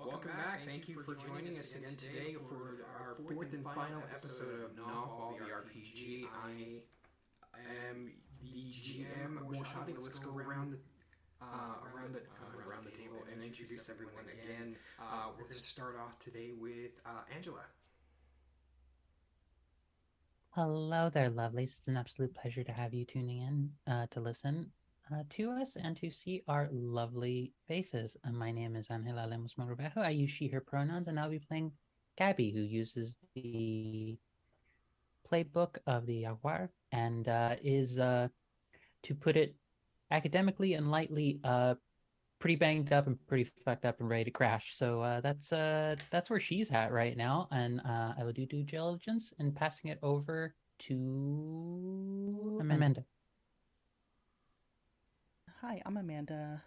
Welcome back. Thank you for joining us again today for our fourth and final episode of Novel the RPG. I am the GM Morshadi. Let's go around the table and introduce everyone again. We're going to start off today with Angela. Hello there, lovelies. It's an absolute pleasure to have you tuning in to listen to us and to see our lovely faces. My name is Angela Lemos Mogrovejo. I use she, her pronouns, and I'll be playing Gabby, who uses the playbook of the Jaguar and is, to put it academically and lightly, pretty banged up and pretty fucked up and ready to crash. So that's where she's at right now, and I will do due diligence and passing it over to Amanda. Hi, I'm Amanda.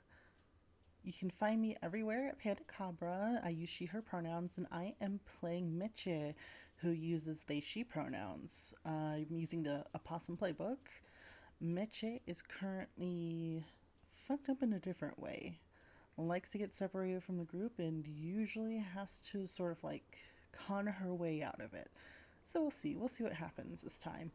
You can find me everywhere at Panda Cabra. I use she, her pronouns, and I am playing Mitche, who uses they, she pronouns. I'm using the Opossum playbook. Mitche is currently fucked up in a different way. Likes to get separated from the group and usually has to sort of like con her way out of it. So we'll see. We'll see what happens this time.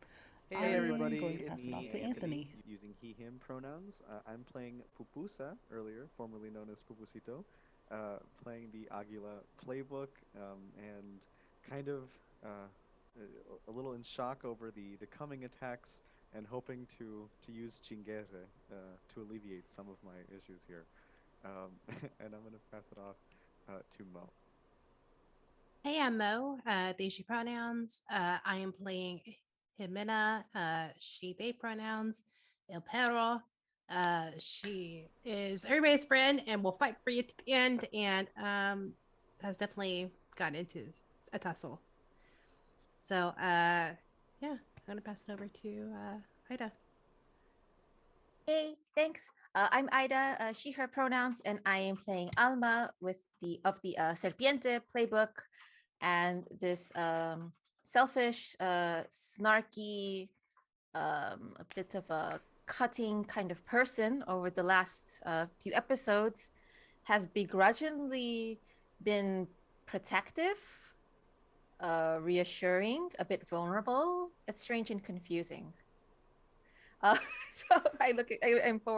Hey everybody, I'm going to it's pass it off me, to Anthony. using he, him pronouns. I'm playing Pupusa earlier, formerly known as Pupusito, playing the Aguila playbook, and kind of a little in shock over the coming attacks and hoping to use Chingere to alleviate some of my issues here. And I'm going to pass it off to Mo. Hey, I'm Mo. They, she pronouns. I am playing Jimena. She, they pronouns. El Perro. She is everybody's friend and will fight for you to the end, and has definitely gotten into a tussle. So, yeah, I'm gonna pass it over to Ida. Hey, thanks. I'm Ida, she, her pronouns, and I am playing Alma with the Serpiente playbook, and this selfish, snarky, a bit of a cutting kind of person over the last few episodes has begrudgingly been protective, reassuring, a bit vulnerable. It's strange and confusing. So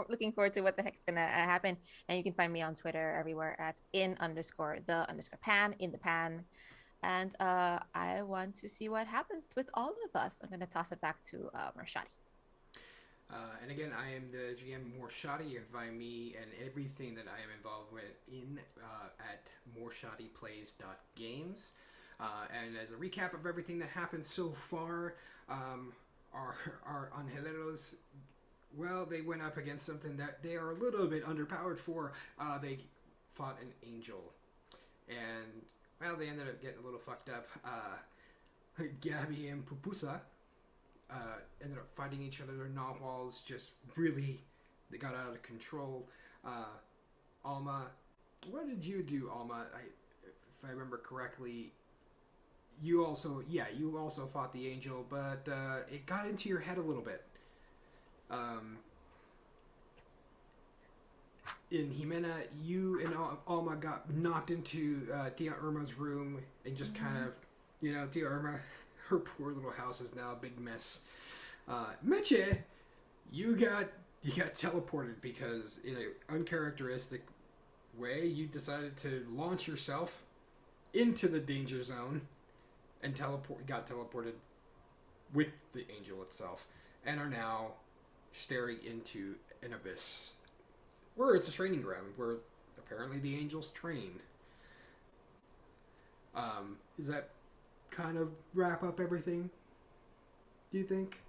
looking forward to what the heck's gonna happen. And you can find me on Twitter everywhere at _the_pan, in the pan. And I want to see what happens with all of us. I'm gonna toss it back to Marshadi. And again, I am the GM Morshadi. You can find me and everything that I am involved with at morshadiplays.games. And as a recap of everything that happened so far, our Angeleros, well, they went up against something that they are a little bit underpowered for. They fought an angel. And, well, they ended up getting a little fucked up. Gabby and Pupusa ended up fighting each other. Their narwhals just really, they got out of control. Alma, what did you do, Alma? If I remember correctly, you also fought the angel, but it got into your head a little bit. In Jimena, you and Alma got knocked into Tia Irma's room and just kind of, Tia Irma, her poor little house is now a big mess. Meche, you got teleported because in an uncharacteristic way, you decided to launch yourself into the danger zone and got teleported with the angel itself, and are now staring into an abyss, where it's a training ground, where apparently the angels train. Does that kind of wrap up everything, do you think?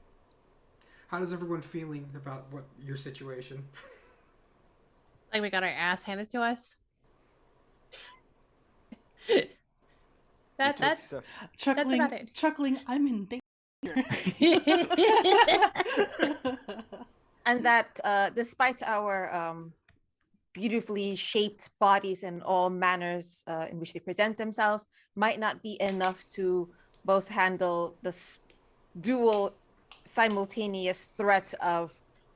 How does everyone feeling about what your situation? Like we got our ass handed to us. That's chuckling. That's about it. Chuckling. I'm in danger. And that despite our beautifully shaped bodies and all manners in which they present themselves, might not be enough to both handle the dual simultaneous threat of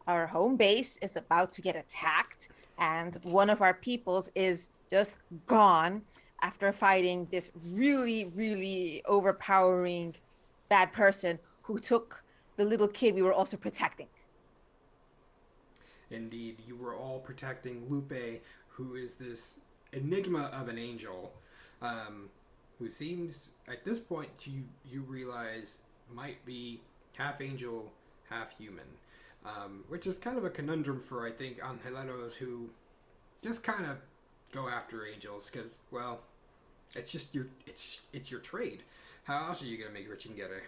our home base is about to get attacked and one of our peoples is just gone. after fighting this really, really overpowering bad person who took the little kid we were also protecting. Indeed, you were all protecting Lupe, who is this enigma of an angel, who seems, at this point, you realize might be half angel, half human, which is kind of a conundrum for, I think, angeleros who just kind of go after angels because, well, it's just it's your trade. How else are you gonna make rich and get it?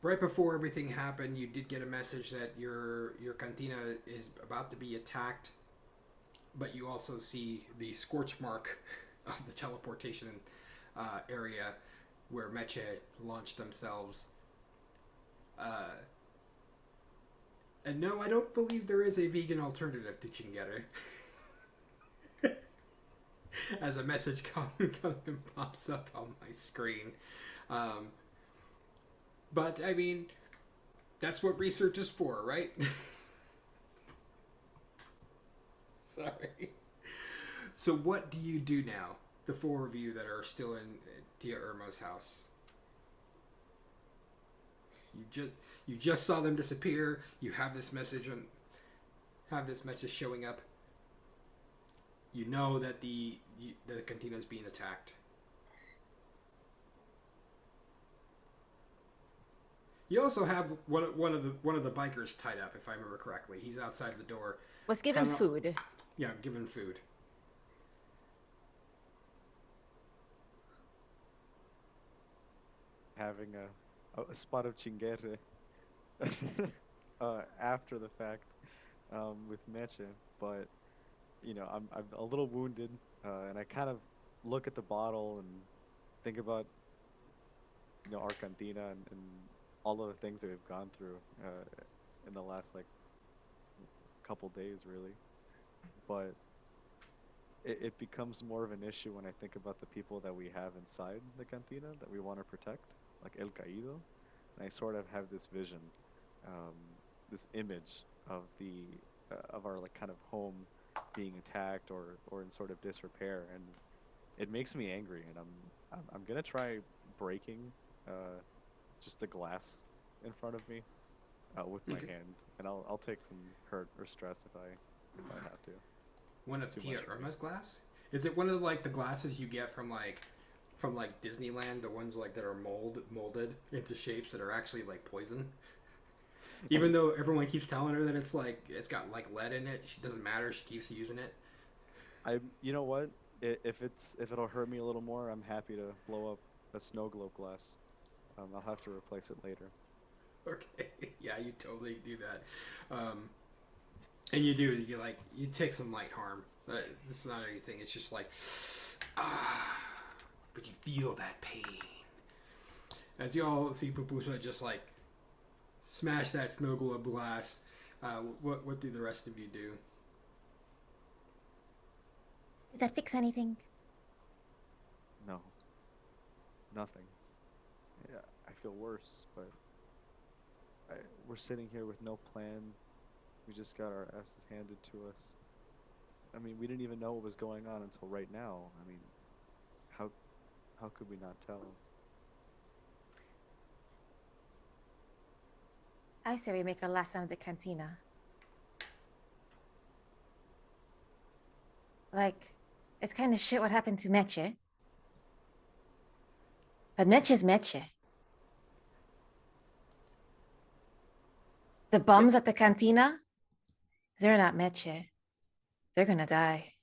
Right before everything happened, you did get a message that your cantina is about to be attacked, but you also see the scorch mark of the teleportation area where Meche launched themselves. And no, I don't believe there is a vegan alternative to Chingere. As a message comes and pops up on my screen. But, I mean, that's what research is for, right? Sorry. So what do you do now, the four of you that are still in Tia Irma's house? You just saw them disappear. You have this message showing up. You know that the cantina is being attacked. You also have one of the bikers tied up, if I remember correctly. He's outside the door. Was given food. Yeah, given food. Having a spot of chingere after the fact with Meche, but I'm a little wounded, and I kind of look at the bottle and think about our cantina and all of the things that we've gone through in the last couple days, really. But it becomes more of an issue when I think about the people that we have inside the cantina that we want to protect, like El Caído. And I sort of have this vision, this image of of our kind of home being attacked or in sort of disrepair, and it makes me angry. And I'm gonna try breaking just the glass in front of me with my hand, and I'll take some hurt or stress if I have to. One of Tia Irma's glass? Is it one of the glasses you get from Disneyland, the ones that are molded into shapes that are actually poison? Even though everyone keeps telling her that it's got lead in it, she doesn't matter. She keeps using it. You know what? If it'll hurt me a little more, I'm happy to blow up a snow globe glass. I'll have to replace it later. Okay, yeah, you totally do that. And you do. You take some light harm. It's not anything. It's just but you feel that pain. As y'all see Pupusa just smash that snow globe glass. What do the rest of you do? Did that fix anything? No. Nothing. Yeah, I feel worse, but we're sitting here with no plan. We just got our asses handed to us. I mean, we didn't even know what was going on until right now. I mean, how could we not tell? I say we make our last stand at the cantina. It's kind of shit what happened to Meche. But Meche's Meche. The bums at the cantina, they're not Meche. They're gonna die.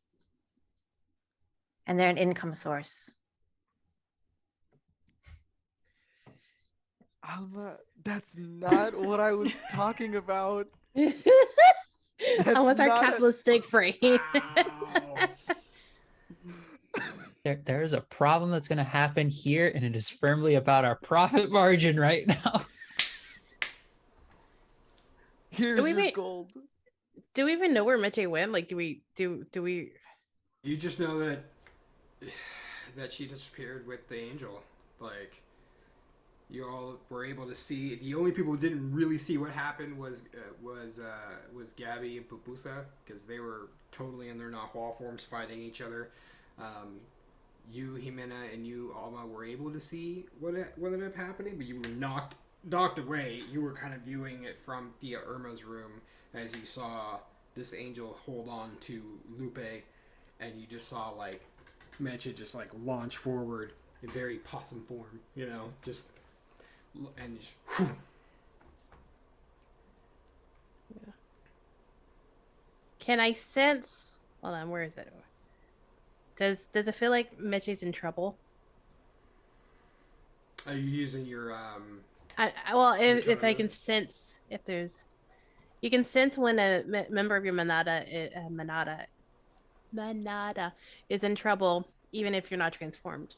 And they're an income source. Alma, that's not what I was talking about. Almost our capitalistic brain. There's a problem that's going to happen here, and it is firmly about our profit margin right now. Here's your gold. Do we even know where Meche went? Do we? You just know that she disappeared with the angel. You all were able to see. The only people who didn't really see what happened was Gabby and Pupusa, because they were totally in their Nahua forms fighting each other. You, Jimena, and you, Alma, were able to see what ended up happening, but you were knocked away. You were kind of viewing it from Tia Irma's room as you saw this angel hold on to Lupe, and you just saw like Mecha just like launch forward in very possum form, just and just. Whew. Yeah. Can I sense? Hold on, where is it? Does it feel like Meche's in trouble? Are you using your Well, Your if I tone? can sense if there's, you can sense when a member of your manada is in trouble, even if you're not transformed.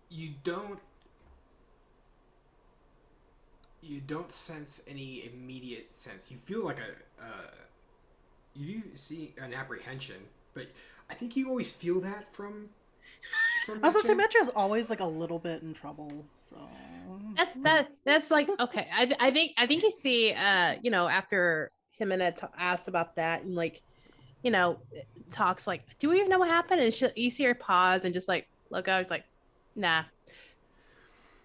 You don't sense any immediate sense. You feel like you do see an apprehension, but I think you always feel that from I was gonna say Mecha. Metro's always like a little bit in trouble, so That's like okay. I think you see after Jimena asked about that and like talks like, do we even know what happened? And you see her pause and just like look out. It's like, nah.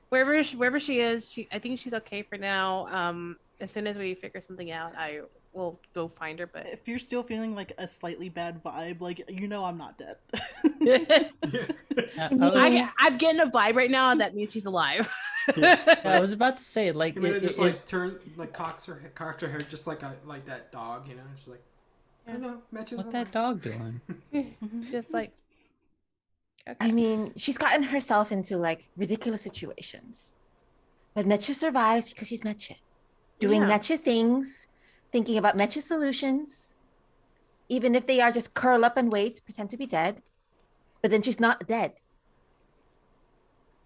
Wherever she is, I think she's okay for now. As soon as we figure something out, I will go find her. But if you're still feeling like a slightly bad vibe, like I'm not dead. I'm getting a vibe right now that means she's alive. I was about to say, like, Jimena just cocks her head just like that dog, She's like, I don't know, Mecha's what's alive. that dog doing? Just like, okay. I mean, she's gotten herself into like ridiculous situations. But Mecha survives because she's Mecha. Doing Yeah. Mecha things, thinking about Mecha solutions, even if they are just curl up and wait, pretend to be dead. But then she's not dead.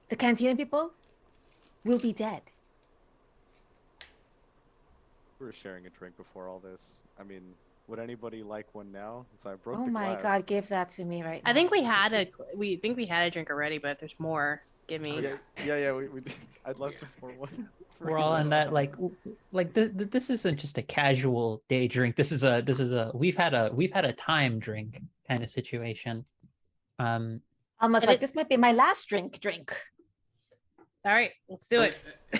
The Cantina people will be dead. We were sharing a drink before all this. I mean, would anybody like one now? So I broke Oh the my glass. god, give that to me right now. I think we had a drink already, but if there's more, give me. Yeah. We did. I'd love to pour one. We're all on that like this isn't just a casual day drink. This is a we've had a time drink kind of situation. Almost like this might be my last drink. All right, let's do it.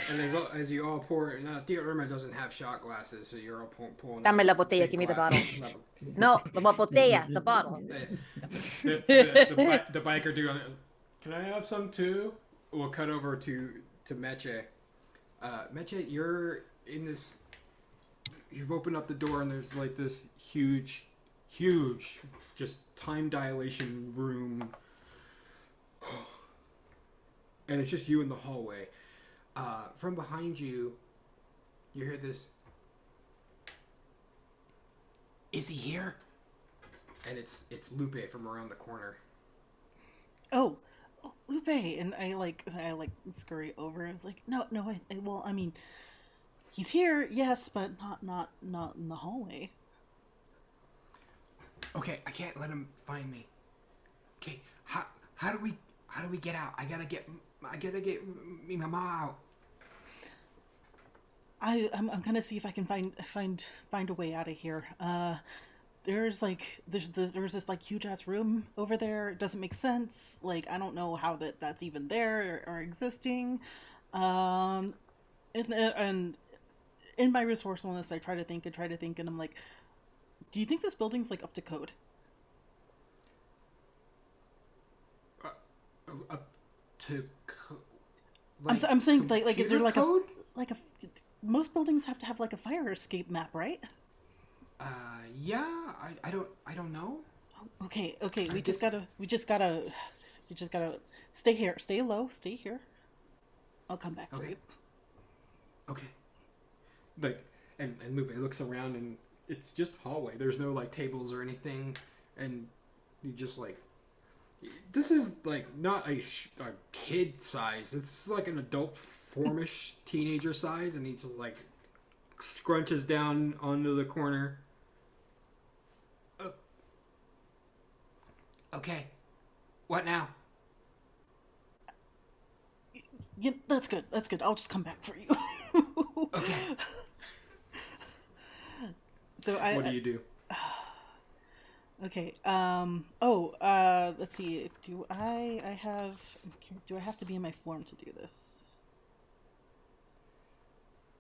And as you all pour, Tia Irma doesn't have shot glasses, so you're all pulling. Dame la botella, big give me the glasses. No, la botella, the bottle. The biker dude on it. Can I have some too? We'll cut over to Meche. Meche, you're in this. You've opened up the door and there's like this huge, just time dilation room. And it's just you in the hallway. From behind you, you hear this. Is he here? And it's Lupe from around the corner. Oh, Lupe, and I scurry over. And I was like, no, I mean, he's here, yes, but not in the hallway. Okay, I can't let him find me. Okay, how do we get out? I gotta get me mama out. I'm gonna see if I can find a way out of here. There's this like huge ass room over there. It doesn't make sense. Like I don't know how that's even there or existing. And in my resourcefulness, I try to think, and I'm like, do you think this building's like up to code? Up to I'm saying like is there like code? Most buildings have to have like a fire escape map, right? Yeah, I don't know. Okay. We just gotta stay here. Stay low. Stay here. I'll come back for you. Okay. Like, and Lupe looks around and it's just hallway. There's no like tables or anything, and you just like. This is like not a kid size. It's like an adult formish teenager size, and he just like scrunches down onto the corner. Okay. What now? Yeah, that's good. That's good. I'll just come back for you. Okay. So What do you do? Okay. Let's see. Do I have to be in my form to do this?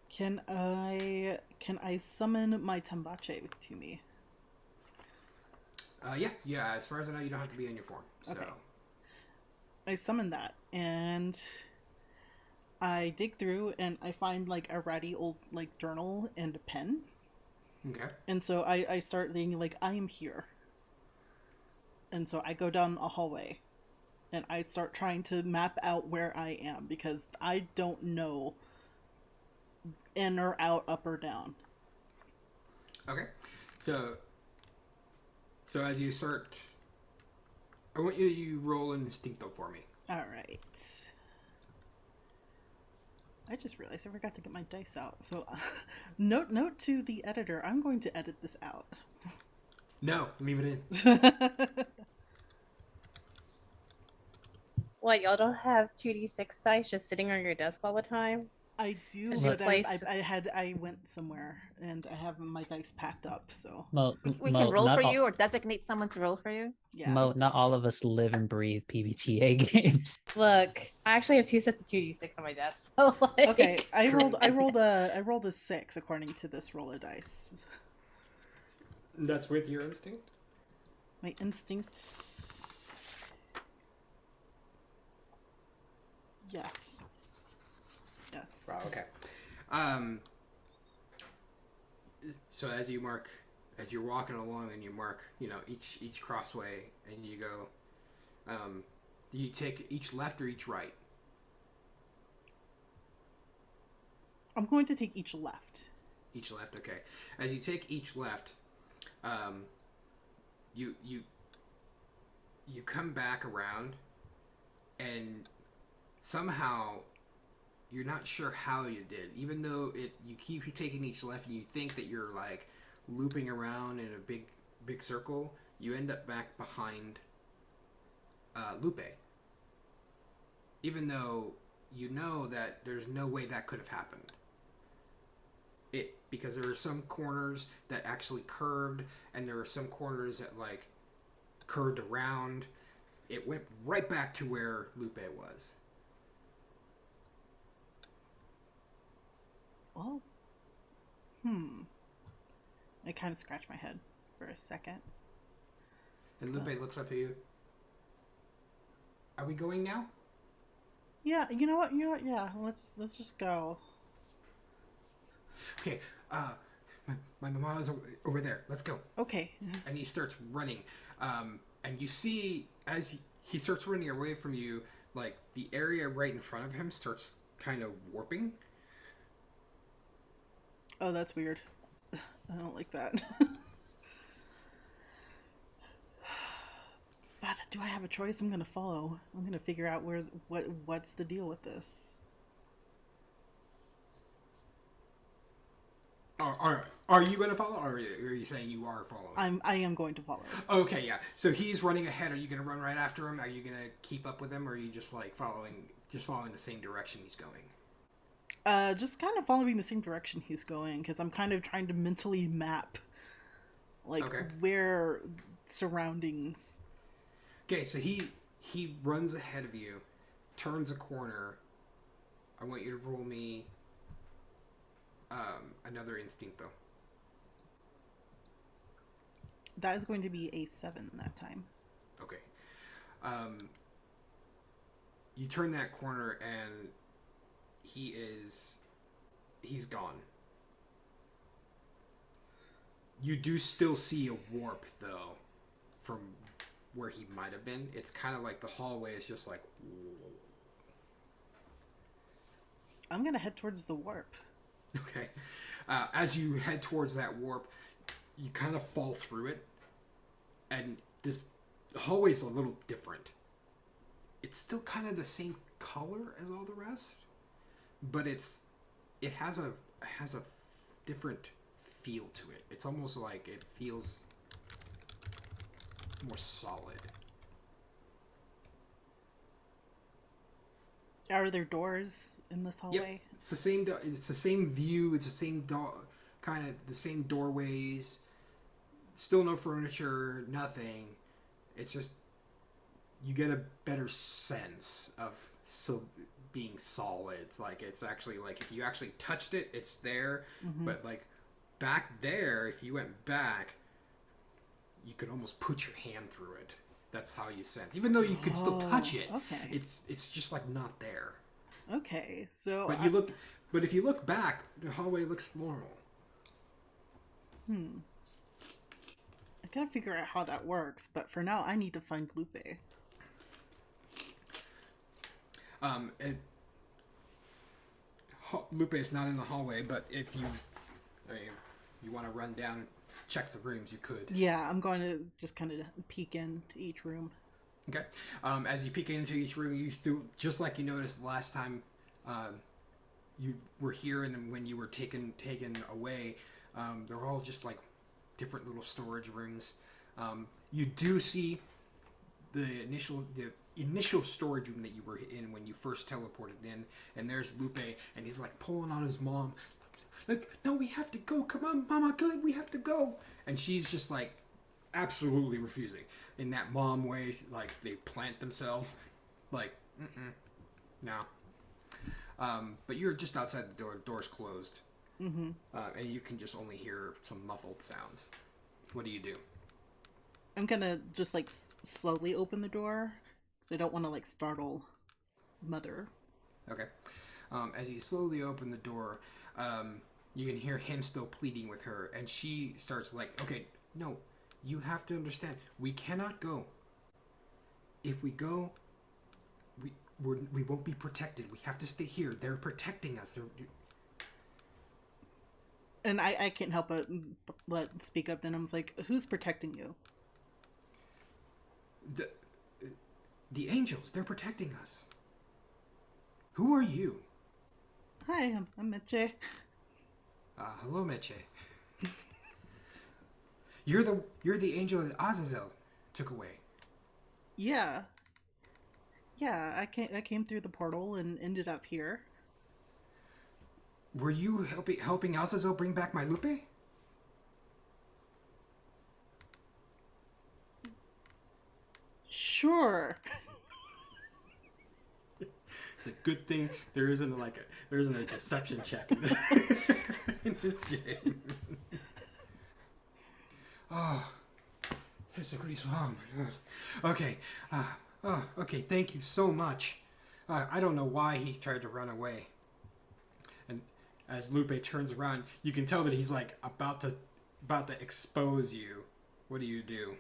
Can I summon my Tambache to me? Yeah. As far as I know, you don't have to be in your form. So. Okay. I summon that, and I dig through, and I find like a ratty old like journal and a pen. Okay. And so I start thinking like I am here. And so I go down a hallway, and I start trying to map out where I am because I don't know in or out, up or down. Okay. So as you start, I want you to roll an instincto for me. All right. I just realized I forgot to get my dice out. So, note to the editor: I'm going to edit this out. No, leave it in. What, y'all don't have 2d6 dice just sitting on your desk all the time? I do, As you but place- I went somewhere and I have my dice packed up. So We can roll for you or designate someone to roll for you. yeah. Mo, not all of us live and breathe PBTA games. Look, I actually have 2 sets of 2d6 on my desk. So like, Okay, I rolled a 6 according to this roll of dice. That's with your instinct? My instincts. Yes. Yes. Wow, okay. So as you're walking along and you mark, each crossway and you go, do you take each left or each right? I'm going to take each left. Each left, okay. As you take each left, you come back around, and somehow you're not sure how you did, even though you keep taking each left and you think that you're like looping around in a big circle. You end up back behind Lupe, even though you know that there's no way that could have happened. Because there were some corners that actually curved, and there were some corners that like curved around. It went right back to where Lupe was. Well, I kind of scratch my head for a second. And Lupe looks up at you. Are we going now? Yeah, you know what? Yeah, let's just go. Okay, my mama is over there. Let's go. Okay. And he starts running. And you see, as he starts running away from you, like, the area right in front of him starts kind of warping. Oh, that's weird. I don't like that. But do I have a choice? I'm gonna follow. I'm gonna figure out what's the deal with this. Are you going to follow, or are you saying you are following? I am going to follow. Okay, yeah. So he's running ahead. Are you going to run right after him? Are you going to keep up with him, or are you just like following the same direction he's going? Just kind of following the same direction he's going, because I'm kind of trying to mentally map, like, where surroundings. Okay, so he runs ahead of you, turns a corner. I want you to roll me another instincto. That is going to be a 7 that time. Okay. You turn that corner and he's gone. You do still see a warp though from where he might have been. It's kind of like the hallway is just like, whoa. I'm gonna head towards the warp. Okay. As you head towards that warp, you kind of fall through it, and this hallway is a little different. It's still kind of the same color as all the rest, but it has a different feel to it. It's almost like it feels more solid. Are there doors in this hallway? It's the same. It's the same view. It's the same kind of the same doorways. Still no furniture. Nothing. It's just you get a better sense of being solid. It's like it's actually like if you actually touched it, it's there. Mm-hmm. But like back there, if you went back, you could almost put your hand through it. That's how you sense. Even though you could still touch it, Okay. it's just like not there. Okay, so But but if you look back, the hallway looks normal. I gotta figure out how that works. But for now, I need to find Lupe. Lupe is not in the hallway, but if you, you want to run down, check the rooms, you could. Yeah, I'm going to just kind of peek in each room. Okay. As you peek into each room, just like you noticed last time, you were here, and then when you were taken away, they're all just like different little storage rooms. You do see the initial storage room that you were in when you first teleported in, and there's Lupe, and he's like pulling on his mom, like, no, we have to go, come on, mama, we have to go, and she's just like absolutely refusing in that mom way, like they plant themselves, like, no. But you're just outside the door, door's closed, and you can just only hear some muffled sounds. What do you do? I'm gonna just like slowly open the door because I don't want to like startle Mother. Okay. As you slowly open the door, you can hear him still pleading with her, and she starts like, okay, no, you have to understand, we cannot go. If we go, we won't be protected. We have to stay here. They're protecting us. And I can't help but speak up. Then I was like, who's protecting you? The angels, they're protecting us. Who are you? Hi, I'm Meche. Hello, Meche. You're the angel that Azazel took away. Yeah, I came through the portal and ended up here. Were you helping Azazel bring back my Lupe? Sure. It's a good thing there isn't a deception check in this game. Oh, it's a grease. Oh my god. Okay. Okay. Thank you so much. I don't know why he tried to run away. And as Lupe turns around, you can tell that he's like about to expose you. What do you do?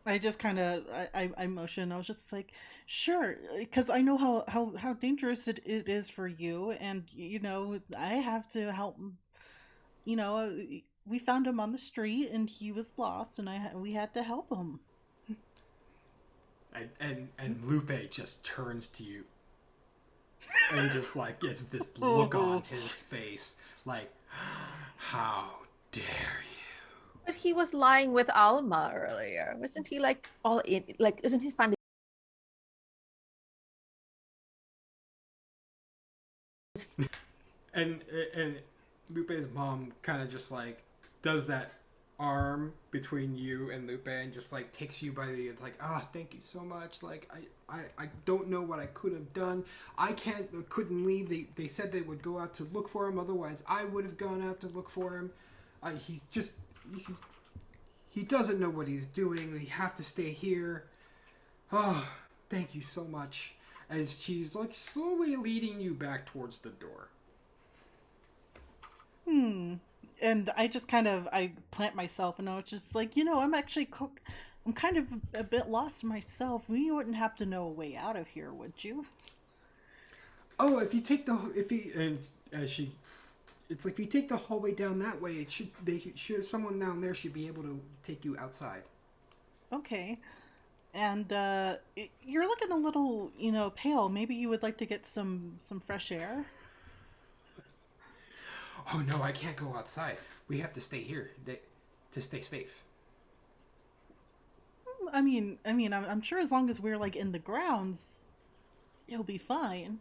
I just kind of I motioned. I was just like, sure, because I know how dangerous it is for you, and you know I have to help. You know, we found him on the street, and he was lost, and we had to help him. And Lupe just turns to you, and just like gets this look on his face, like, how dare you? But he was lying with Alma earlier. Wasn't he like all in? Like, isn't he finding? And Lupe's mom kind of just like does that arm between you and Lupe and just like takes you by the like, thank you so much. Like I don't know what I could have done. I couldn't leave. They said they would go out to look for him. Otherwise, I would have gone out to look for him. He doesn't know what he's doing. We have to stay here. Oh, thank you so much. As she's like slowly leading you back towards the door. And I just kind of I plant myself, and I was just like, I'm kind of a bit lost myself. We wouldn't have to know a way out of here, would you? Oh, if you take it's like if you take the hallway down that way, someone down there should be able to take you outside. Okay. And you're looking a little, pale. Maybe you would like to get some fresh air. Oh no, I can't go outside. We have to stay here to stay safe. I'm sure as long as we're like in the grounds, It'll be fine,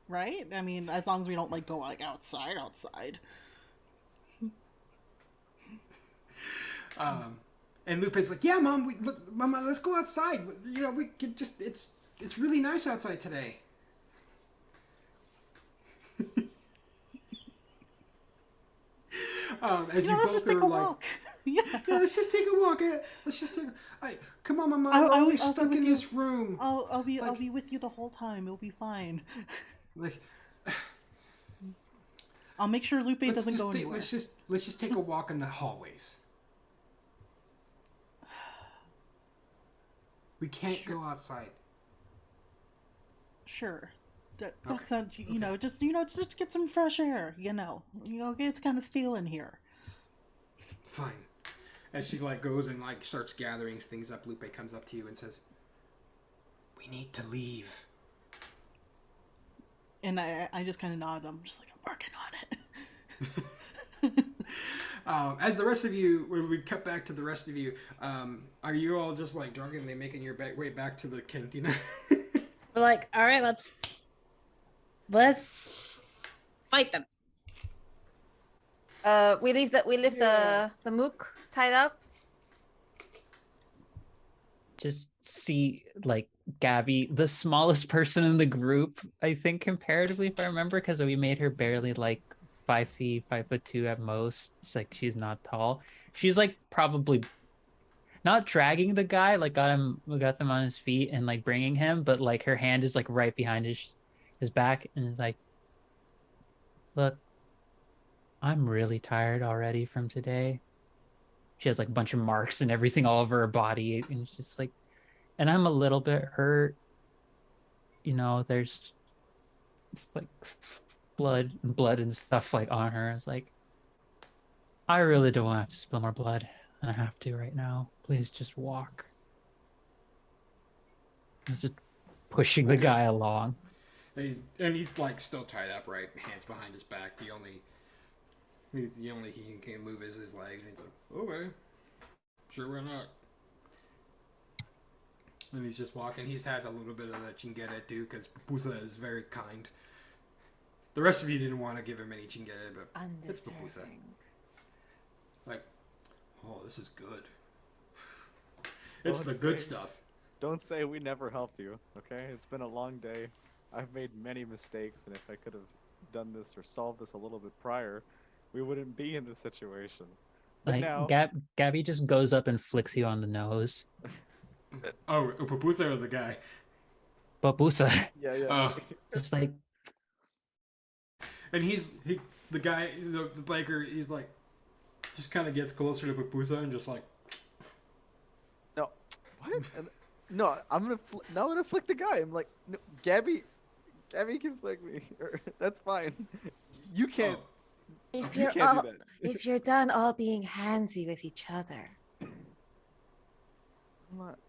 right? I mean, as long as we don't like go like outside. And Lupin's like, yeah, Mom, Mama, let's go outside. You know, we could just, it's really nice outside today. As you let's both just take are a like, walk. Yeah. yeah, let's just take a walk. Let's just take. Come on, Mama. I'll We're always be stuck with in you. this room. I'll be with you the whole time. It'll be fine. Like, I'll make sure Lupe doesn't go think, anywhere. let's just take a walk in the hallways. We can't go outside. Sure. That Okay. sounds, just to get some fresh air, it's kind of stale in here. Fine. As she like goes and like starts gathering things up, Lupe comes up to you and says, "We need to leave." And I just kind of nod. I'm just like, I'm working on it. As the rest of you, when we cut back to the rest of you, are you all just like drunkenly making your way back to the cantina? We're like, all right, let's fight them. We leave the mook tied up. Just see like Gabby, the smallest person in the group, I think comparatively, if I remember, because we made her barely like 5'2" at most. It's like she's not tall. She's like probably not dragging the guy, like got them on his feet and like bringing him, but like her hand is like right behind his back and is like, look, I'm really tired already from today. She has like a bunch of marks and everything all over her body, and it's just like, and I'm a little bit hurt. There's like blood and stuff like on her. It's like, I really don't want to have to spill more blood. I have to right now. Please just walk. I was just pushing the guy along. He's like still tied up, right? Hands behind his back. The only he can move is his legs. And he's like, okay, sure, why not? And he's just walking. He's had a little bit of the chingere too, because Pupusa is very kind. The rest of you didn't want to give him any chingere, but it's Pupusa. Like, oh, this is good. It's the good stuff. Don't say we never helped you, okay? It's been a long day. I've made many mistakes, and if I could have done this or solved this a little bit prior, we wouldn't be in this situation. But Like now, Gabby just goes up and flicks you on the nose. Oh, Pupusa or the guy? Babusa. yeah. Just like, And the guy, the biker, he's like, just kind of gets closer to Pupusa and just like, No, what? No, I'm gonna flick the guy. I'm like, no, Gabby can flick me. That's fine. You can't. oh. If You you're can't do that. if you're done all being handsy with each other.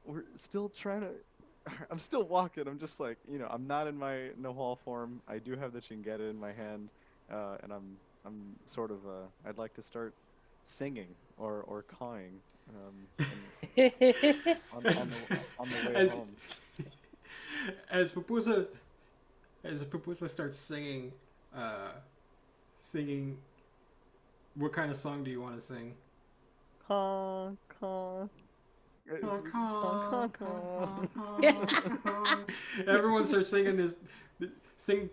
We're still trying to. I'm still walking. I'm just like, I'm not in my no-hall form. I do have the chingeta in my hand, and I'm sort of. I'd like to start singing or cawing. On the way home. As Pupusa starts singing, what kind of song do you want to sing? Caw, caw. Everyone starts singing this, singing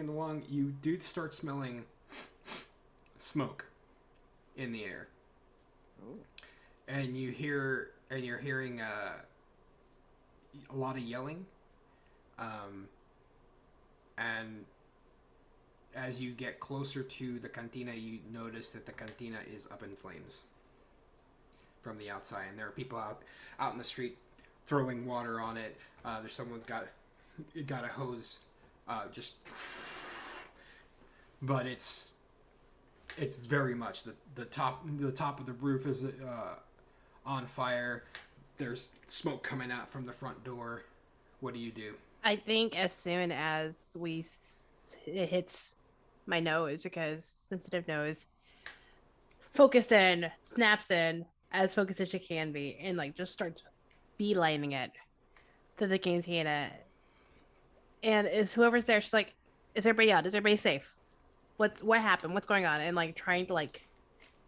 along. You do start smelling smoke in the air. Oh. And you're hearing a lot of yelling, and as you get closer to the cantina, you notice that the cantina is up in flames from the outside, and there are people out in the street throwing water on it. There's someone's got a hose, but it's very much the top of the roof is on fire. There's smoke coming out from the front door. What do you do? I think as soon as it hits my nose, because sensitive nose, focus in, snaps in as focused as she can be, and like just starts beelining it to the cantina. And is whoever's there, she's like, "Is everybody out? Is everybody safe? What happened? What's going on?" And like trying to like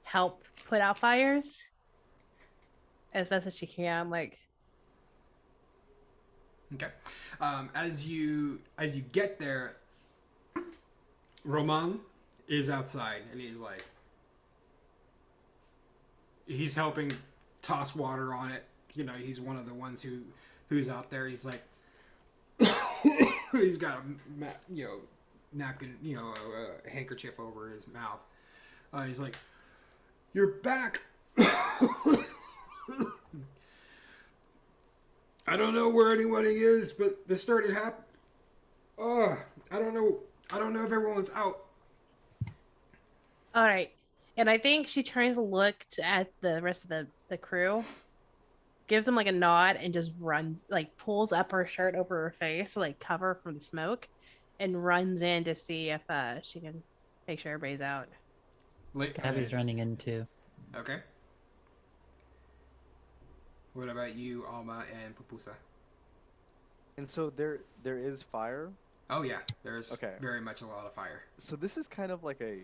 help put out fires as best as she can. Like, Okay. As you get there, Roman is outside, and he's helping toss water on it. You know, he's one of the ones who's out there. He's like, he's got a napkin, a handkerchief over his mouth. He's like, "You're back." I don't know where anybody is, but this started happening. I don't know. I don't know if everyone's out. all right. And I think she tries to look at the rest of the crew, gives them like a nod, and just runs, like pulls up her shirt over her face, to, like cover from the smoke, and runs in to see if she can make sure everybody's out. Gabby's running in too. Okay. What about you, Alma and Pupusa? And so there is fire. Oh yeah, there's Okay. very much a lot of fire. So this is kind of like a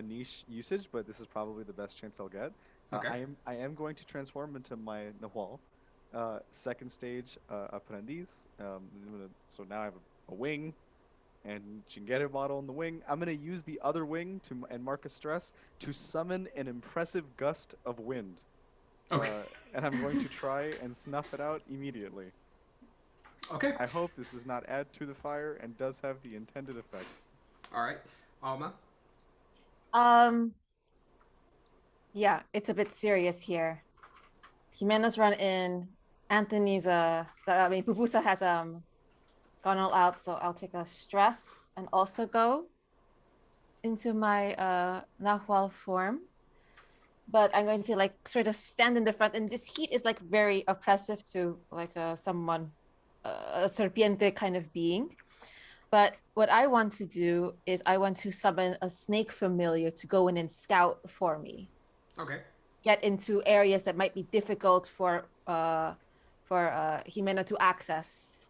niche usage, but this is probably the best chance I'll get. Okay. I am going to transform into my Nahual. Second stage, aprendiz. So now I have a wing and Chingere model in the wing. I'm gonna use the other wing and mark a stress to summon an impressive gust of wind. Okay. And I'm going to try and snuff it out immediately. Okay. I hope this does not add to the fire and does have the intended effect. All right, Alma. Yeah, it's a bit serious here. Jimena's run in. Anthony's Pupusa has gone all out, so I'll take a stress and also go into my Nahual form. But I'm going to like sort of stand in the front, and this heat is like very oppressive to like someone, a serpiente kind of being. But what I want to do is I want to summon a snake familiar to go in and scout for me. Okay. Get into areas that might be difficult for Jimena to access,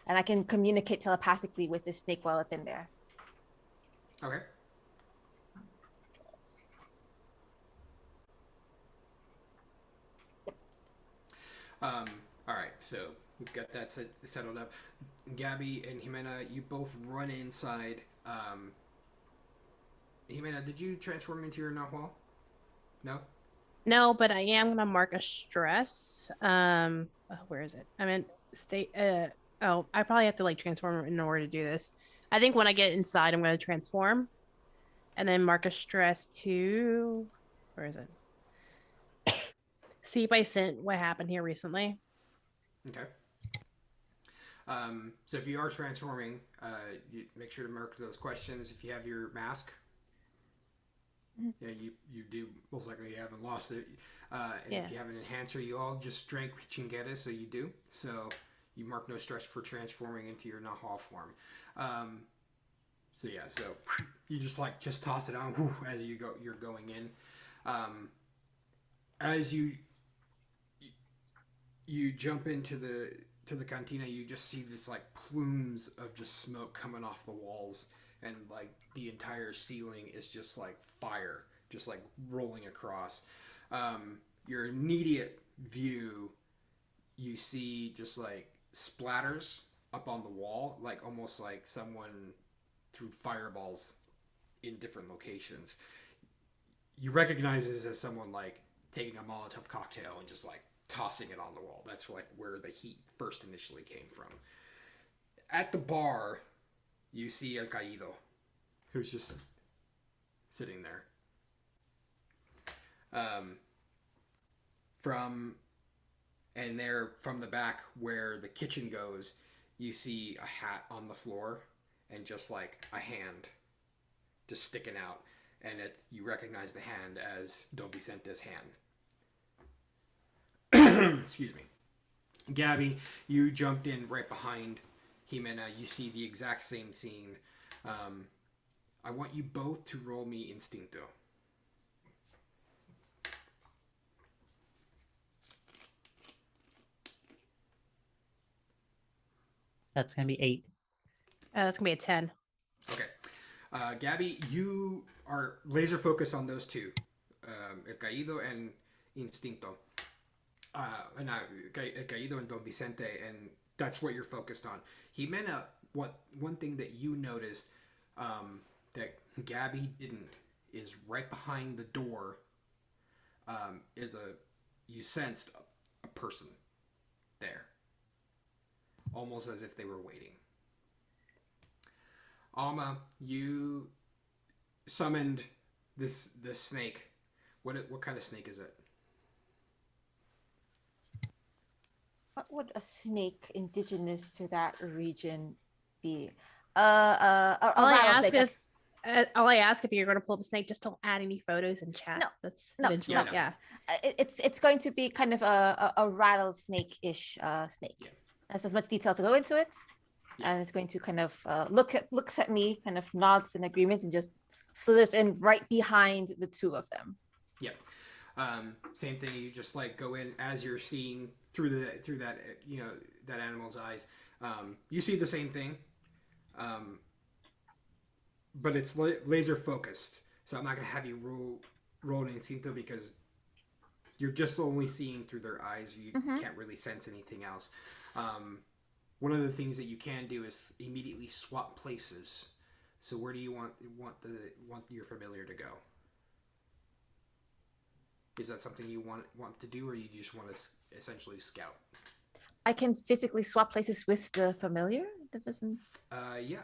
and I can communicate telepathically with this snake while it's in there. Okay. All right, so we've got that settled up. Gabby and Jimena, you both run inside. Jimena, did you transform into your Nahual? No? No, but I am gonna mark a stress. Where is it? I mean, state. I probably have to like transform in order to do this. I think when I get inside, I'm gonna transform, and then mark a stress to. Where is it? See if I sent what happened here recently. Okay. So if you are transforming, you make sure to mark those questions if you have your mask. Yeah, you do most likely you haven't lost it. And Yeah. if you have an enhancer, you all just drank Chingeta, so you do. So you mark no stress for transforming into your Nahal form. So yeah, so you just toss it on as you're going in. As you jump into the cantina, you just see this like plumes of just smoke coming off the walls, and like the entire ceiling is just like fire, just like rolling across. Your immediate view, you see just like splatters up on the wall, like almost like someone threw fireballs in different locations. You recognize this as someone like taking a Molotov cocktail and just like tossing it on the wall. That's like where the heat first initially came from. At the bar, you see El Caído, who's just sitting there. From the back where the kitchen goes, you see a hat on the floor and just like a hand just sticking out, and you recognize the hand as Don Vicente's hand. Excuse me. Gabby, you jumped in right behind Jimena. You see the exact same scene. I want you both to roll me Instinto. That's gonna be 8. That's gonna be a 10. Okay. Gabby, you are laser focused on those two, El Caído and Instinto. No, El Caído and Don Vicente, and that's what you're focused on. Jimena, one thing that you noticed that Gabby didn't is right behind the door. You sensed a person there, almost as if they were waiting. Alma, you summoned this snake. What kind of snake is it? What would a snake indigenous to that region be? A All I rattlesnake. ask is, all I ask if you're going to pull up a snake, just don't add any photos in chat. No, That's no, eventually, no. yeah. It's going to be kind of a rattlesnake-ish snake. Yeah. That's as much detail to go into it, Yeah. and it's going to kind of looks at me, kind of nods in agreement, and just slithers in right behind the two of them. Yep. Same thing. You just like go in as you're seeing through that that animal's eyes. You see the same thing, but it's laser focused. So I'm not gonna have you roll an instinto because you're just only seeing through their eyes. You can't really sense anything else. One of the things that you can do is immediately swap places. So where do you want your familiar to go? Is that something you want to do, or you just want to essentially scout? I can physically swap places with the familiar. That doesn't. Yeah.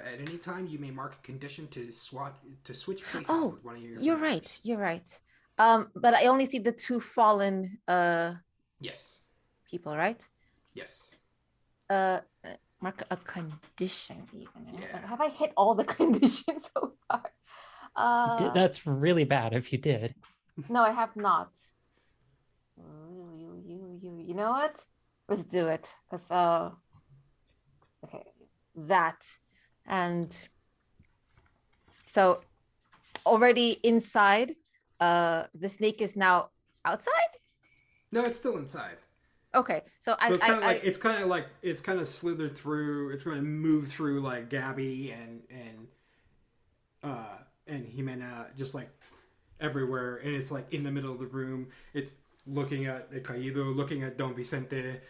At any time, you may mark a condition to switch places Oh, with one of your. you're right. You're right. But I only see the two fallen Yes. people, right? Yes. Mark a condition even. Yeah. Have I hit all the conditions so far? That's really bad if you did. No, I have not. You know what? Let's do it. Cause okay, that, and so already inside. The snake is now outside. No, it's still inside. Okay, so it's kind of slithered through. It's going to move through like Gabby and Jimena, just like everywhere, and it's like in the middle of the room. It's looking at El Caído, looking at Don Vicente,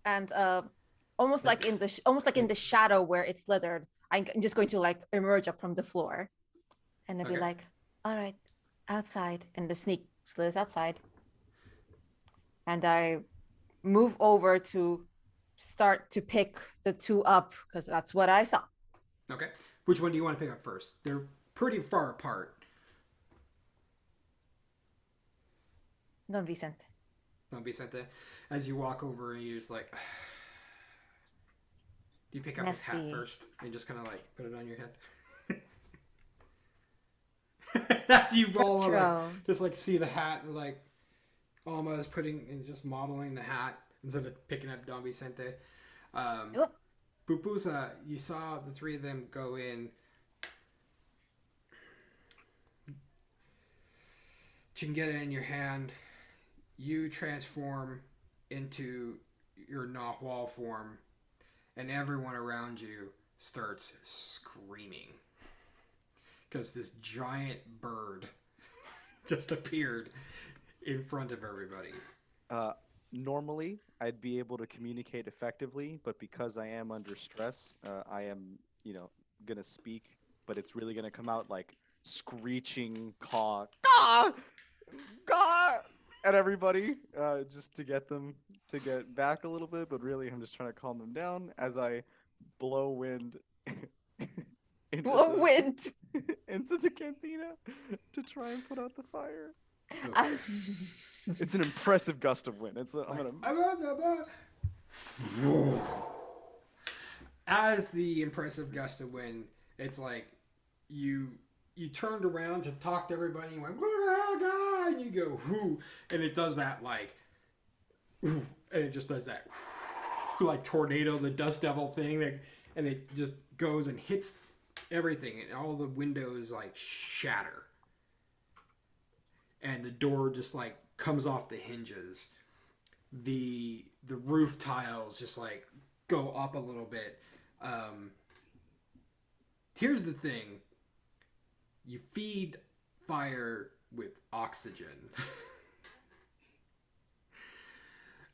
and almost like in the shadow where it's slithered. I'm just going to like emerge up from the floor, and I'll be like, "All right, outside," and the snake slithers outside. And I move over to start to pick the two up because that's what I saw. Okay. Which one do you want to pick up first? They're pretty far apart. Don Vicente. Don Vicente. As you walk over, you're just like... Do you pick up his hat first and just kind of like put it on your head? As you all like, just like see the hat and like... Alma is putting and just modeling the hat instead of picking up Don Vicente. Pupusa, you saw the three of them go in. Chingeta in your hand, you transform into your Nahual form, and everyone around you starts screaming because this giant bird just appeared in front of everybody. Normally, I'd be able to communicate effectively, but because I am under stress, I am, gonna speak, but it's really gonna come out like screeching caw, caw, caw, at everybody, just to get them to get back a little bit. But really, I'm just trying to calm them down as I blow wind into the cantina to try and put out the fire. It's an impressive gust of wind. As the impressive gust of wind, it's like you turned around to talk to everybody and went, "God," and you go, "Whoo," and it does that like, and it just does that like tornado, the dust devil thing, and it just goes and hits everything, and all the windows like shatter. And the door just like comes off the hinges. The roof tiles just like go up a little bit. Here's the thing. You feed fire with oxygen.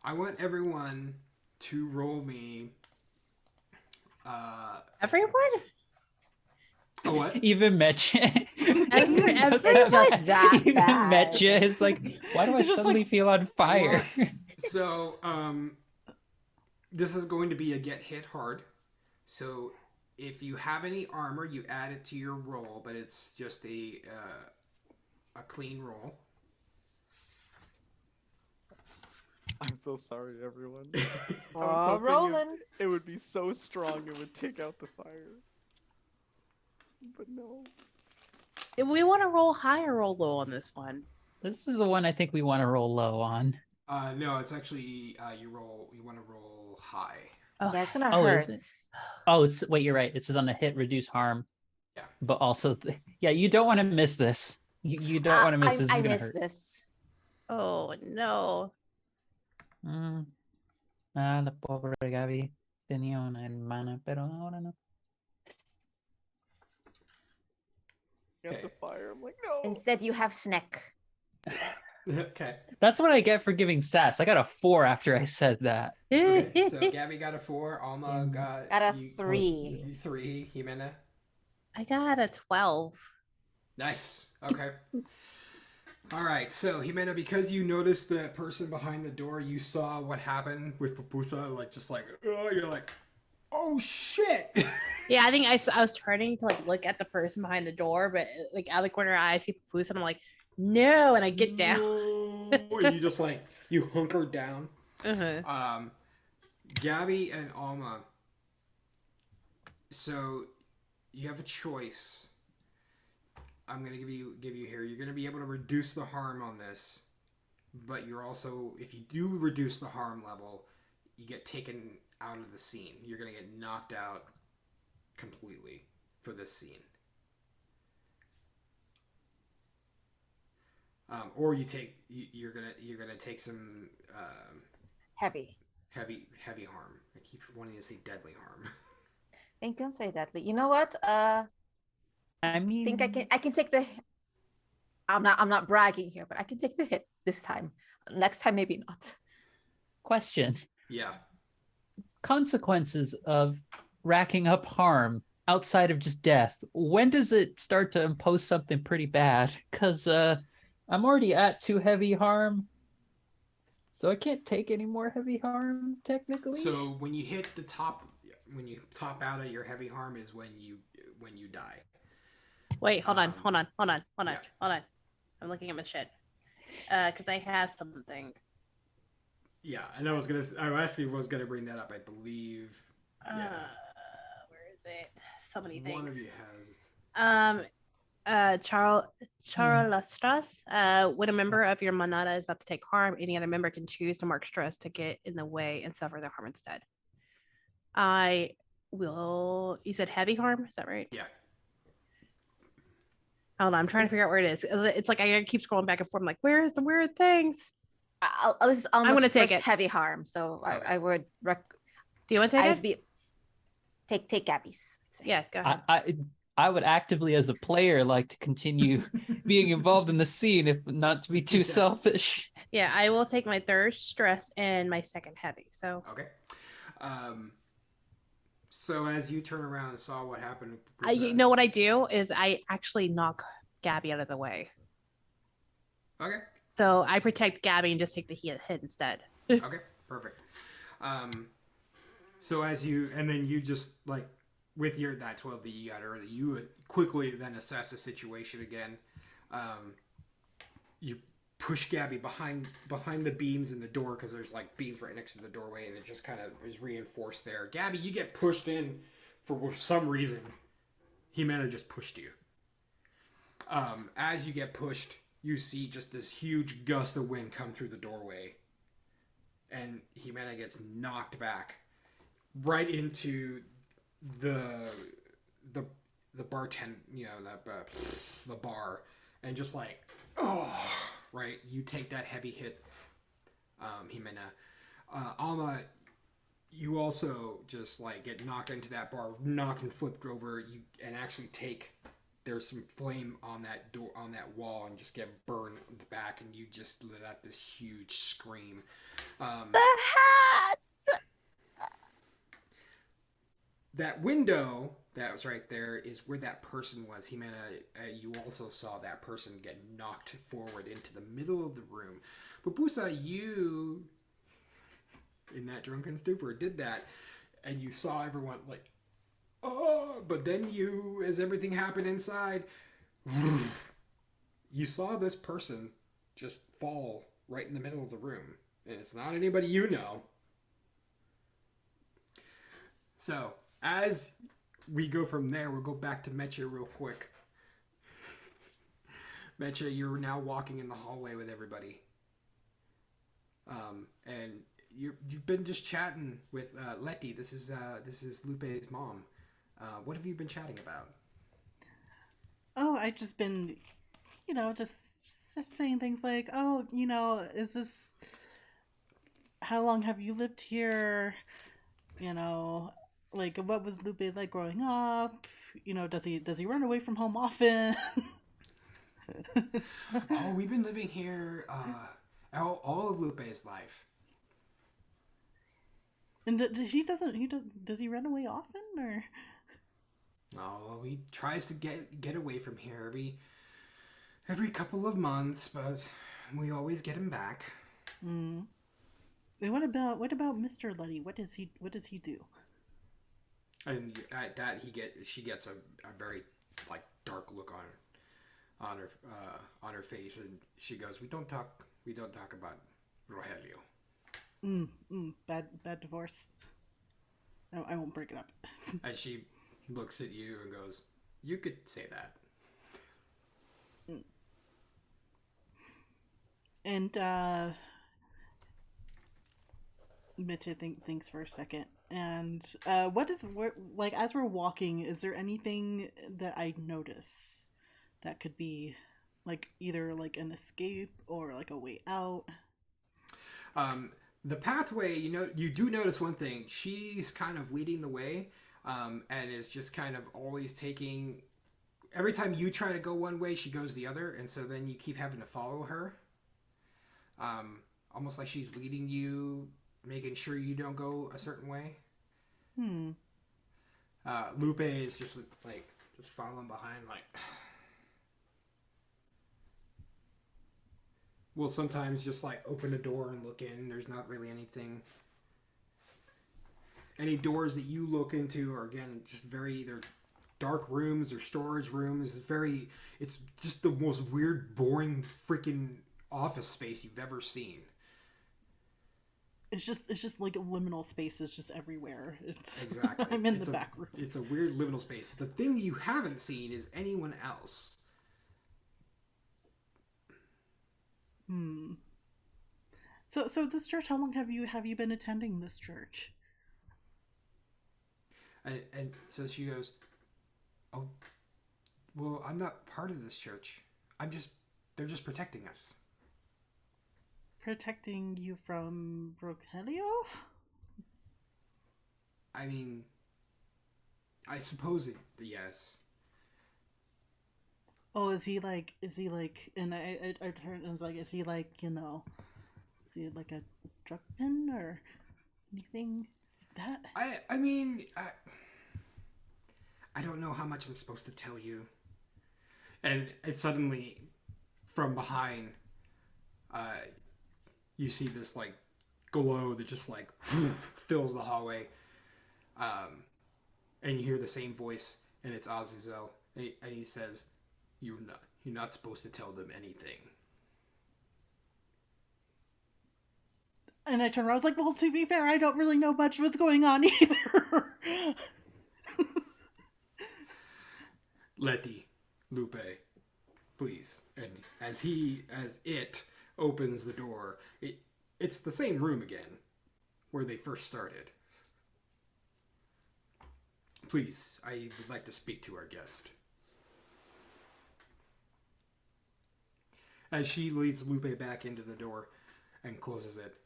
I want everyone to roll me. Everyone? Oh, what? Even Mecha. It's just that Even bad. Mecha is like, why do I It's just suddenly like- feel on fire? So, this is going to be a get hit hard. So, if you have any armor, you add it to your roll, but it's just a clean roll. I'm so sorry, everyone. I Oh, was hoping rolling. it would be so strong it would take out the fire. But no. We want to roll high or roll low on this one. This is the one I think we want to roll low on. No, it's actually you want to roll high. Yeah, it's gonna Oh, hurt. is it? Oh, it's wait, you're right. It says on the hit, reduce harm. Yeah. But also, yeah, you don't want to miss this. You don't want to miss this. This I is gonna missed hurt. this. Oh no. La pobre Gaby tenía una hermana, pero ahora no. Got the fire. I'm like, no. Instead, you have snack. Okay. That's what I get for giving sass. I got a 4 after I said that. Okay. So Gabby got a 4. Alma got Got a 3. 3. Jimena. I got a 12. Nice. Okay. All right. So Jimena, because you noticed the person behind the door, you saw what happened with Pupusa. You're like, oh shit. Yeah, I think I was turning to like look at the person behind the door, but like out of the corner of my eye, I see Papoose, and I'm like, no, and I get down. No. And you just you hunker down. Uh-huh. Gabby and Alma. So you have a choice. I'm gonna give you here. You're gonna be able to reduce the harm on this, but you're also, if you do reduce the harm level, you get taken out of the scene. You're gonna get knocked out completely for this scene. Or you're gonna take some Heavy. heavy harm. I keep wanting to say deadly harm. Don't say that. You know what? I mean, Think I can take the. I'm not bragging here, but I can take the hit this time. Next time, maybe not. question. Yeah. Consequences of racking up harm outside of just death. When does it start to impose something pretty bad? Because I'm already at 2 heavy harm, so I can't take any more heavy harm technically. So when you hit the top, when you top out at your heavy harm is when you die. Wait, hold on. Yeah. I'm looking at my shit. Because I have something. Yeah, and I actually was gonna bring that up. I believe. Yeah. Where is it? So many things. One of you has. Charlastras. When a member of your manada is about to take harm, any other member can choose to mark stress to get in the way and suffer the harm instead. I will. You said heavy harm, is that right? Yeah. Hold on, I'm trying to figure out where it is. It's like I keep scrolling back and forth. I'm like, where is the weird things? This is almost gonna take first it. heavy harm, so Okay. I would Do you want to take it? take Gabby's. Yeah, go ahead. I would actively, as a player, like to continue being involved in the scene, if not to be too selfish. Yeah, I will take my third stress and my second heavy. So Okay. So as you turn around and saw what happened, you know what I do is I actually knock Gabby out of the way. Okay. So I protect Gabby and just take the hit instead. Okay. Perfect. So as you just with that 12 that you got early, you would quickly then assess the situation again. You push Gabby behind the beams in the door, because there's beams right next to the doorway, and it just kind of is reinforced there. Gabby, you get pushed in for some reason. Jimena just pushed you. As you get pushed, you see just this huge gust of wind come through the doorway, and Jimena gets knocked back right into the bartend, the bar, and just right, you take that heavy hit, Jimena. Alma, you also just like get knocked into that bar, knocked and flipped over. You and actually take. There's some flame on that door, on that wall, and just get burned back, and you just let out this huge scream. The hat. That window that was right there is where that person was. You also saw that person get knocked forward into the middle of the room. Pupusa, you, in that drunken stupor, did that, and you saw everyone like, oh, but then you, as everything happened inside, you saw this person just fall right in the middle of the room, and it's not anybody you know. So, as we go from there, we'll go back to Mecha real quick. Mecha, you're now walking in the hallway with everybody. And you've been just chatting with Letty. This is Lupe's mom. What have you been chatting about? Oh, I just been, just saying things like, oh, is this, how long have you lived here? Like, what was Lupe like growing up? Does he run away from home often? Oh, we've been living here all of Lupe's life. And does he run away often, or? Oh, he tries to get away from here every couple of months, but we always get him back. Mm. And what about Mr. Letty? What does he do? And at that she gets a very like dark look on her face, and she goes, "We don't talk about Rogelio." Bad divorce. No, I won't bring it up. And she looks at you and goes, "You could say that." And Mitch, I think thinks for a second. And like as we're walking, is there anything that I notice that could be like either like an escape or like a way out? The pathway, you do notice one thing. She's kind of leading the way, and is just kind of always taking. Every time you try to go one way, she goes the other, and so then you keep having to follow her. Almost like she's leading you, making sure you don't go a certain way. Lupe is just following behind, like. We'll sometimes just like open a door and look in. There's not really anything. Any doors that you look into are again just very either dark rooms or storage rooms. It's just the most weird, boring, freaking office space you've ever seen. It's just like liminal spaces just everywhere. It's exactly. I'm in the back rooms. It's a weird liminal space. The thing you haven't seen is anyone else. So this church, how long have you been attending this church? And so she goes, "Oh, well, I'm not part of this church. They're just protecting us." Protecting you from Rogelio? I mean, I suppose yes. Oh, is he like, and I turned and was like, is he like, is he like a drug pen or anything like that? I mean, I don't know how much I'm supposed to tell you. And it suddenly, from behind, you see this like glow that just like fills the hallway. And you hear the same voice, and it's Azazel, and he says, You're not supposed to tell them anything." And I turned around, I was like, well, to be fair, I don't really know much what's going on either. Letty, Lupe, please. And as it opens the door, it's the same room again, where they first started. "Please, I would like to speak to our guest." As she leads Lupe back into the door and closes it,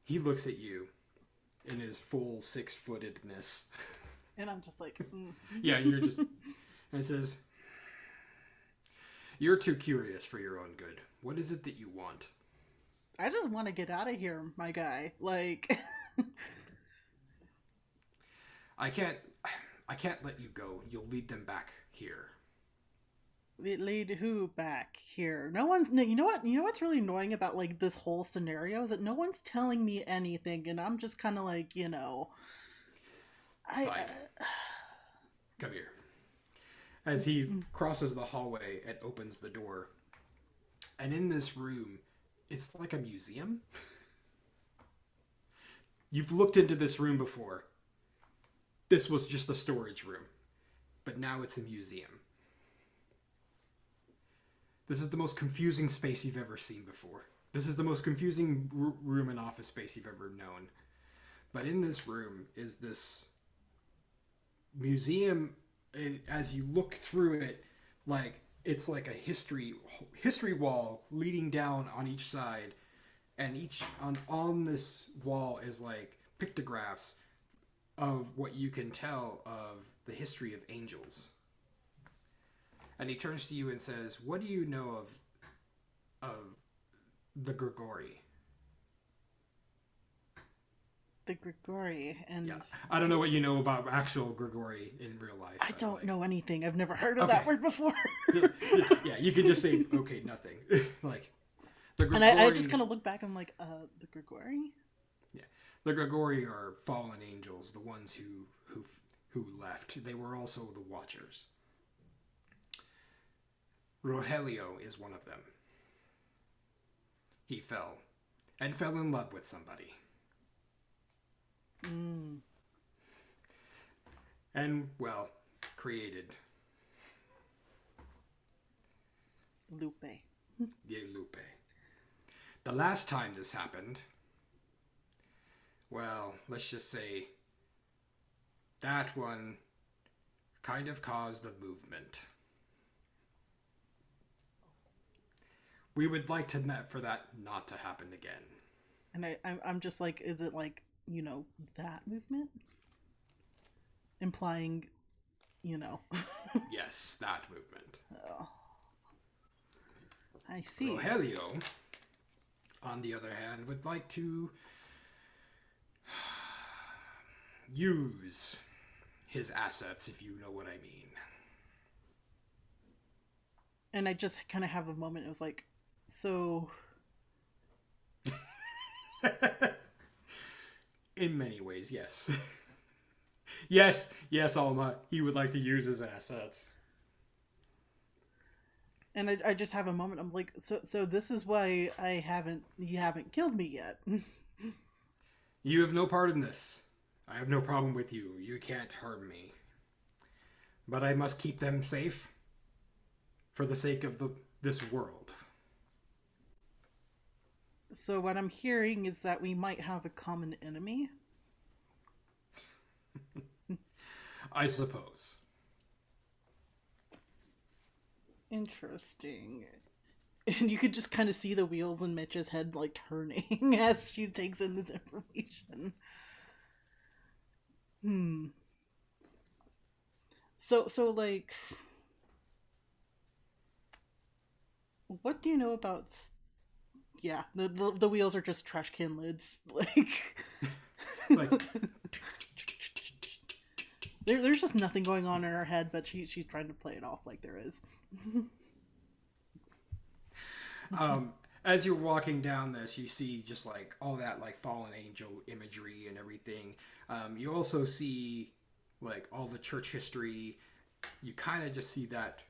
he looks at you in his full 6-footedness. And I'm just like, Yeah, you're just. And it says, "You're too curious for your own good. What is it that you want?" I just want to get out of here, my guy. Like, I can't let you go. You'll lead them back here. lead who back here? No one. No, you know what? You know what's really annoying about like this whole scenario is that no one's telling me anything, and I'm just kind of like, Fine. Come here. As he crosses the hallway and opens the door, and in this room, it's like a museum. You've looked into this room before. This was just a storage room, but now it's a museum. This is the most confusing space you've ever seen before. This is the most confusing room and office space you've ever known. But in this room is this museum, and as you look through it, like it's like a history wall leading down on each side, and each on this wall is like pictographs of what you can tell of the history of angels. And he turns to you and says, "What do you know of the Grigori?" the Grigori, and Yeah. I don't know what you know about actual Grigori in real life. I by the don't way. know anything. I've never heard of that Okay. word before. Yeah, you can just say, "Okay, nothing." Like the And Grigori, I just kind of look back. I'm like, the Grigori. the Grigori are fallen angels, the ones who left. They were also the Watchers. Rogelio is one of them. He fell in love with somebody. And, well, created Lupe. the Lupe. The last time this happened, well, let's just say that one kind of caused a movement. We would like for that not to happen again. And I'm just like, is it like, that movement? Implying, Yes, that movement. Oh. I see. Rogelio, on the other hand, would like to use his assets, if you know what I mean. And I just kind of have a moment. It was like, so... In many ways, yes. yes, Alma. He would like to use his assets. And I just have a moment. I'm like, so this is why you haven't killed me yet. You have no part in this. I have no problem with you. You can't harm me. But I must keep them safe for the sake of this world. So what I'm hearing is that we might have a common enemy. I suppose. Interesting. And you could just kind of see the wheels in Mitch's head like turning as she takes in this information. So like, what do you know about? Yeah, the wheels are just trash can lids. Like there's just nothing going on in her head, but she's trying to play it off like there is. As you're walking down this, you see just like all that like fallen angel imagery and everything. You also see like all the church history. You kind of just see that.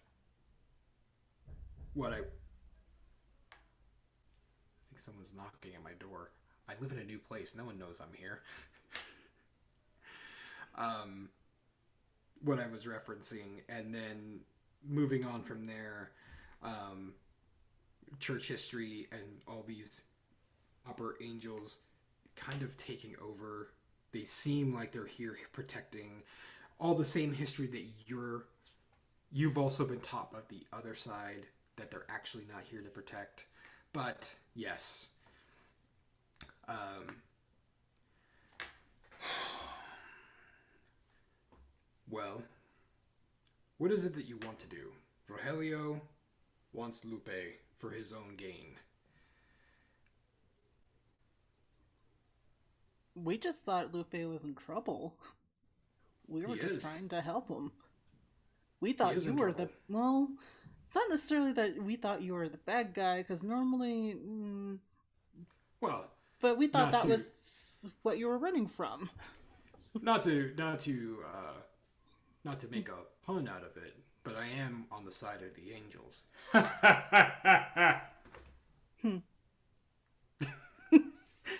I think someone's knocking at my door. I live in a new place. No one knows I'm here. What I was referencing, and then moving on from there, church history and all these upper angels kind of taking over. They seem like they're here protecting all the same history that you've also been taught of the other side, that they're actually not here to protect. But yes, Well, what is it that you want to do? Rogelio wants Lupe for his own gain. We just thought Lupe was in trouble. We were He just is. trying to help him. We He thought is you in were the trouble. well. It's not necessarily that we thought you were the bad guy, because normally, Well, but we thought not that to was what you were running from. not to make a pun out of it, but I am on the side of the angels.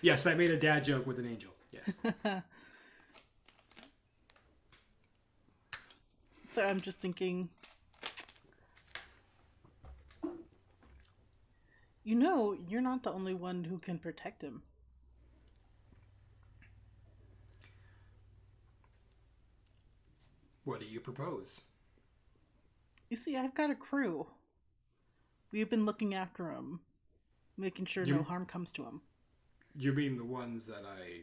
Yes, I made a dad joke with an angel. Yes. So I'm just thinking, you're not the only one who can protect him. What do you propose? You see, I've got a crew. We've been looking after him, making sure no harm comes to him. You mean the ones that I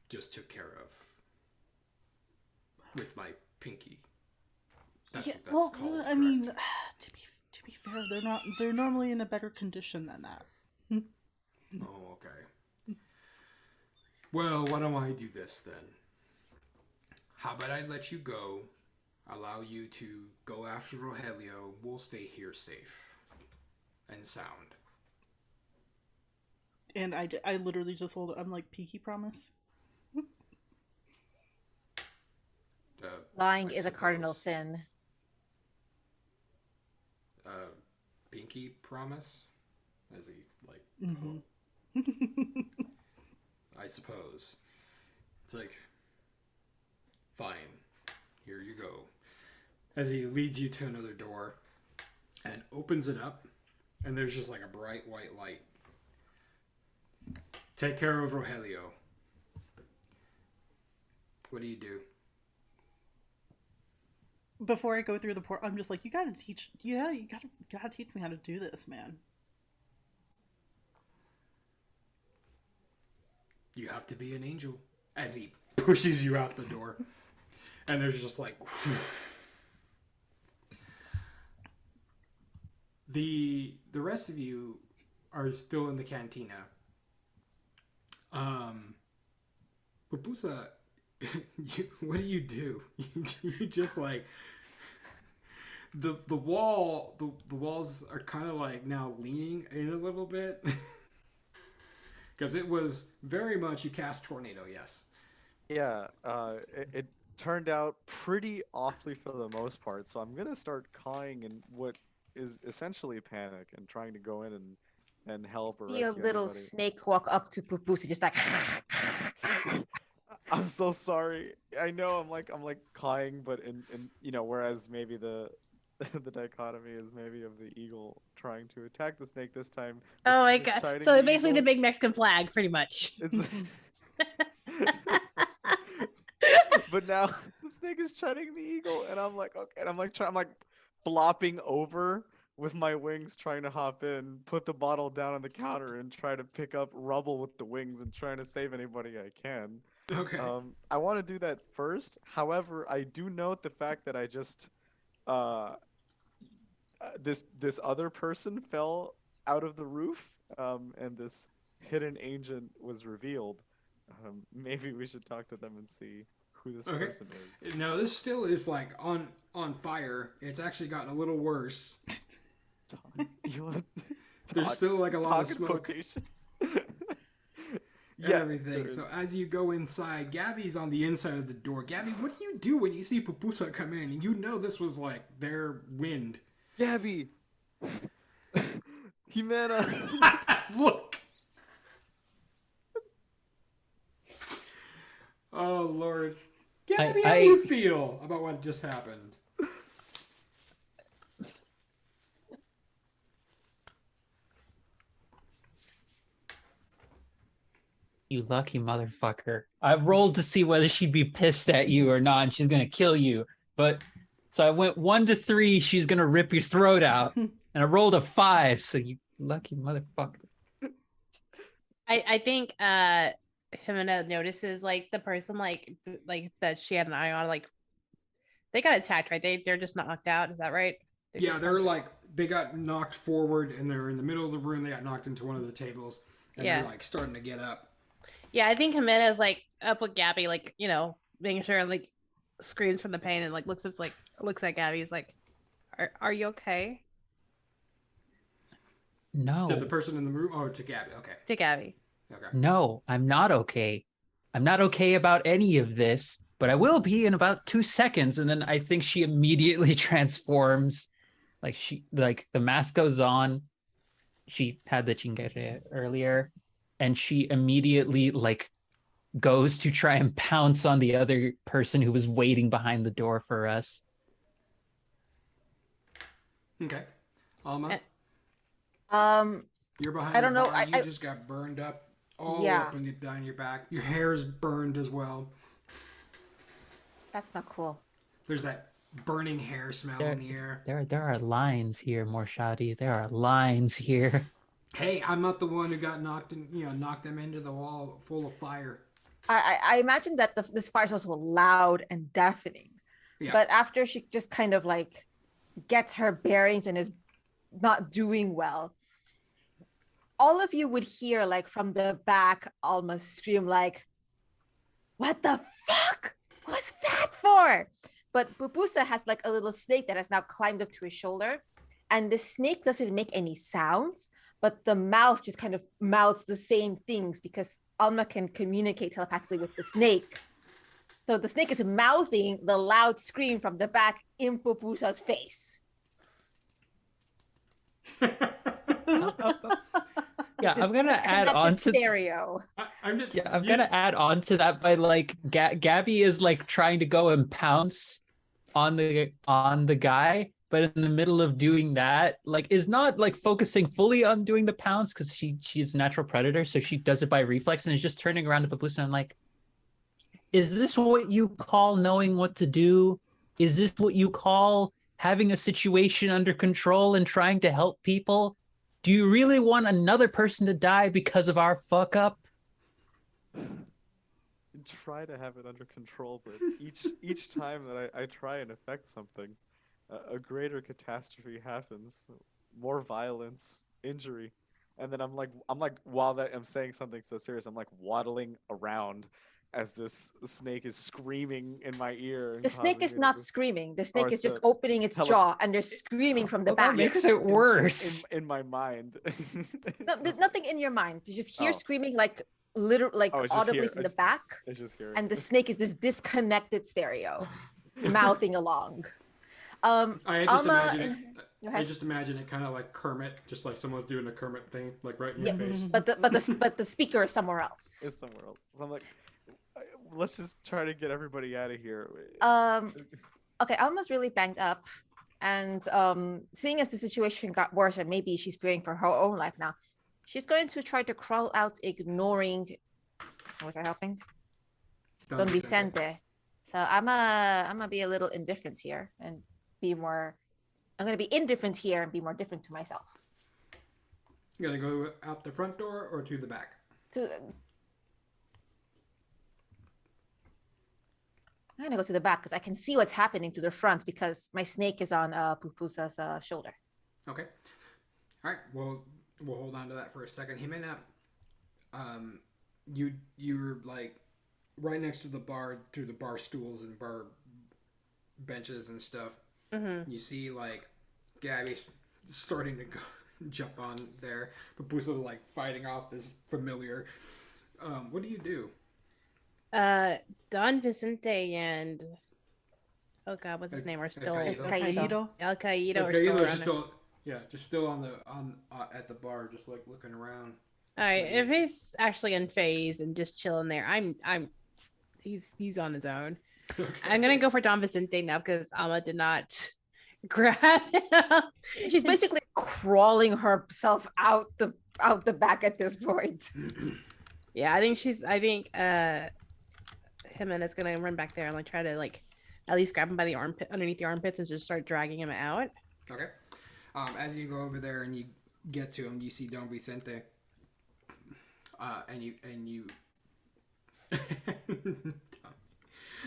just took care of with my pinky? That's Yeah, what that's well, called. I mean, to be fair, they're normally in a better condition than that. Oh, okay. Well, why don't I do this then? How about I let you go, allow you to go after Rogelio, we'll stay here safe and sound. And I literally just hold it. I'm like, Peaky promise? Lying I is a cardinal suppose. sin. Pinky promise? As he, like, Mm-hmm. I suppose. It's like, fine, here you go. As he leads you to another door and opens it up, and there's just like a bright white light. Take care of Rogelio. What do you do? Before I go through the port, I'm just like, you gotta teach me how to do this, man. You have to be an angel. As he pushes you out the door. And there's just like... The rest of you are still in the cantina. Pupusa, what do? You just like... The walls are kind of like now leaning in a little bit. Because it was very much you cast tornado, yes. Yeah, it turned out pretty awfully for the most part. So I'm gonna start cawing in what is essentially panic and trying to go in and help or See a rescue little anybody. snake walk up to Pupusi, just like. I'm so sorry. I know I'm like cawing, but in whereas maybe the the dichotomy is maybe of the eagle trying to attack the snake this time. The Oh my snake is god! chiding So the basically, the eagle. big Mexican flag, pretty much. It's but now the snake is chiding the eagle, and I'm like, okay, and I'm like flopping over with my wings, trying to hop in, put the bottle down on the counter, and try to pick up rubble with the wings and trying to save anybody I can. Okay. I want to do that first. However, I do note the fact that I just this other person fell out of the roof, and this hidden agent was revealed. Maybe we should talk to them and see who this Okay. person is. No, this still is like on fire. It's actually gotten a little worse. You want There's still like a lot of talk in smoke quotations? and Yeah, everything. there So is. as you go inside, Gabby's on the inside of the door. Gabby, what do you do when you see Pupusa come in? And you know this was like their wind. Gabby, Jimena. Look. Oh Lord, Gabby, how do you feel about what just happened? You lucky motherfucker. I rolled to see whether she'd be pissed at you or not, and she's gonna kill you. But so I went 1 to 3, she's gonna rip your throat out. And I rolled a 5, so you lucky motherfucker. I think Jimena notices like the person like that she had an eye on like They got attacked, right? They're just not knocked out. Is that right? Yeah, just they're like they got knocked forward and they're in the middle of the room. They got knocked into one of the tables and Yeah. they're like starting to get up. Yeah, I think Jimena's like up with Gabby, like, making sure like screams from the pain and like looks at Gabby. He's like, are you okay? No. To the person in the room? Oh, to Gabby. Okay. To Gabby. Okay. No, I'm not okay. I'm not okay about any of this, but I will be in about 2 seconds. And then I think she immediately transforms. Like the mask goes on. She had the chingere earlier, and she immediately like goes to try and pounce on the other person who was waiting behind the door for us. Okay. Alma, you're behind I don't the know. bar. You just got burned up all the way Yeah. up and down your back. Your hair's burned as well. That's not cool. There's that burning hair smell in the air. There are lines here, Morshadi. There are lines here. Hey, I'm not the one who got knocked them into the wall full of fire. I imagine that this fire is also loud and deafening. Yeah. But after she just kind of like gets her bearings and is not doing well, all of you would hear like from the back almost scream like, "What the fuck was that for?" But Pupusa has like a little snake that has now climbed up to his shoulder, and the snake doesn't make any sounds, but the mouth just kind of mouths the same things because Alma can communicate telepathically with the snake. So the snake is mouthing the loud scream from the back in Pupusa's face. Yeah, This I'm gonna add disconnected on to stereo. I'm just. yeah, I'm gonna add on to that by like Gabby is like trying to go and pounce on the guy, but in the middle of doing that, like is not like focusing fully on doing the pounce because she's a natural predator, so she does it by reflex and is just turning around to Papusa and like, is this what you call knowing what to do? Is this what you call having a situation under control and trying to help people? Do you really want another person to die because of our fuck up? Try to have it under control, but each time that I try and affect something, a greater catastrophe happens, more violence, injury, and then I'm like while I'm saying something so serious, I'm like waddling around as this snake is screaming in my ear. The snake is not screaming. The snake is just opening its tele- jaw and they're screaming from the Well, that back. makes it worse. in my mind. No, there's nothing in your mind. You just hear Oh. screaming like literally like Oh, it's just audibly here. from the back. It's just here. And the snake is this disconnected stereo mouthing along. I just Alma imagine it. Go I ahead. just imagine it kind of like Kermit, just like someone's doing a Kermit thing, like right in Yeah. your face. But the speaker is somewhere else. It's somewhere else. So I'm like, let's just try to get everybody out of here. Okay, Alma's really banged up. And seeing as the situation got worse and maybe she's fearing for her own life now, she's going to try to crawl out ignoring, was I helping? Don Vicente. So I'm gonna be a little indifferent here and be more, I'm gonna be indifferent here and be more different to myself. You gotta go out the front door or to the back? I'm gonna go to the back because I can see what's happening to the front because my snake is on Pupusa's shoulder. Okay. All right. Well, we'll hold on to that for a second. Jimena, you're like right next to the bar, through the bar stools and bar benches and stuff. Mm-hmm. You see like Gabby starting to go, jump on there. Papusa's like fighting off this familiar. What do you do? Don Vicente and oh god, what's his name? Are still Caído. El Caído are Okay, still Elo's around. just still on at the bar, just like looking around. All right, if he's actually unfazed and just chilling there, he's on his own. Okay. I'm gonna go for Don Vicente now because Alma did not grab him. She's basically crawling herself out the back at this point. Yeah, I think Jimena's gonna run back there and like try to like at least grab him by the armpit, underneath the armpits, and just start dragging him out. Okay. As you go over there and you get to him, you see Don Vicente. And you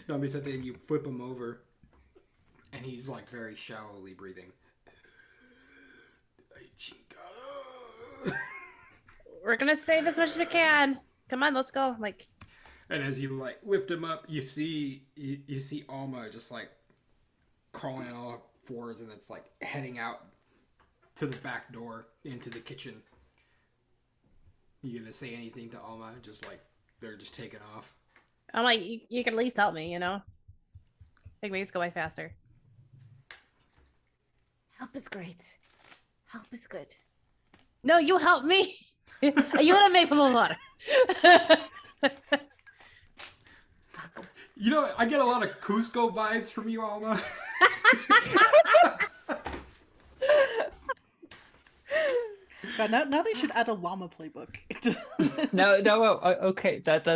Don Vicente, and you flip him over, and he's like very shallowly breathing. We're gonna save as much as we can. Come on, let's go. Like, And as you like lift him up, you see Alma just like crawling on all fours, and it's like heading out to the back door into the kitchen. You gonna say anything to Alma? Just like they're just taking off. I'm like, you can at least help me, you know? Make me go by faster. Help is great. Help is good. No, you help me. Ayúdame, por favor. You know, I get a lot of Cusco vibes from you, Alma. God, now they should add a llama playbook. No, okay. That's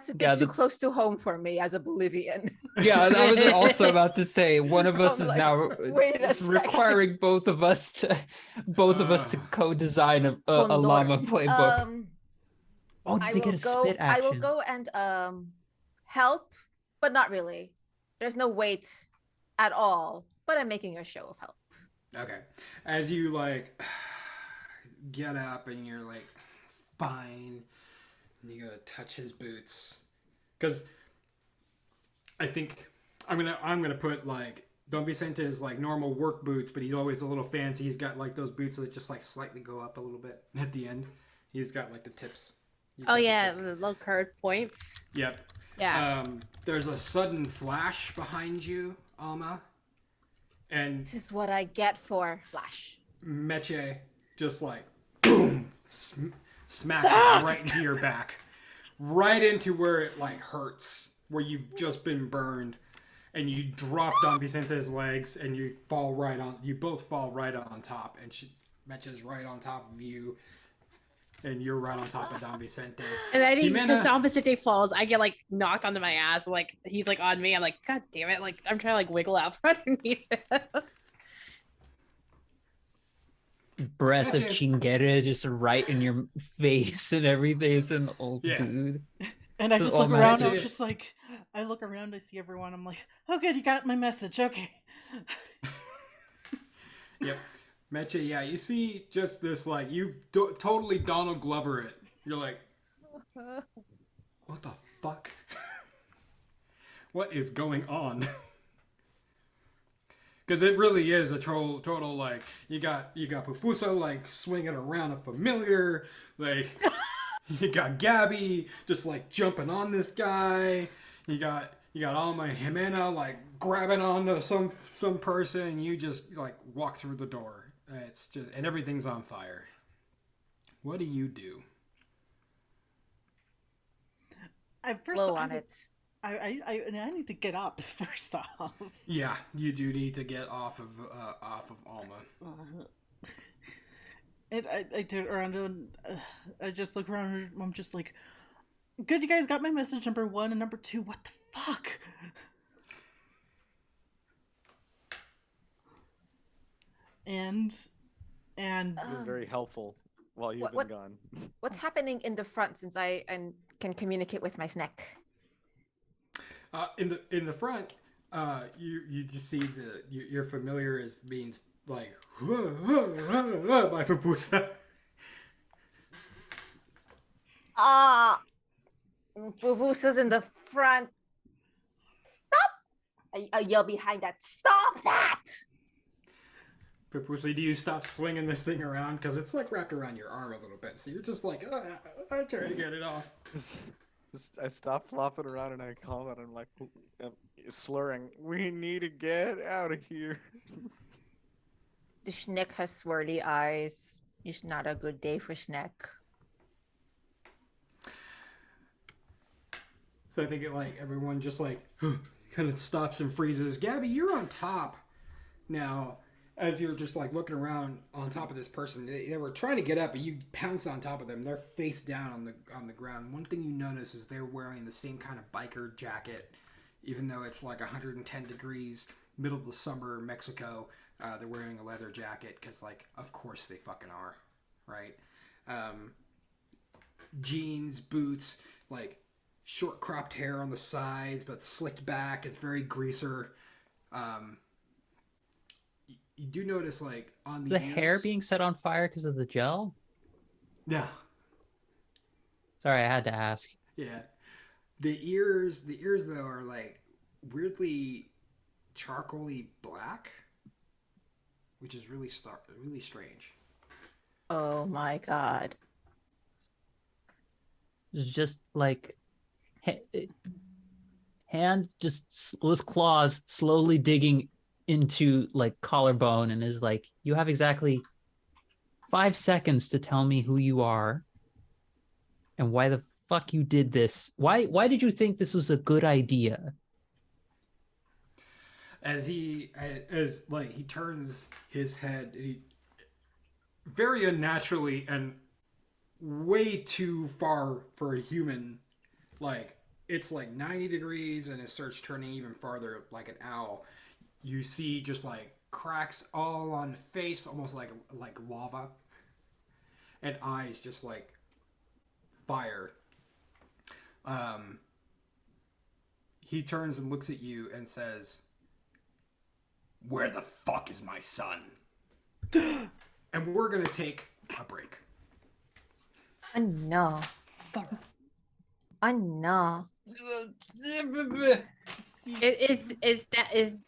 a bit Yeah, too close to home for me as a Bolivian. Yeah, I was also about to say one of us I'm is like, now wait a second. requiring both of us to co-design a Condor. llama playbook. Oh, I they will get a go. spit I will action. go and help, but not really. There's no weight at all. But I'm making a show of help. Okay. As you like get up and you're like fine, and you gotta touch his boots, because I think I'm gonna put like Don Vicente's like normal work boots, but he's always a little fancy. He's got like those boots that just like slightly go up a little bit at the end. He's got like the tips. Oh yeah, the low curved points. Yep. Yeah. There's a sudden flash behind you, Alma. And This is what I get for Flash. Meche just like boom, smacks it right into your back, right into where it like hurts, where you've just been burned, and you drop Don Vicente's legs, and you fall right on. You both fall right on top, and Meche's right on top of you, and you're right on top of Don Vicente. And I think Jimena- because Don Vicente falls, I get like knocked onto my ass. Like he's like on me. I'm like, God damn it! Like I'm trying to like wiggle out from underneath it. Breath of Gotcha. Chingere just right in your face and everything. It's an old Yeah. dude. And I Just just look all around. I magic. was just like, I look around. I see everyone. I'm like, oh, good, you got my message. Okay. Yep. Meche, yeah, you see just this, like, you totally Donald Glover it. You're like, what the fuck? What is going on? Because it really is a total, like, you got Pupusa, like, swinging around a familiar, like, you got Gabby just, like, jumping on this guy, you got Alma and Jimena, like, grabbing onto some person, and you just, like, walk through the door. It's just, and everything's on fire. What do you do? Blow on it. I need to get up first off. Yeah, you do need to get off of Alma. And I turn around and I just look around and I'm just like, good, you guys got my message number 1 and number 2. What the fuck? And You've been very helpful while you've What- been gone. What's happening in the front since I can communicate with my snack? In the front, you just see your familiar is being like by Pupusa. Bubusa's in the front. Stop! I yell behind that. Stop that! Pupusa, do you stop swinging this thing around? Because it's like wrapped around your arm a little bit, so you're just like, I'm trying to get it off. I stop flopping around and I call it. I'm like slurring. We need to get out of here. The Schneck has swirly eyes. It's not a good day for Schneck. So I think it like everyone just like kind of stops and freezes. Gabby, you're on top now. As you're just like looking around on top of this person, they were trying to get up, but you pounced on top of them. They're face down on the ground. One thing you notice is they're wearing the same kind of biker jacket, even though it's like 110 degrees, middle of the summer, Mexico. They're wearing a leather jacket because, like, of course they fucking are, right? Jeans, boots, like short cropped hair on the sides, but slicked back. It's very greaser. Um, you do notice like on the The hair ears. being set on fire because of the gel? Yeah, Sorry, I had to ask. yeah. The ears though are like weirdly charcoaly black, which is really strange. Oh my god. It's just like hand just with claws slowly digging into like collarbone and is like, you have exactly 5 seconds to tell me who you are and why the fuck you did this. Why did you think this was a good idea? As like he turns his head, he very unnaturally and way too far for a human. Like it's like 90 degrees, and it starts turning even farther like an owl. You see just like cracks all on the face, almost like lava, and eyes just like fire. Um, he turns and looks at you and says, "Where the fuck is my son?" And we're gonna take a break. Oh no. Oh no. Is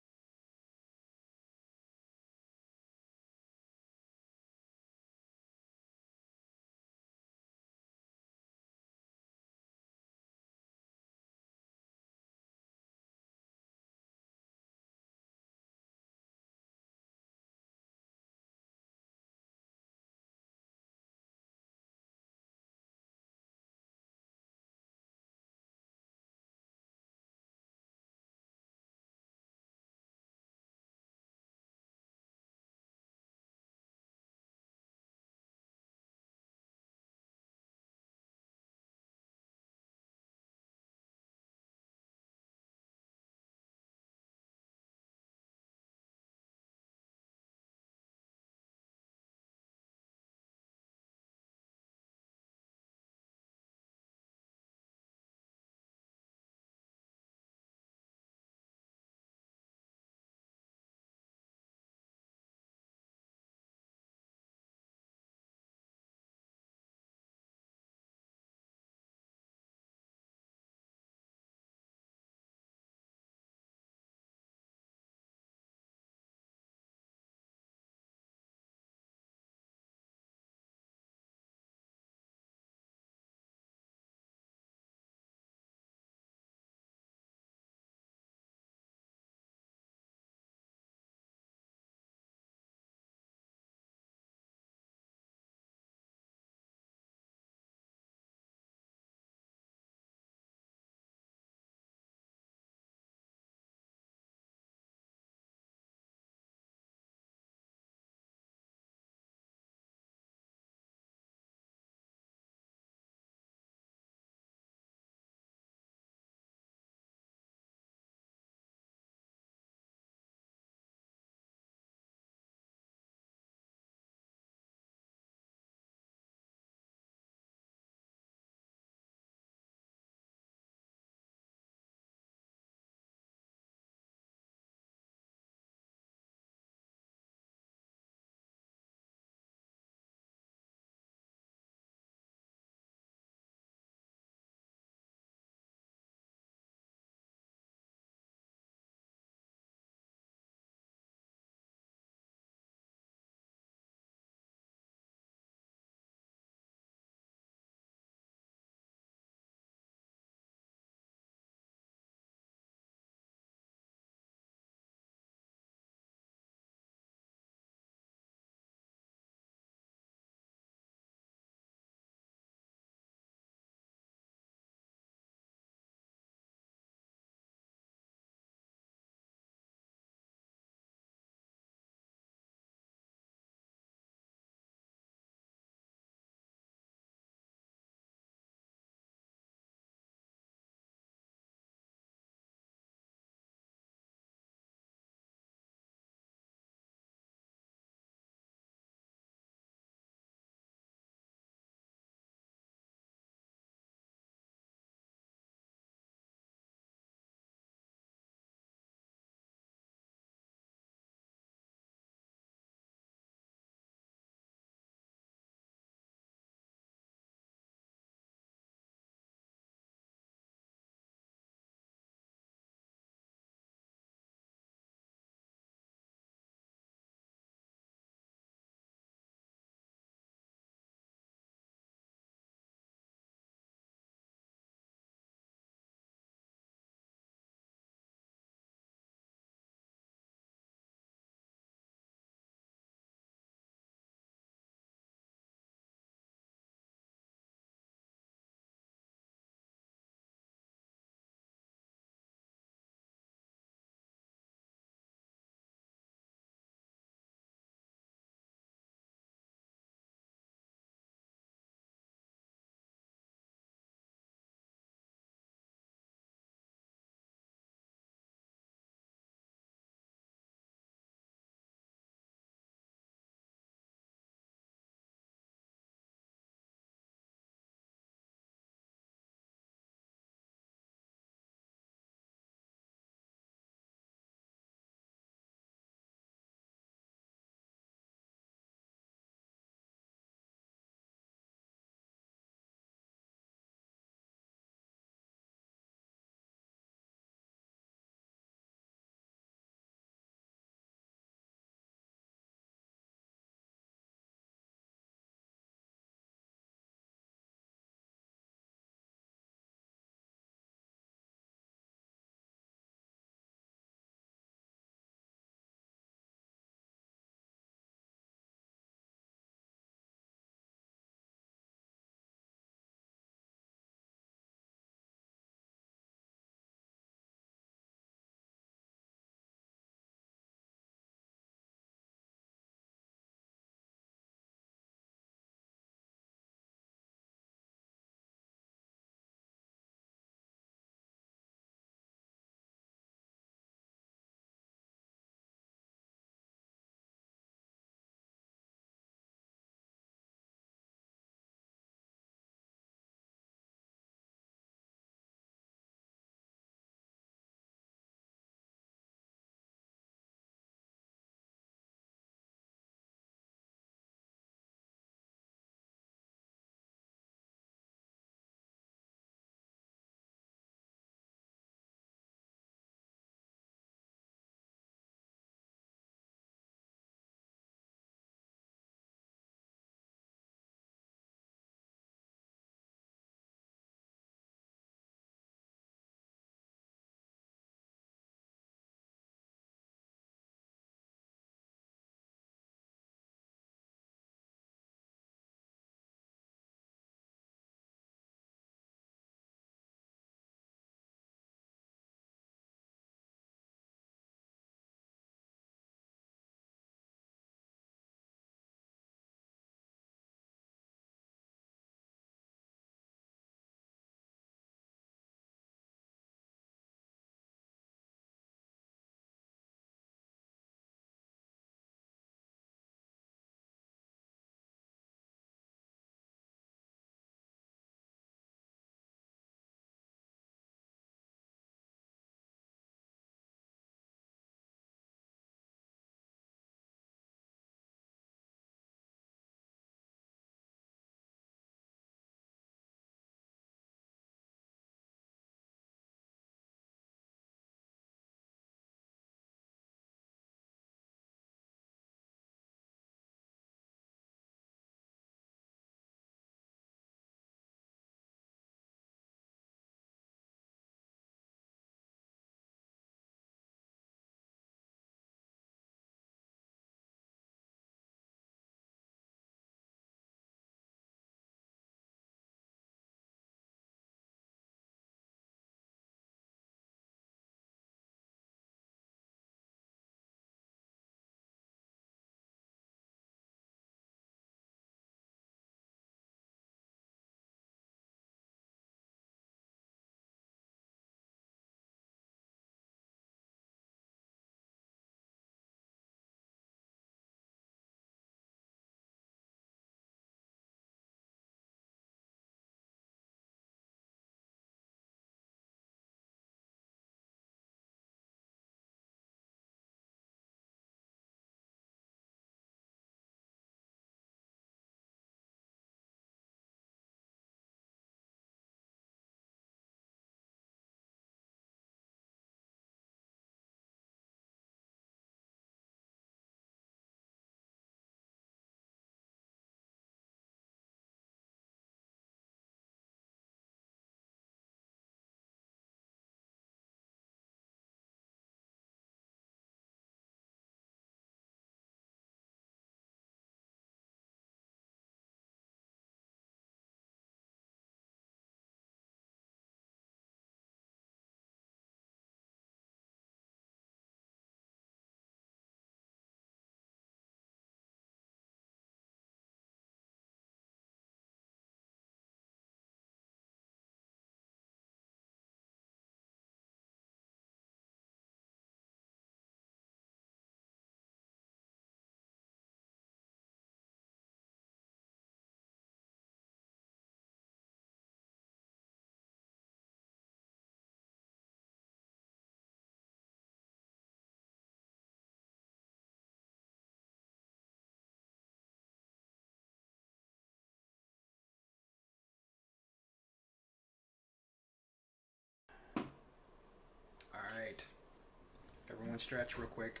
gonna stretch real quick.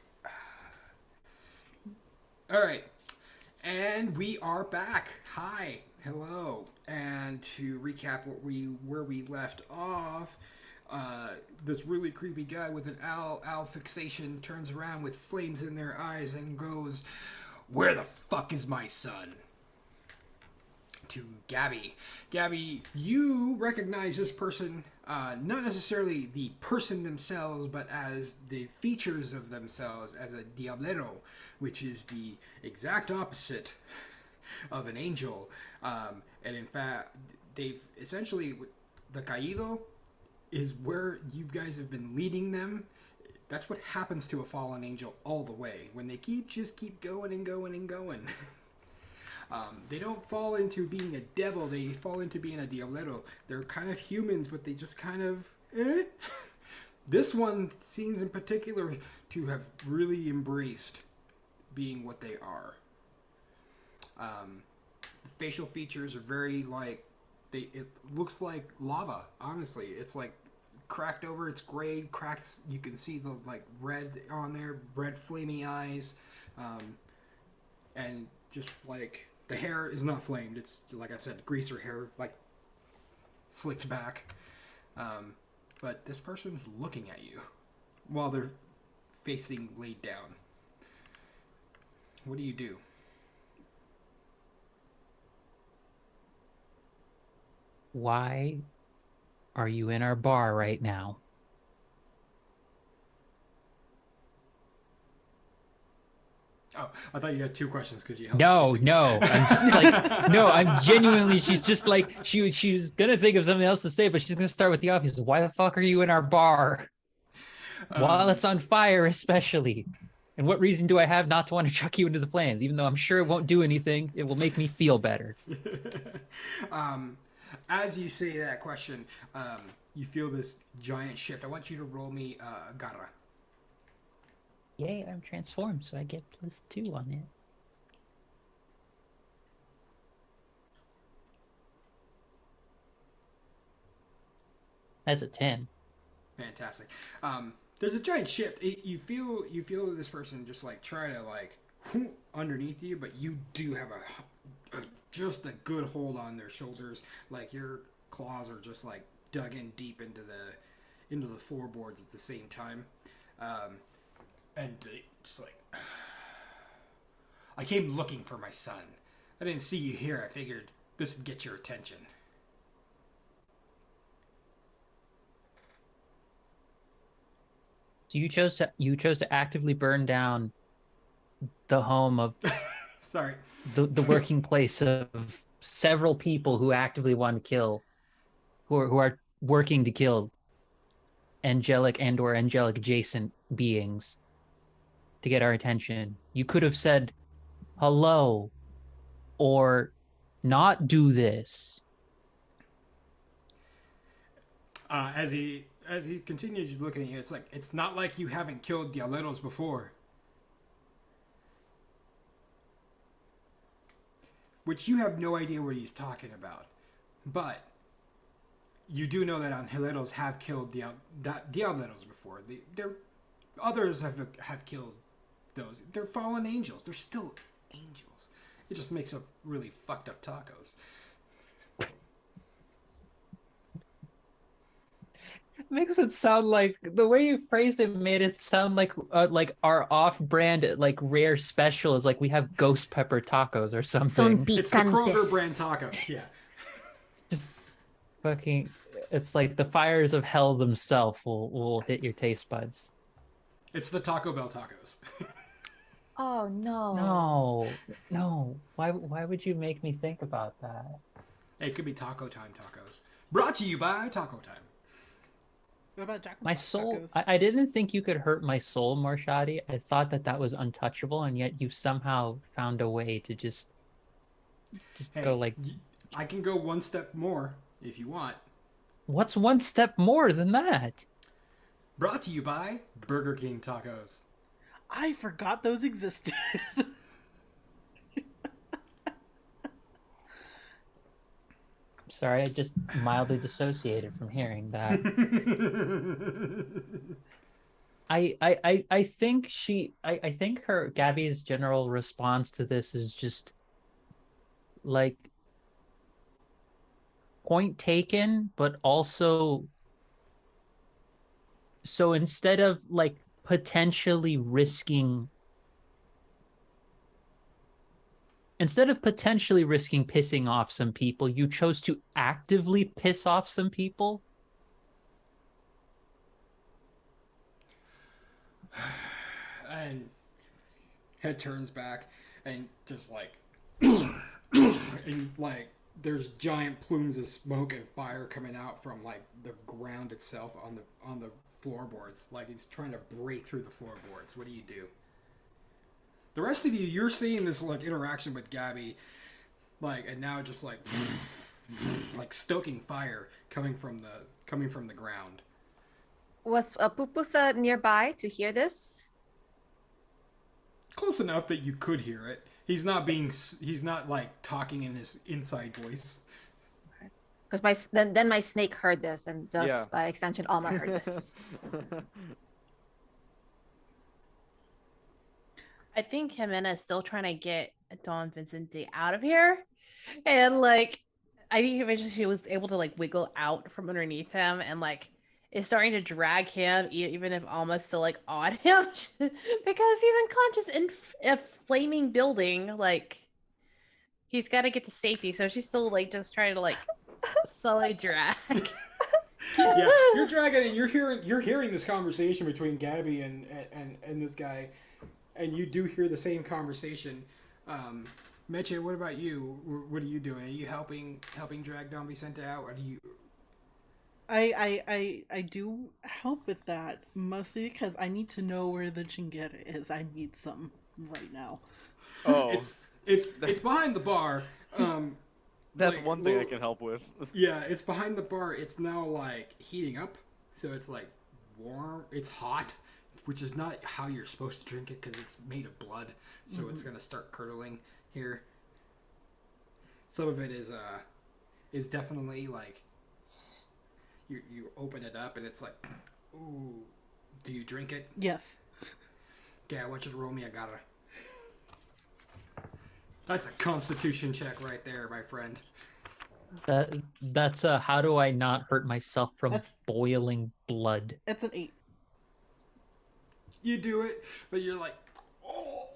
All right, and we are back. Hi, hello, and to recap where we left off, this really creepy guy with an owl fixation turns around with flames in their eyes and goes, "Where the fuck is my son?" To Gabby. Gabby, you recognize this person, not necessarily the person themselves, but as the features of themselves, as a diablero, which is the exact opposite of an angel. And in fact, they've essentially, the caído is where you guys have been leading them. That's what happens to a fallen angel all the way. When they just keep going and going and going. They don't fall into being a devil, they fall into being a diablero. They're kind of humans, but they just kind of, This one seems in particular to have really embraced being what they are. The facial features are very like, it looks like lava, honestly. It's like cracked over, it's gray, cracks, you can see the like red on there, red flamey eyes, and just like, the hair is not flamed. It's, like I said, greaser hair, like, slicked back. But this person's looking at you while they're facing laid down. What do you do? Why are you in our bar right now? Oh, I thought you had two questions because you held No, two fingers. no. I'm just like, no, I'm genuinely, she's just like, she's gonna think of something else to say, but she's gonna start with the obvious. Why the fuck are you in our bar? While it's on fire, especially. And what reason do I have not to want to chuck you into the flames? Even though I'm sure it won't do anything, it will make me feel better. As you say that question, you feel this giant shift. I want you to roll me Garra. Yay, I'm transformed, so I get +2 on it. That's a 10. Fantastic. There's a giant shift. You feel this person just like try to like underneath you, but you do have just a good hold on their shoulders. Like your claws are just like dug in deep into the floorboards at the same time, and just like, I came looking for my son. I didn't see you here. I figured this would get your attention. So you chose to actively burn down the home of Sorry. the working place of several people who actively want to kill, who are working to kill angelic and or angelic adjacent beings to get our attention. You could have said hello or not do this. As he continues looking at you, it's like, it's not like you haven't killed diableros before. Which you have no idea what he's talking about. But you do know that angeleros have killed diableros before. Others have killed those. They're fallen angels. They're still angels. It just makes up really fucked up tacos. Makes it sound like the way you phrased it made it sound like our off-brand like rare special is like we have ghost pepper tacos or Son something. It's the Kroger picantes. brand tacos, yeah. It's just fucking. It's like the fires of hell themselves will hit your taste buds. It's the Taco Bell tacos. Oh no. No. Why would you make me think about that? It could be Taco Time tacos. Brought to you by Taco Time. What about Jack in the My Box soul. tacos? I didn't think you could hurt my soul, Marshadi. I thought that was untouchable, and yet you somehow found a way to just Hey, go like. I can go one step more if you want. What's one step more than that? Brought to you by Burger King tacos. I forgot those existed. Sorry, I just mildly dissociated from hearing that. I think I think her Gabby's general response to this is just like point taken, but also so instead of like potentially risking pissing off some people, you chose to actively piss off some people. And head turns back and just like and like there's giant plumes of smoke and fire coming out from like the ground itself on the floorboards. Like he's trying to break through the floorboards. What do you do? The rest of you, you're seeing this like interaction with Gabby, like, and now just like like stoking fire coming from the ground. Was Pupusa nearby to hear this? Close enough that you could hear it. He's not like talking in his inside voice. Because then my snake heard this, and thus Yeah. by extension, Alma heard this. I think Jimena is still trying to get Don Vincente out of here. And like I think eventually she was able to like wiggle out from underneath him and like is starting to drag him even if Alma's still like on him because he's unconscious in a flaming building. Like he's got to get to safety. So she's still like just trying to like slowly drag. Yeah, you're dragging and you're hearing this conversation between Gabby and this guy, and you do hear the same conversation. Meche, what about you? What are you doing? Are you helping drag Don Vicente out, or do you? I do help with that, mostly because I need to know where the chingera is. I need some right now. Oh, It's behind the bar. that's like, one thing I well, can help with. Yeah, it's behind the bar. It's now like heating up, so it's like warm. It's hot, which is not how you're supposed to drink it because it's made of blood. So it's gonna start curdling here. Some of it is definitely like you open it up and it's like, ooh. Do you drink it? Yes. Okay, I want you to roll me a gotta. That's a constitution check right there, my friend. That's how do I not hurt myself from boiling blood? It's an 8. You do it, but you're like, oh.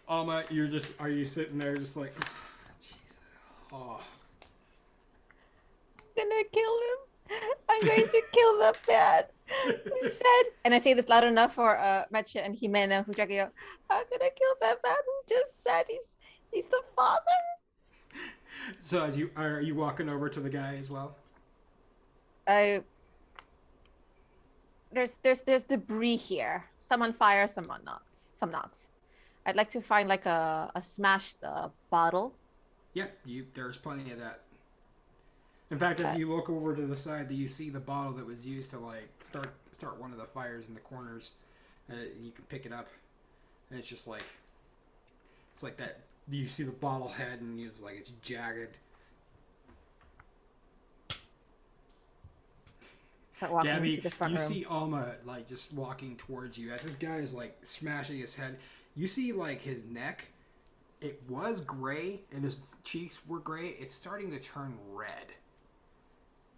Alma, are you sitting there just like, Jesus, oh. I'm gonna kill him. I'm going to kill the man who said, and I say this loud enough for Meche and Jimena who drag it out. I'm gonna kill that man who just said he's the father. So are you walking over to the guy as well? There's debris here. Some on fire, some not. Some not. I'd like to find like a smashed bottle. Yeah, there's plenty of that. In fact, as you look over to the side, you see the bottle that was used to like start one of the fires in the corners. You can pick it up, and it's just like that. You see the bottle head, and it's like it's jagged. Start walking Gabby, into the front you room. see Alma like just walking towards you. As this guy is like smashing his head, you see like his neck. It was gray, and his cheeks were gray. It's starting to turn red.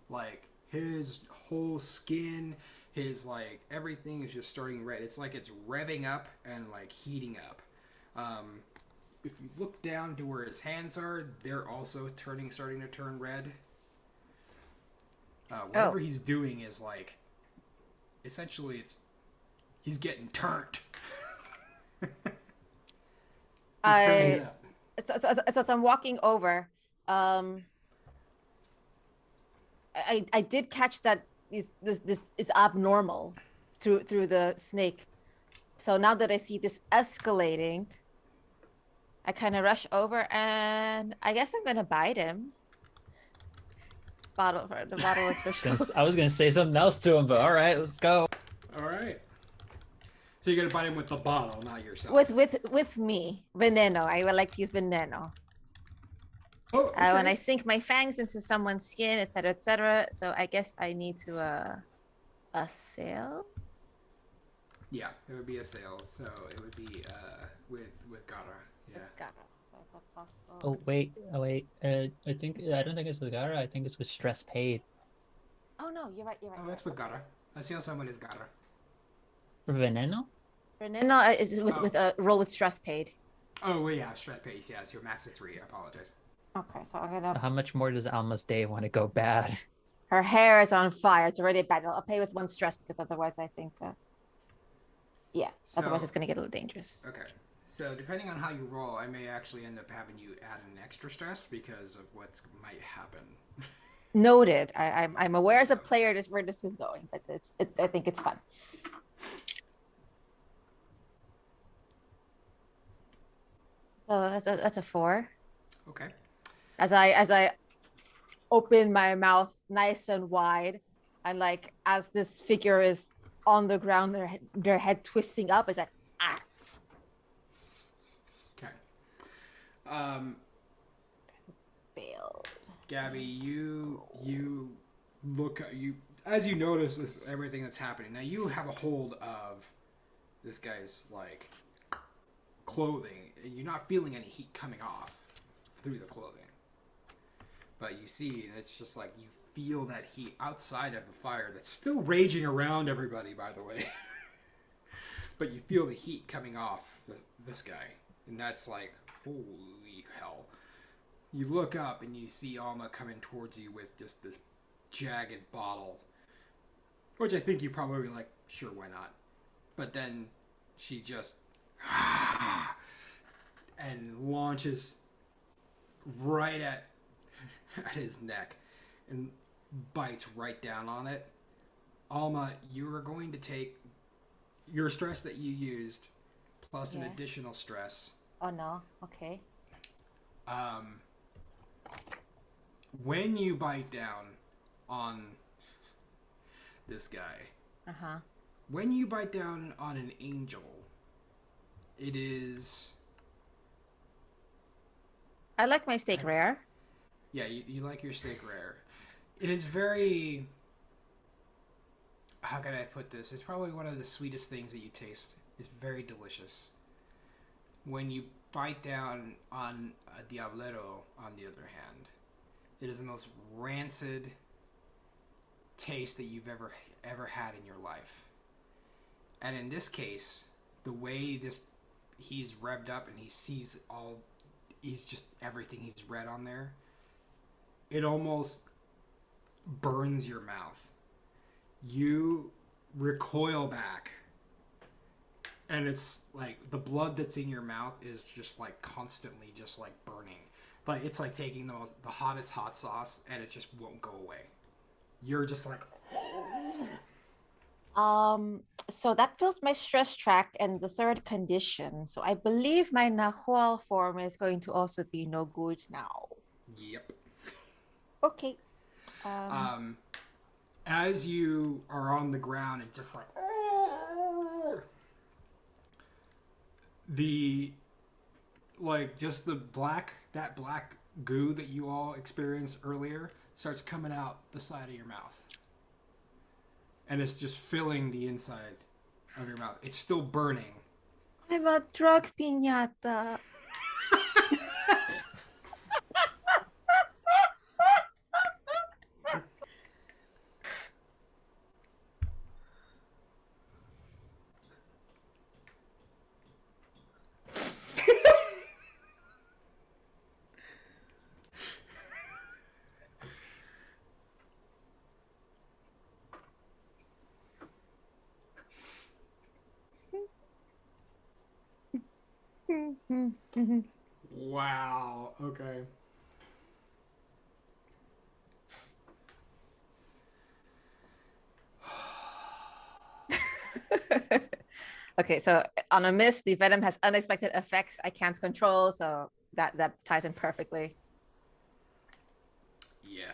Like his whole skin, his like everything is just starting red. It's like it's revving up and like heating up. If you look down to where his hands are, they're also starting to turn red. Whatever he's doing is like, essentially, he's getting turned. So as I'm walking over, I did catch that this is abnormal through the snake. So now that I see this escalating, I kind of rush over and I guess I'm gonna bite him. The bottle is for sure. I was gonna say something else to him, but all right, let's go. All right. So you're gonna bite him with the bottle, not yourself. With me, veneno. I would like to use veneno. Oh, okay. When I sink my fangs into someone's skin, etc., etc. So I guess I need to assail. Yeah, it would be a sale. So it would be with Gara. Yeah. It's got so I got plus. Oh wait, oh wait. I don't think it's with Gara. I think it's with stress paid. Oh no, you're right. You're right. Oh, You're that's right. with Gara. I see how someone is Gara. For Veneno? Veneno is with a roll with stress paid. Oh, well, yeah, stress pace. Yeah, so you're max at 3. I apologize. Okay, so I'm gonna. How much more does Alma's day want to go bad? Her hair is on fire. It's already bad. I'll pay with 1 stress because otherwise, I think. Yeah. Otherwise, So- it's gonna get a little dangerous. Okay. So depending on how you roll, I may actually end up having you add an extra stress because of what might happen. Noted. I'm aware as a player where this is going, but I think it's fun. So that's a 4. Okay. As I open my mouth nice and wide, and like as this figure is on the ground, their head twisting up, is like ah. Okay. Failed. Gabby, you look you as you notice this everything that's happening. Now you have a hold of this guy's like clothing, and you're not feeling any heat coming off through the clothing. But you see, and it's just like you feel that heat outside of the fire that's still raging around everybody, by the way. But you feel the heat coming off this guy, and that's like, holy hell. You look up and you see Alma coming towards you with just this jagged bottle, which I think you probably like, sure, why not? But then she just and launches right at his neck and bites right down on it. Alma, you are going to take your stress that you used plus an Yeah. additional stress. Oh no. Okay. When you bite down on this guy, Uh-huh. when you bite down on an angel, it is... I like my steak rare. Yeah, you like your steak rare. It is very... How can I put this? It's probably one of the sweetest things that you taste. It's very delicious. When you bite down on a Diablero, on the other hand, it is the most rancid taste that you've ever had in your life. And in this case, the way he's revved up and he sees he's just everything he's read on there, it almost burns your mouth. You recoil back, and it's like the blood that's in your mouth is just like constantly just like burning. But it's like taking the hottest hot sauce, and it just won't go away. You're just like... So that fills my stress track and the third condition. So I believe my Nahual form is going to also be no good now. Yep. Okay. As you are on the ground and just like... just the black goo that you all experienced earlier starts coming out the side of your mouth. And it's just filling the inside of your mouth. It's still burning. I'm a drug piñata. Wow. Okay. Okay, so on a miss, the venom has unexpected effects I can't control, so that ties in perfectly. Yeah.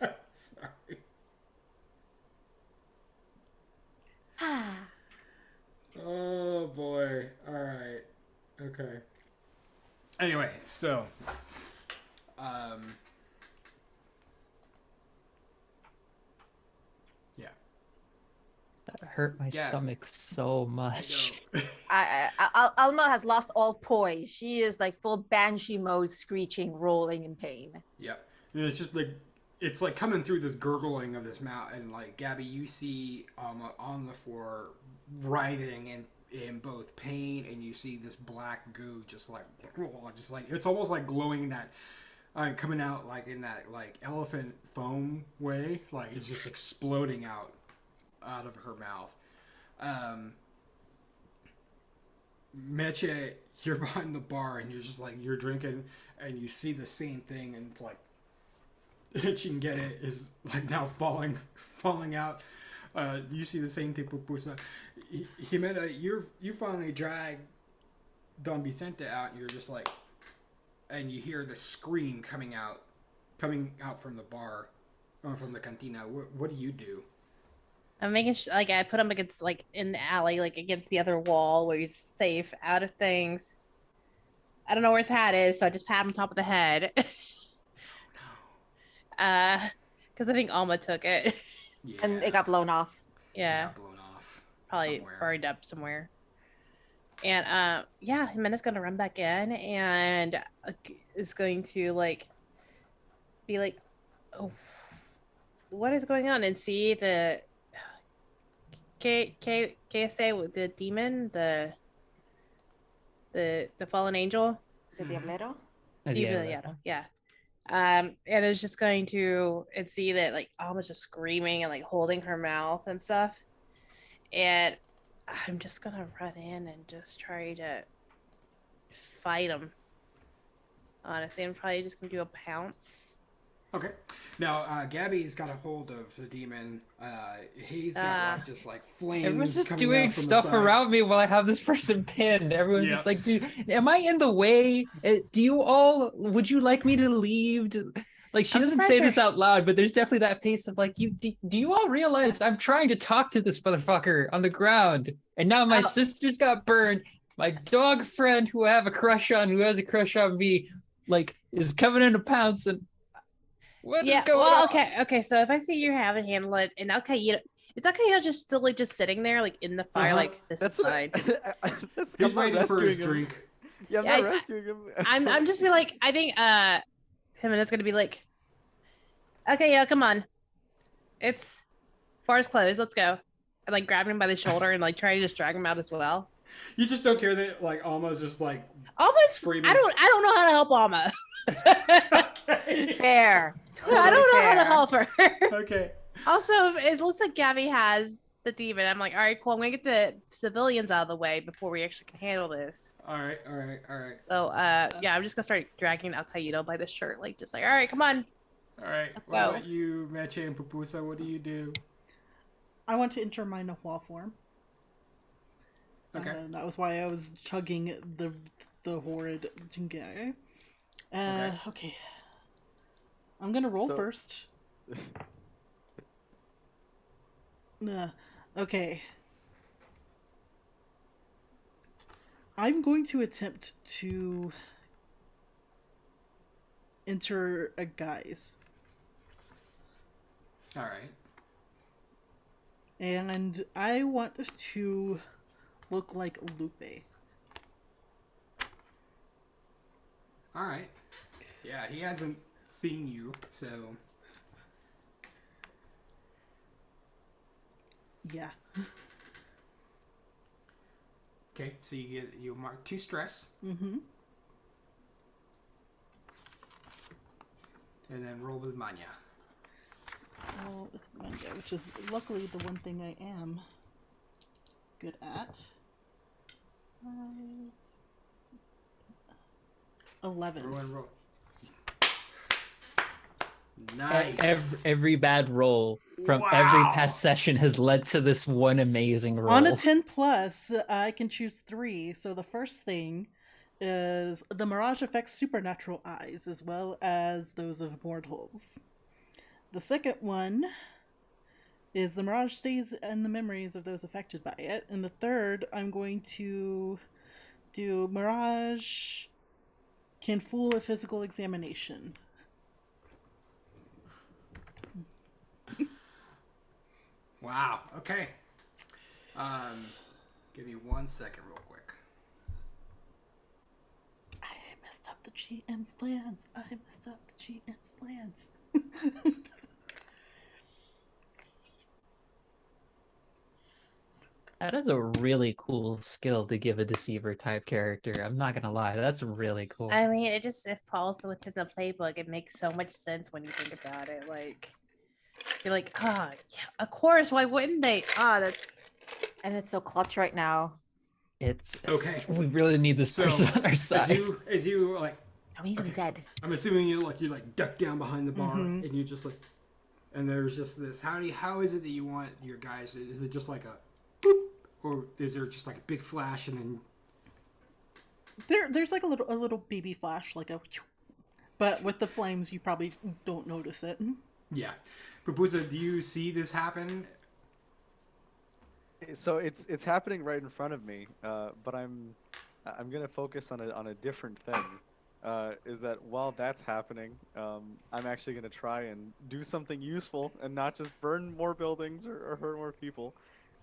Okay. Sorry. Oh boy. Anyway, so, um, yeah. That hurt my Yeah. stomach so much. No. Alma has lost all poise. She is like full banshee mode, screeching, rolling in pain. Yep. And it's just like it's like coming through this gurgling of this mouth, and like Gabby, you see on the floor writhing in both pain, and you see this black goo just like it's almost like glowing that. Coming out like in that like elephant foam way, like it's just exploding out of her mouth. Meche, you're behind the bar and you're just like you're drinking and you see the same thing and it's like Chingere is like now falling out. You see the same thing, Pupusa. Jimena, you finally drag Don Vicente out and you're just like, and you hear the scream coming out from the bar, or from the cantina. What do you do? I'm making like I put him against like in the alley, like against the other wall where he's safe, out of things. I don't know where his hat is, so I just pat him on top of the head. Because I think Alma took it. Yeah. And it got blown off. Yeah, Got blown off. probably somewhere. buried up somewhere. And yeah, Jimena's gonna run back in and is going to like be like, oh, what is going on? And see the KSA with the demon, the fallen angel. The Diablero. Yeah. And it's just going to and see that like Alma's just screaming and like holding her mouth and stuff. And I'm just gonna run in and just try to fight him. Honestly, I'm probably just gonna do a pounce. Okay. Now, Gabby's got a hold of the demon. He's got like, just like flames. Everyone's just coming doing out from the stuff side. around me while I have this person pinned. Everyone's Yeah. just like, dude, am I in the way? Would you like me to leave? Like, she I'm doesn't surprised say you're- this out loud, but there's definitely that face of like, do you all realize I'm trying to talk to this motherfucker on the ground? And now my Oh. sister's got burned. My dog friend who I have a crush on, who has a crush on me, like, is coming in to pounce. And what is going on? Okay. So if I see you have it, handle it, and it's okay. Just still like just sitting there, like in the fire, like this That's side. That's, He's I'm not waiting for his rescuing him. drink. Yeah, I'm Yeah, not rescuing him. I'm just be like, I think him and it's gonna be like, okay, yeah, come on, it's bar's closed, let's go. And like grab him by the shoulder and like try to just drag him out as well. You just don't care that like Alma's just like Almost, Screaming. I don't know how to help Alma. okay. Fair. Totally I don't know how fair. to help her. Okay. Also, it looks like Gabby has the demon. I'm like, all right, cool. I'm gonna get the civilians out of the way before we actually can handle this. All right. So, yeah, I'm just gonna start dragging Al Qaeda by the shirt, like, just like, all right, come on. All right. Let's What go. about you, Meche and Pupusa? What do you do? I want to enter my Nahua form. Okay. That was why I was chugging the horrid Jingere. Okay. I'm gonna roll So- first. Okay. I'm going to attempt to enter a guise. All right. And I want to look like Lupe. All right. Yeah, he hasn't seen you, so Yeah. okay. So you mark 2 stress, Mm-hmm. and then roll with Manya. Well, with manga, which is luckily the one thing I am good at. 11. Roll. Nice. Every bad roll from every past session has led to this one amazing roll. On a 10 plus, I can choose 3. So the first thing is the mirage affects supernatural eyes as well as those of mortals. The second one is the mirage stays in the memories of those affected by it. And the third, I'm going to do mirage Can fool a physical examination. Wow. Okay. Give me 1 second, real quick. I messed up the GM's plans. I messed up the GM's plans. That is a really cool skill to give a deceiver type character. I'm not gonna lie, that's really cool. I mean, it falls within the playbook. It makes so much sense when you think about it. Like, you're like, yeah, of course. Why wouldn't they? That's. And it's so clutch right now. It's Okay. We really need this So person on our side. as you like, I'm even dead. I'm assuming you duck down behind the bar and you just like, and there's just this. How is it that you want your guys? Is it just like a, boop, or is there just like a big flash and then? There's like a little baby flash, like a, but with the flames, you probably don't notice it. Yeah, Papusa, do you see this happen? So it's happening right in front of me, but I'm gonna focus on a different thing. Is that while that's happening, I'm actually gonna try and do something useful and not just burn more buildings or hurt more people.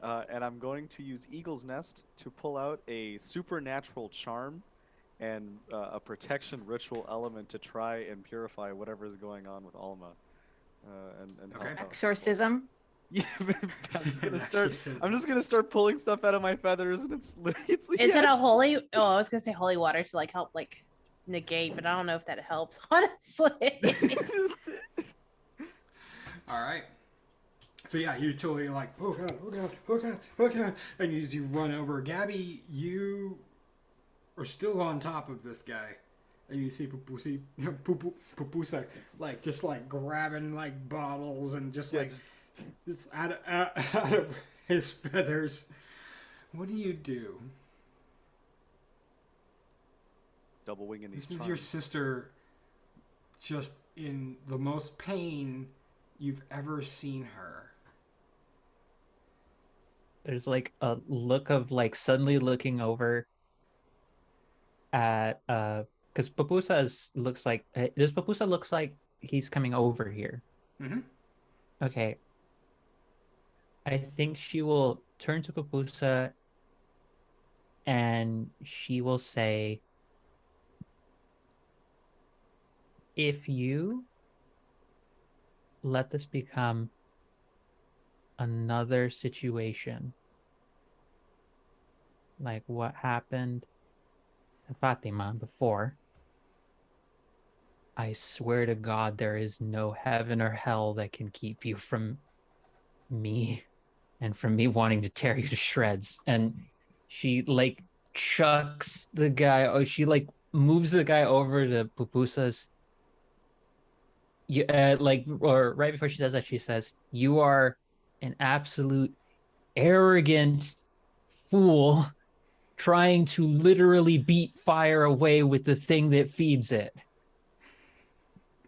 And I'm going to use Eagle's Nest to pull out a supernatural charm and a protection ritual element to try and purify whatever is going on with Alma. And help Okay. out. Exorcism. Yeah, I'm just gonna start pulling stuff out of my feathers, and it's Is it a holy? Oh, I was gonna say holy water to like help like negate, but I don't know if that helps. Honestly. All right. So yeah, you're totally like, oh god, oh god, oh god, oh god, and as you run over, Gabby, you are still on top of this guy, and you see Pupusa like just like grabbing like bottles and just Yeah, like it's out of his feathers. What do you do? double winging these. This is your sister, just in the most pain you've ever seen her. There's like a look of like suddenly looking over at because Papusa looks like does Papusa looks like he's coming over here? Mm-hmm. Okay. I think she will turn to Papusa and she will say, if you let this become another situation like what happened to Fatima before, I swear to God, there is no heaven or hell that can keep you from me and from me wanting to tear you to shreds. And she like chucks the guy, or she like moves the guy over to Pupusa's. Like, or right before she says that, she says, "You are an absolute arrogant fool trying to literally beat fire away with the thing that feeds it."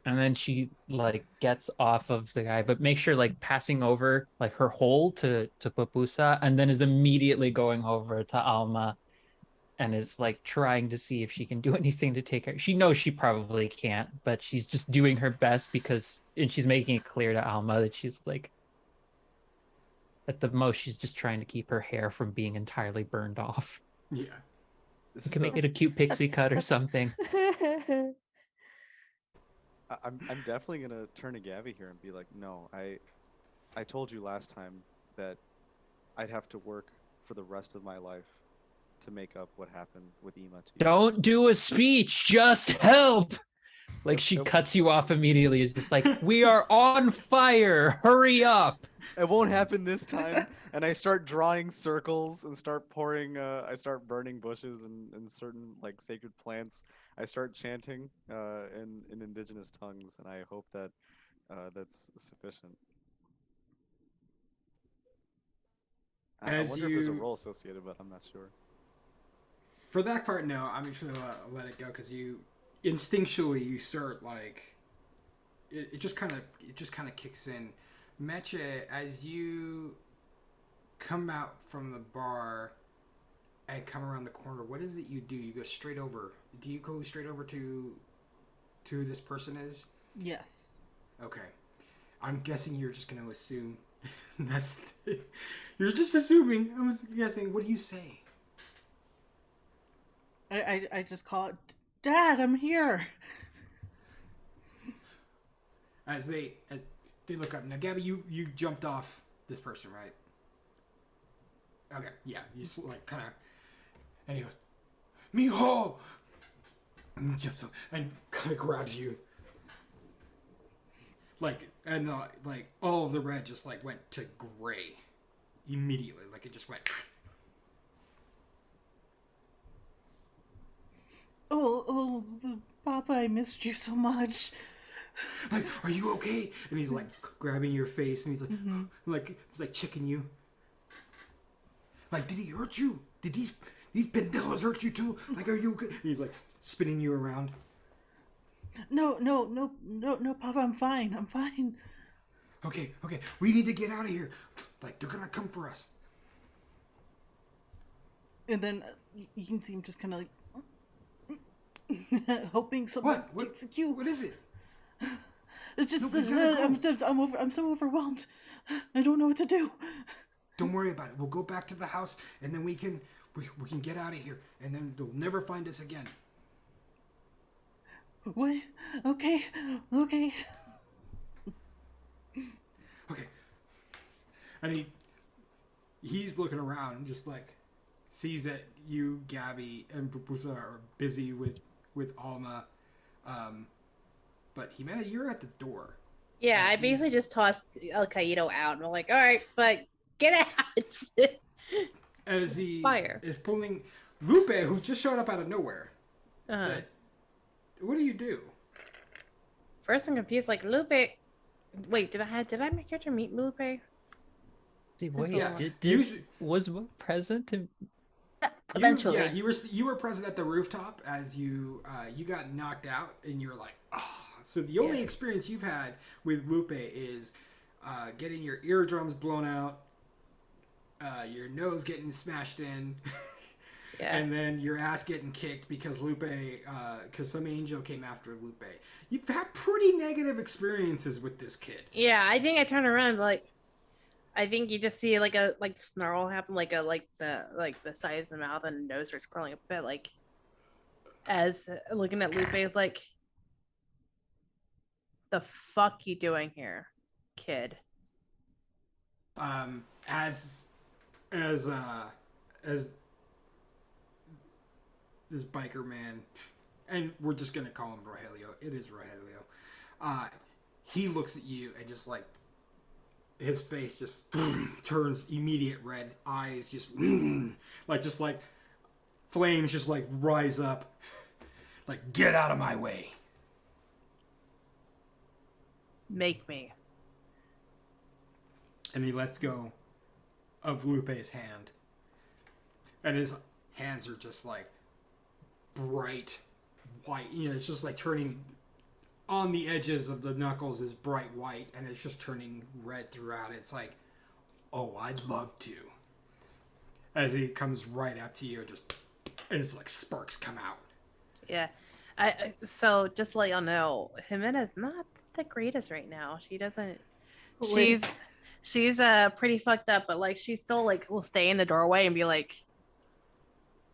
And then she like gets off of the guy, but make sure like passing over like her hold to Papusa, and then is immediately going over to Alma and is like trying to see if she can do anything to take her. She knows she probably can't, but she's just doing her best because, and she's making it clear to Alma that she's like, at the most, she's just trying to keep her hair from being entirely burned off. Yeah. You can make it a cute pixie cut or something. I'm definitely gonna turn to Gabby here and be like, no, I told you last time that I'd have to work for the rest of my life to make up what happened with Ema to you. Don't do a speech, just help. Like she Nope. cuts you off immediately. It's just like, we are on fire. Hurry up. It won't happen this time. And I start drawing circles and start pouring. I start burning bushes and certain like sacred plants. I start chanting in indigenous tongues, and I hope that that's sufficient. I As wonder if there's a you- role associated, but I'm not sure. For that part, no. I'm just gonna let it go because you instinctually you start like it just kind of kicks in. Meche, as you come out from the bar, and come around the corner, what is it you do? You go straight over. Do you go straight over to who this person is? Yes. Okay. I'm guessing you're just going to assume that's... You're just assuming. I'm guessing. What do you say? I just call it, Dad, I'm here. As they look up. Now, Gabby, you jumped off this person, right? Okay, yeah. You like kind of... And he goes, Mijo! And he jumps up and kind of grabs you. Like, and like all of the red just like went to gray immediately. Like it just went. Oh, Papa, I missed you so much. Like, are you okay? And he's like grabbing your face, and he's like, like it's like checking you. Like, did he hurt you? Did these pendejos hurt you too? Like, are you okay? And he's like spinning you around. No, Papa, I'm fine. Okay, we need to get out of here. Like, they're gonna come for us. And then you can see him just kind of like hoping someone takes a cue. What is it? It's just No, we gotta go. I'm so overwhelmed. I don't know what to do. Don't worry about it. We'll go back to the house, and then we can get out of here, and then they'll never find us again. What? Okay. Okay. And he's looking around and just like sees that you, Gabby, and Pupusa are busy with Alma. But Jimena, you're at the door. Yeah, And I she's- basically just tossed El Caído out, and I'm like, all right, but get out. As he Fire. is pulling Lupe, who just showed up out of nowhere. Uh-huh. What do you do? First, I'm confused. Like Lupe. Wait, did I make character meet Lupe? See, wait, Yeah. was Will present to... Eventually. Yeah, you were present at the rooftop as you got knocked out, and you were like, oh. So the only experience you've had with Lupe is getting your eardrums blown out, your nose getting smashed in, Yeah. and then your ass getting kicked because because some angel came after Lupe. You've had pretty negative experiences with this kid. Yeah, I think I turned around, like, I think you just see like snarl happen, like the size of the mouth and nose starts curling a bit, like as looking at Lupe is like, the fuck you doing here, kid? As this biker man, and we're just gonna call him Rogelio. It is Rogelio. He looks at you and just like his face just turns immediate red. Eyes just like flames just like rise up. Like, get out of my way. Make me. And he lets go of Lupe's hand. And his hands are just like bright white. You know, it's just like turning on the edges of the knuckles is bright white, and it's just turning red throughout. It's like, oh, I'd love to. As he comes right up to you, and it's like sparks come out. Yeah. So just to let y'all know, Jimena's not the greatest right now. She doesn't. She's pretty fucked up, but like she still like will stay in the doorway and be like,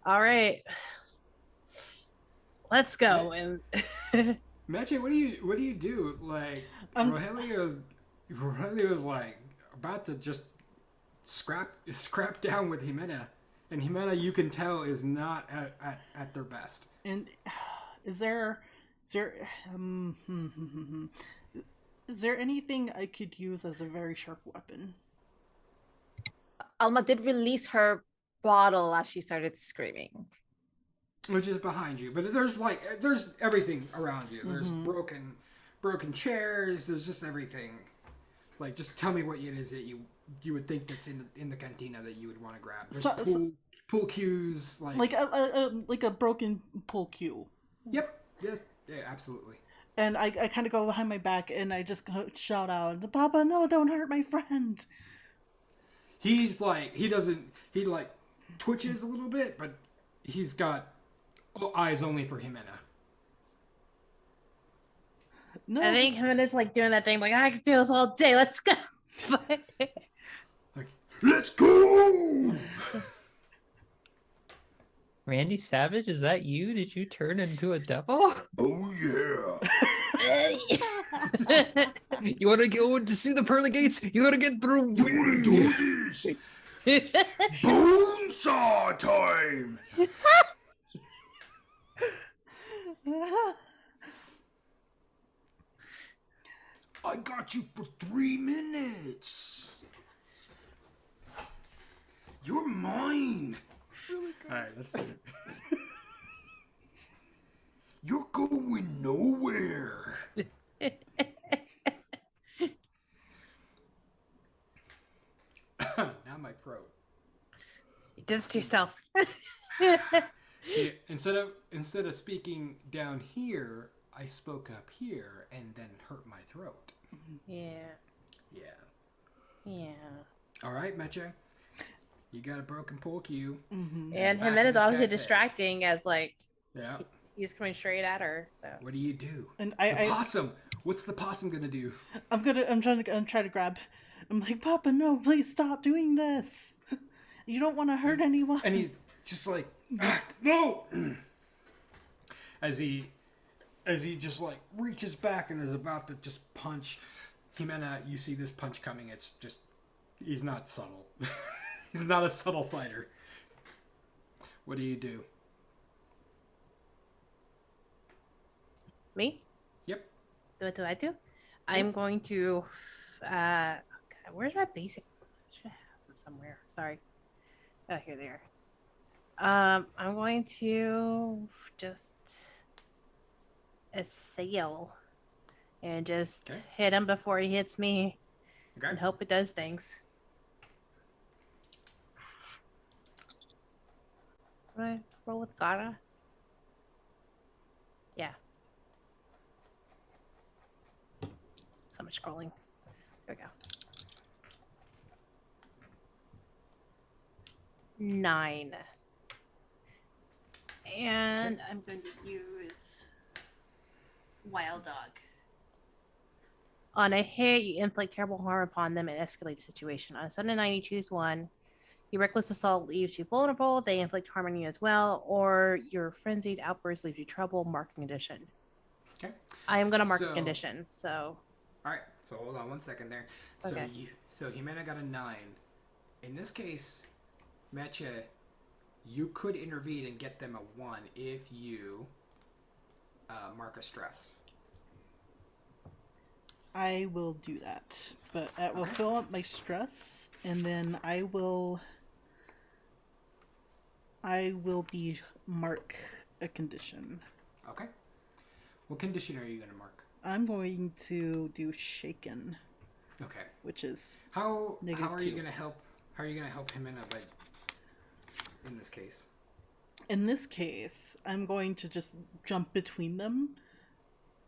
"All right, let's go." And Meche, what do you do? Like, Rogelio's like about to just scrap down with Jimena, and Jimena, you can tell, is not at their best. And is there anything I could use as a very sharp weapon? Alma did release her bottle as she started screaming. Which is behind you, but there's everything around you. There's broken chairs. There's just everything. Like, just tell me what it is that you would think that's in the cantina that you would want to grab. There's pool cues, like a broken pool cue. Yep. Yeah, absolutely. And I kind of go behind my back and I just shout out, "Papa, no, don't hurt my friend." He's like, he twitches a little bit, but he's got eyes only for Jimena. No. I think Jimena's like doing that thing, like, I can do this all day. Let's go. Like, let's go! Randy Savage, is that you? Did you turn into a devil? Oh yeah! You want to go to see the pearly gates? You gotta get through. You wanna do this? Bonesaw time! I got you for 3 minutes. You're mine. All right, let's do it. You're going nowhere. Now my throat. You did this to yourself. See, instead of speaking down here, I spoke up here and then hurt my throat. Yeah. Yeah. Yeah. All right, Meche. You got a broken pole cue. Mm-hmm. And Back in Jimena's this obviously guy's head. distracting as like Yeah. he's coming straight at her. So What do you do? And The possum. What's the possum gonna do? I'm trying to grab. I'm like, Papa, no, please stop doing this. You don't want to hurt anyone. And he's just like, "Ah, no! As he just like reaches back and is about to just punch Jimena, you see this punch coming. It's just, he's not subtle. He's not a subtle fighter. What do you do? me? Yep. What do I do? I'm going to okay, where's my basic? Should have them somewhere. Sorry. Oh, here they are. I'm going to just assail and just Okay. hit him before he hits me Okay. and hope it does things. Do I roll with Gara? Yeah. So much scrolling. There we go. 9. And I'm going to use Wild Dog. On a hit, you inflict terrible harm upon them and escalate the situation. On a 7 to 9, you choose one. Your reckless assault leaves you vulnerable. They inflict harm on you as well. Or your frenzied outburst leaves you trouble. Mark condition. Okay. I am going to mark So- a condition. So All right. So hold on 1 second there. Okay. So Jimena got a 9. In this case, Meche, you could intervene and get them a 1 if you mark a stress. I will do that, but that will Okay. fill up my stress, and then I will be mark a condition. Okay. What condition are you going to mark? I'm going to do shaken, Okay. which is How are you -2. going to help? How are you going to help Jimena by in this case? in this case, I'm going to just jump between them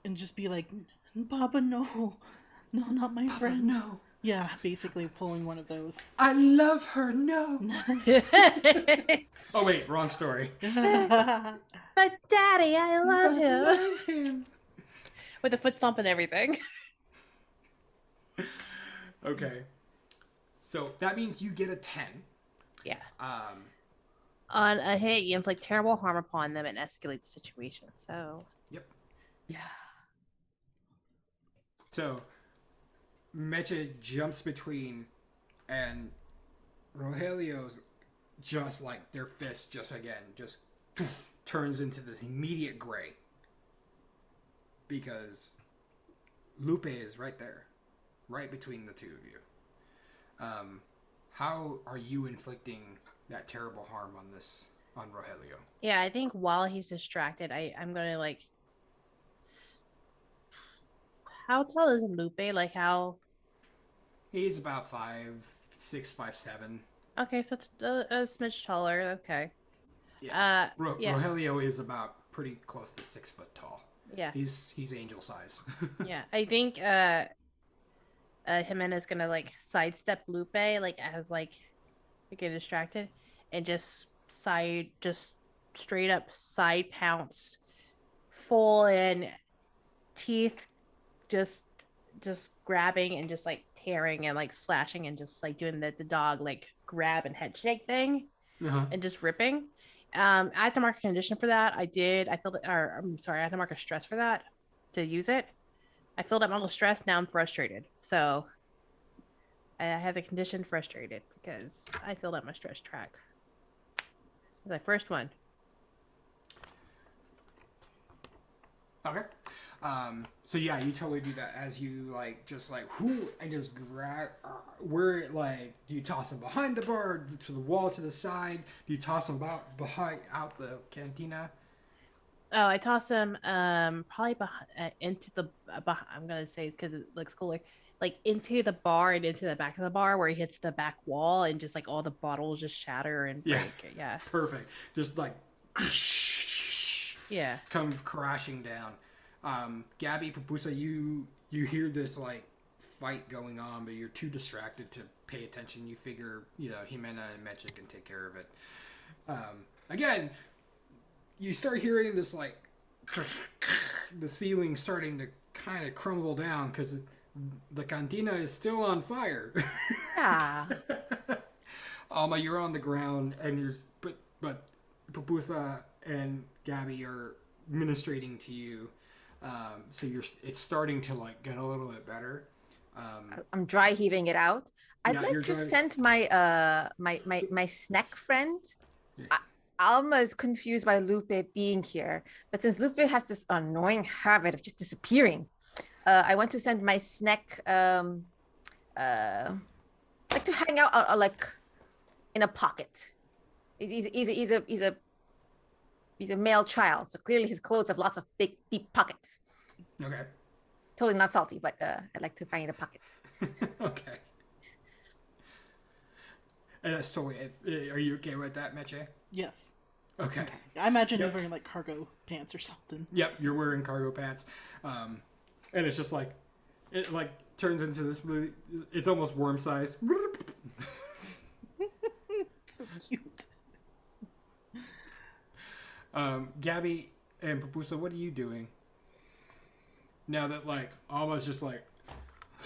and just be like, Papa, no, not my friend. No. Yeah, basically pulling one of those. I love her. No. Oh wait, wrong story. Yeah. But Daddy, I love him. Love him. With a foot stomp and everything. Okay. So that means you get a 10. Yeah. Um, On a hit, you inflict terrible harm upon them and escalate the situation. So yep. Yeah. So Meche jumps between and Rogelio's just like their fist just turns into this immediate gray. Because Lupe is right there. Right between the two of you. How are you inflicting that terrible harm on Rogelio? yeah, I think while he's distracted, I'm gonna like. How tall is Lupe? Like how? He's about 5'6", 5'7". Okay, so it's a smidge taller. Okay. Yeah. Yeah. Rogelio is about pretty close to 6 foot tall. Yeah. He's angel size. Yeah. I think Jimena's gonna like sidestep Lupe like as like to get distracted, and just straight up side pounce, full in, teeth just grabbing and just like tearing and like slashing and just like doing the dog like grab and head shake thing Uh-huh. and just ripping. I had to mark a condition for that. I filled it, or I'm sorry, I had to mark a stress for that to use it. I filled up my little stress. Now I'm frustrated. So I have the condition frustrated because I filled up my stress track. It's my first one. Okay. So yeah, you totally do that as you like just like whoo and just grab. Where like do you toss them behind the bar, to the wall, to the side? Do you toss them out the cantina? Oh, I toss him probably into the I'm gonna say because it looks cooler, like into the bar and into the back of the bar where he hits the back wall and just like all the bottles just shatter and break. Yeah. Perfect. Just like Yeah. come crashing down. Gabby, Papusa, you hear this like fight going on, but you're too distracted to pay attention. You figure, Jimena and Meche can take care of it. Again, you start hearing this like the ceiling starting to kind of crumble down because the cantina is still on fire. Yeah. Alma, you're on the ground, and but Papusa and Gabby are ministrating to you. So it's starting to like get a little bit better. I'm dry heaving it out. I'd Yeah, like you're to dry- send my snack friend. Yeah. Alma is confused by Lupe being here, but since Lupe has this annoying habit of just disappearing, I want to send my snack like to hang out like in a pocket. He's a male child, so clearly his clothes have lots of big, deep pockets. Okay. Totally not salty, but I'd like to find a pocket. Okay. And that's totally it. Are you okay with that, Meche? Yes. Okay. I imagine Yep. him wearing like cargo pants or something. Yep, you're wearing cargo pants. And it's just like, it like turns into this really, it's almost worm size. So cute. Gabby and Papusa, what are you doing? Now that like Alma's just like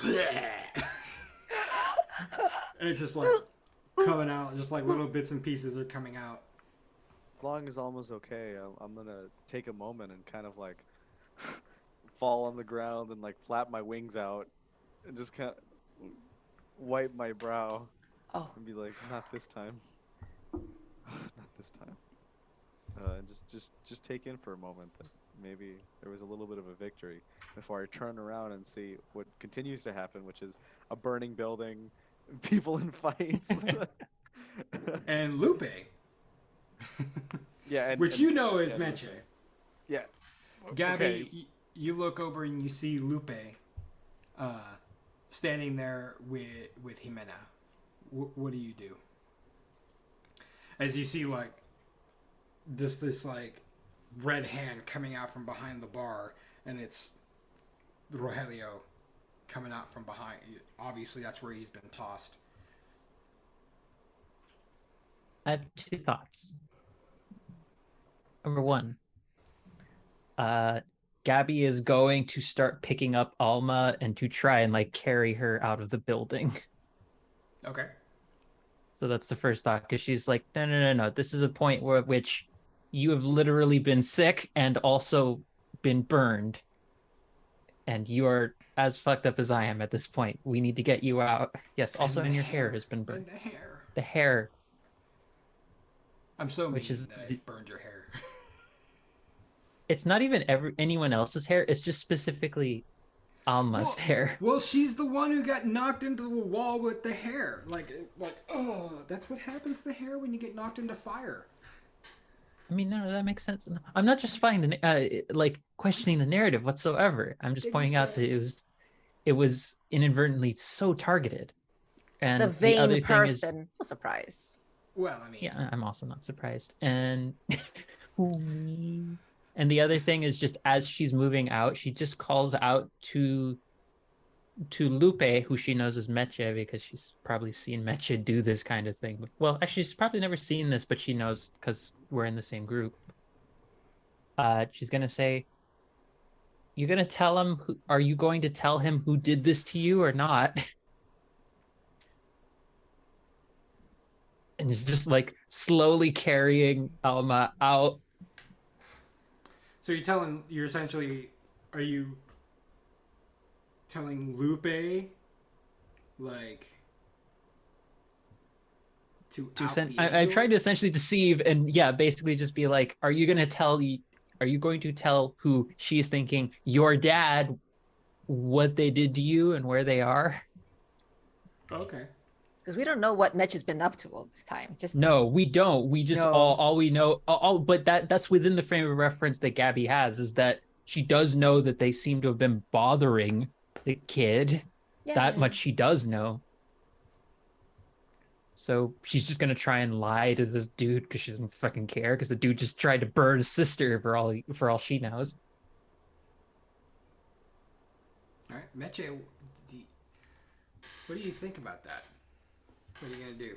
and it's just like coming out, just like little bits and pieces are coming out. As long as Alma's okay, I'm gonna take a moment and kind of like fall on the ground and like flap my wings out and just kind of wipe my brow Oh, and be like, not this time. Not this time. And just take in for a moment that maybe there was a little bit of a victory before I turn around and see what continues to happen, which is a burning building, people in fights. And Lupe, Yeah, which and, is yeah, Meche. Yeah. Gabby, Okay. you look over and you see Lupe standing there with Jimena. What do you do? As you see like this like red hand coming out from behind the bar, and it's Rogelio coming out from behind. Obviously, that's where he's been tossed. I have two thoughts. Number one, Gabby is going to start picking up Alma and to try and like carry her out of the building. Okay. So that's the first thought, because she's like, no. This is a point where which you have literally been sick and also been burned. And you are as fucked up as I am at this point. We need to get you out. Yes, also, and your hair has been burned. And the hair. The hair. I'm so Which mean is that I burned your hair. It's not even anyone else's hair. It's just specifically Alma's hair. Well, she's the one who got knocked into the wall with the hair. Like, oh, that's what happens to hair when you get knocked into fire. I mean, no, that makes sense. I'm not just finding like questioning the narrative whatsoever. I'm just Did you pointing out say- that it was inadvertently so targeted. And the the other vain thing person. No surprise. Well, I mean, yeah, I'm also not surprised. And and the other thing is just as she's moving out, she just calls out to to Lupe, who she knows as Meche because she's probably seen Meche do this kind of thing. Well, actually, she's probably never seen this, but she knows because we're in the same group. She's gonna say, "You're gonna tell him? Are you going to tell him who did this to you or not?" And it's just like slowly carrying Alma out. So you're essentially, are you telling Lupe, like, to out Send. the I tried to angels? essentially deceive, and yeah, basically just be like, "Are you gonna tell? Are you going to tell who she's thinking your dad what they did to you and where they are?" Okay. Because we don't know what Mitch has been up to all this time. Just No, we don't. We just No. all we know. But that's within the frame of reference that Gabby has, is that she does know that they seem to have been bothering the kid. That yeah. much she does know. So she's just gonna try and lie to this dude because she doesn't fucking care, because the dude just tried to burn his sister for all she knows. All right, Meche, what do you think about that? What are you gonna do?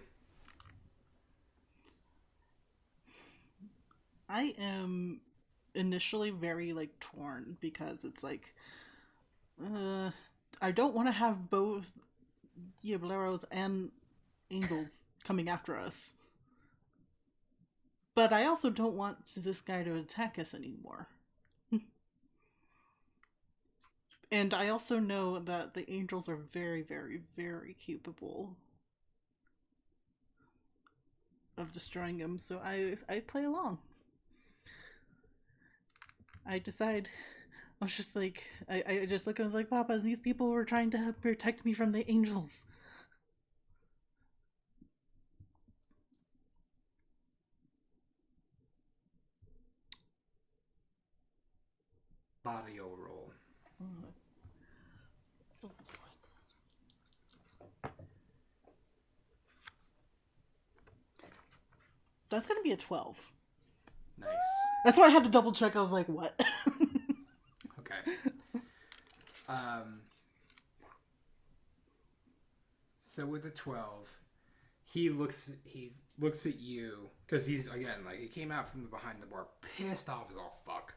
I am initially very like torn because it's like I don't want to have both Diableros and angels coming after us. But I also don't want this guy to attack us anymore. And I also know that the angels are very, very, very capable of destroying him, so I play along. I decide. I was just like, I just look. I was like, Papa, these people were trying to protect me from the angels. Barrio roll. That's gonna be a 12. Nice. That's why I had to double check. I was like, what? Okay. So with the 12, he looks at you because he's, again, like, he came out from behind the bar pissed off as all fuck,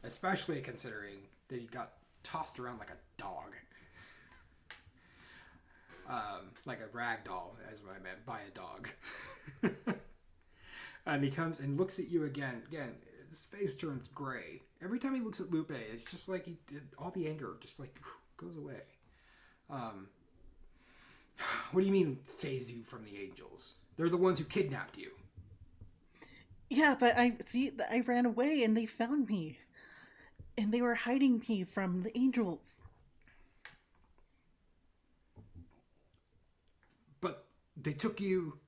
especially considering that he got tossed around like a dog. Like a rag doll, is what I meant by a dog. And he comes and looks at you again. Again, his face turns gray. Every time he looks at Lupe, it's just like he did, all the anger just like goes away. What do you mean saves you from the angels? They're the ones who kidnapped you. Yeah, but I ran away and they found me. And they were hiding me from the angels. But they took you.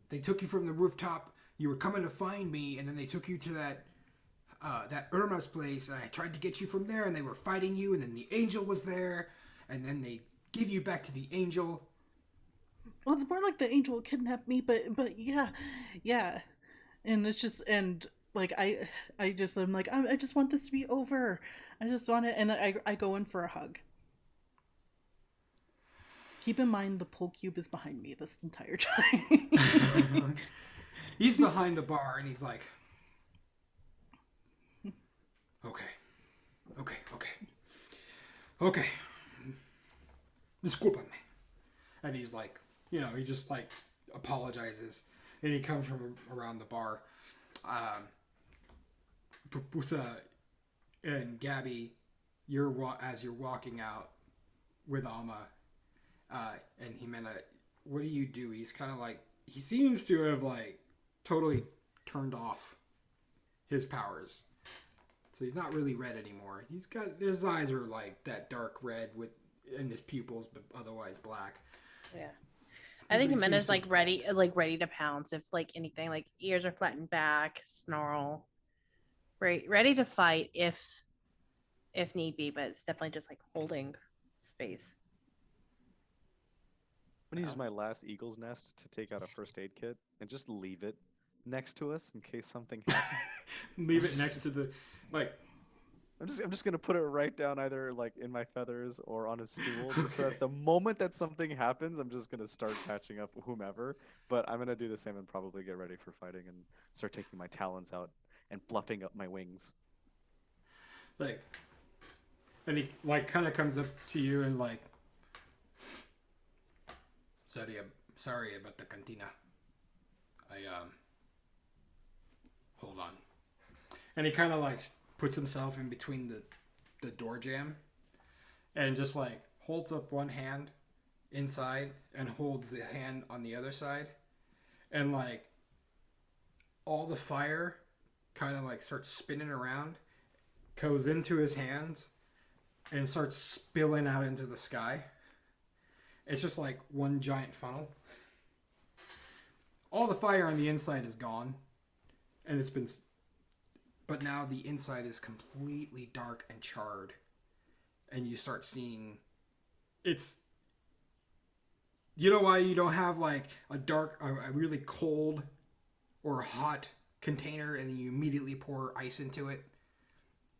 They took you from the rooftop. You were coming to find me, and then they took you to that Irma's place, and I tried to get you from there, and they were fighting you, and then the angel was there, and then they give you back to the angel. Well, it's more like the angel kidnapped me, but yeah, and it's just and like I'm like I just want this to be over. I just want it, and I go in for a hug. Keep in mind the pole cube is behind me this entire time. He's behind the bar, and he's like, okay. Disculpame. And he's like, he just like apologizes, and he comes from around the bar. Pupusa and Gabby, as you're walking out with Alma, and Jimena, what do you do? He's kind of like, he seems to have like totally turned off his powers, so he's not really red anymore. His eyes are like that dark red and his pupils, but otherwise black. Yeah. I think Everybody Jimenez seems to ready to pounce if like anything, like ears are flattened back, snarl. Ready to fight if need be, but it's definitely just like holding space. I'm gonna use my last eagle's nest to take out a first aid kit and just leave it next to us in case something happens. Leave it next to the, like, I'm just gonna put it right down either like in my feathers or on a stool, just so that the moment that something happens, I'm just gonna start patching up whomever. But I'm gonna do the same and probably get ready for fighting and start taking my talons out and fluffing up my wings. Like, and he like kind of comes up to you and like, sorry about the cantina. I hold on. And he kind of like puts himself in between the door jamb and just like holds up one hand inside and holds the hand on the other side, and like all the fire kind of like starts spinning around, goes into his hands and starts spilling out into the sky. It's just like one giant funnel. All the fire on the inside is gone, and but now the inside is completely dark and charred, and you start seeing you know why you don't have like a really cold or hot container and then you immediately pour ice into it?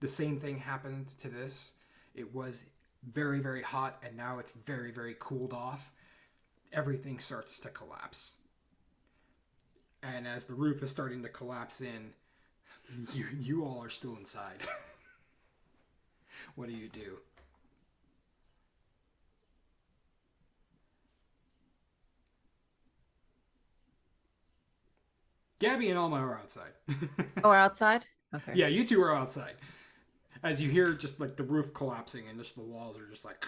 The same thing happened to this. It was very, very hot, and now it's very, very cooled off. Everything starts to collapse. And as the roof is starting to collapse in, you all are still inside. What do you do? Gabby and Alma are outside. Oh, we're outside? Okay. Yeah, you two are outside. As you hear just like the roof collapsing and just the walls are just like...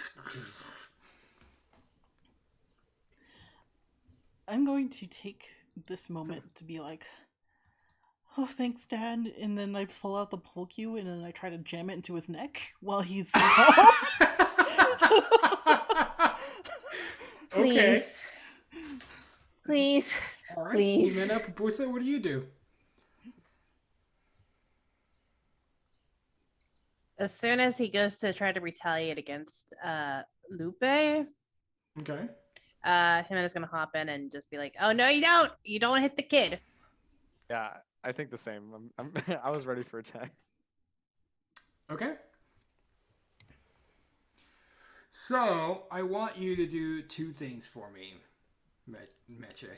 I'm going to take this moment to be like, oh, thanks, Dad. And then I pull out the pole cue and then I try to jam it into his neck while he's Please. Please. All right. Please. Jimena, Pupusa, what do you do? As soon as he goes to try to retaliate against Lupe, Okay. Jimena's gonna hop in and just be like, "Oh no, you don't! You don't hit the kid." Yeah, I think the same. I was ready for attack. Okay. So, I want you to do two things for me, Meche.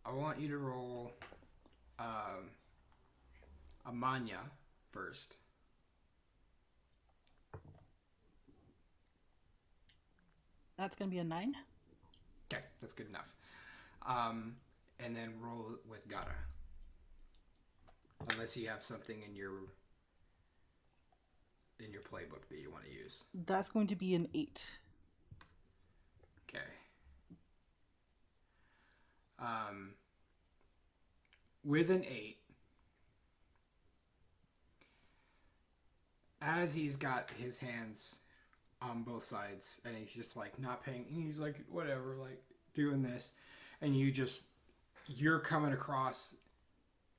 I want you to roll a mania first. That's going to be a 9. Okay, that's good enough. And then roll with Gara. Unless you have something in your playbook that you want to use. That's going to be an 8. Okay. With an 8, as he's got his hands on both sides and he's just like not paying, and he's like whatever, like doing this, and you're coming across,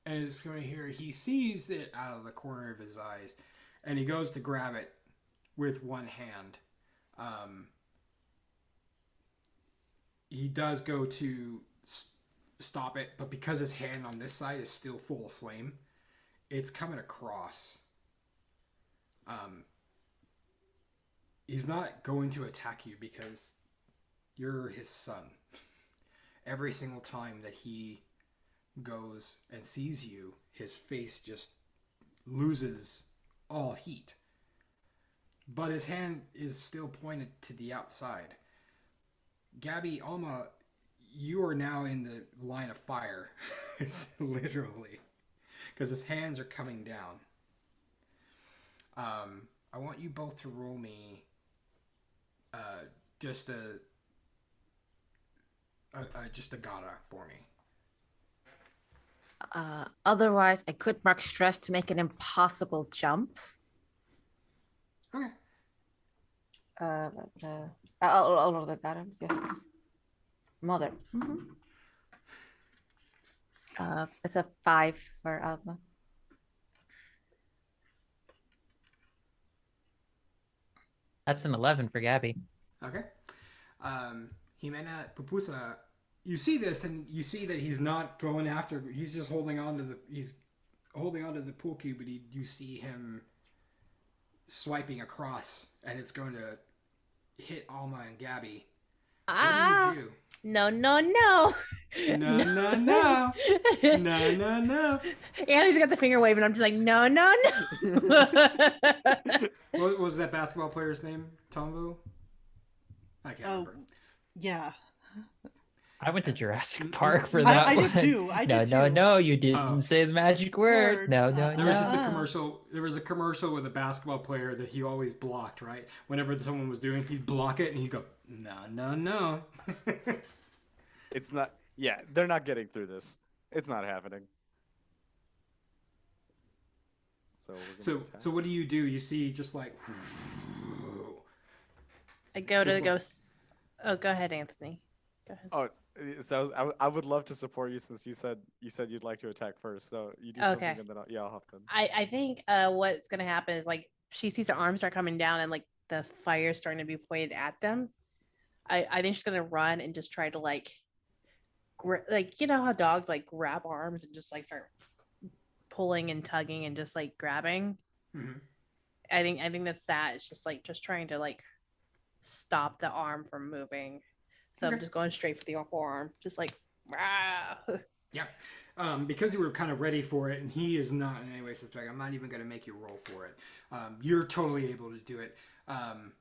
and it's going to hear, he sees it out of the corner of his eyes, and he goes to grab it with one hand. He does go to stop it, but because his hand on this side is still full of flame, it's coming across. He's not going to attack you because you're his son. Every single time that he goes and sees you, his face just loses all heat. But his hand is still pointed to the outside. Gabby, Alma, you are now in the line of fire. Literally. Because his hands are coming down. I want you both to roll me just a Gara for me. Otherwise, I could mark stress to make an impossible jump. Okay. All of the Garas, yes. Mother. It's a 5 for Alma. That's an 11 for Gabby. Okay. Jimena, Pupusa, you see this, and you see that he's not going after. He's just holding on to the. He's holding on to the pool cue, but you see him swiping across, and it's going to hit Alma and Gabby. Ah, What do you do? no. No, no, no. No, no, no. Annie's got the finger wave, and I'm just like, no. What was that basketball player's name? Tombo? I can't remember. Yeah. I went to Jurassic Park for that I one. did too. No, you didn't Oh. say the magic word. Words. No, There was just a Ah. commercial. There was a commercial with a basketball player that he always blocked. Right, whenever someone was doing, he'd block it and he'd go, "No, no, no." It's not. Yeah, they're not getting through this. It's not happening. So we're gonna So, attack. so what do? You see, just like, I go to Just the ghost. Oh, go ahead, Anthony. Go ahead. Oh, so I would love to support you since you said you'd like to attack first. So you do Okay. something and then I'll hop in. I think what's gonna happen is like she sees the arms start coming down and like the fire's starting to be pointed at them. I think she's gonna run and just try to like like you know how dogs like grab arms and just like start pulling and tugging and just like grabbing. Mhm. I think that's that. It's just like just trying to like stop the arm from moving. So I'm Okay. just going straight for the forearm, just like rah. Yeah. Because you were kind of ready for it, and he is not in any way suspect. I'm not even going to make you roll for it. You're totally able to do it. I'm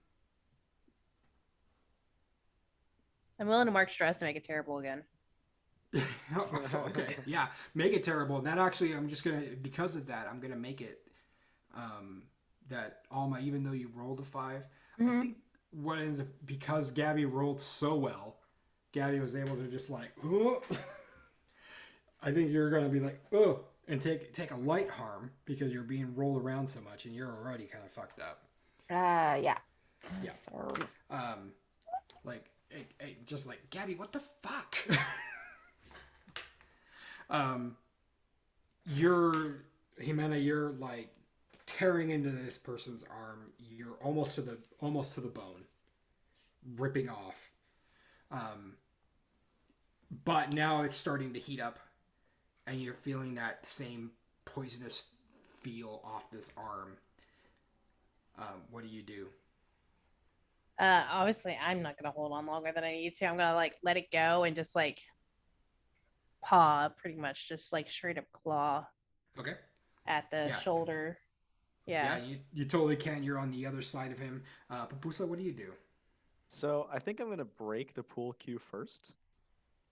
willing to mark stress to make it terrible again. Okay, yeah, make it terrible. And that actually, I'm just gonna, because of that, I'm gonna make it that Alma, even though you rolled a 5, I think what ends up, because Gabby rolled so well, Gabby was able to just like, oh. I think you're gonna be like, oh, and take a light harm because you're being rolled around so much, and you're already kind of fucked up. Yeah. Yeah. Like, just like, Gabby, what the fuck? You're like tearing into this person's arm. You're almost to the bone, ripping off. But now it's starting to heat up, and you're feeling that same poisonous feel off this arm. What do you do? Obviously I'm not gonna hold on longer than I need to. I'm gonna like let it go and just like paw, pretty much just like straight up claw Okay. at the Yeah. shoulder. Yeah, Yeah. you totally can. You're on the other side of him. Papusa, what do you do? So I think I'm gonna break the pool cue first.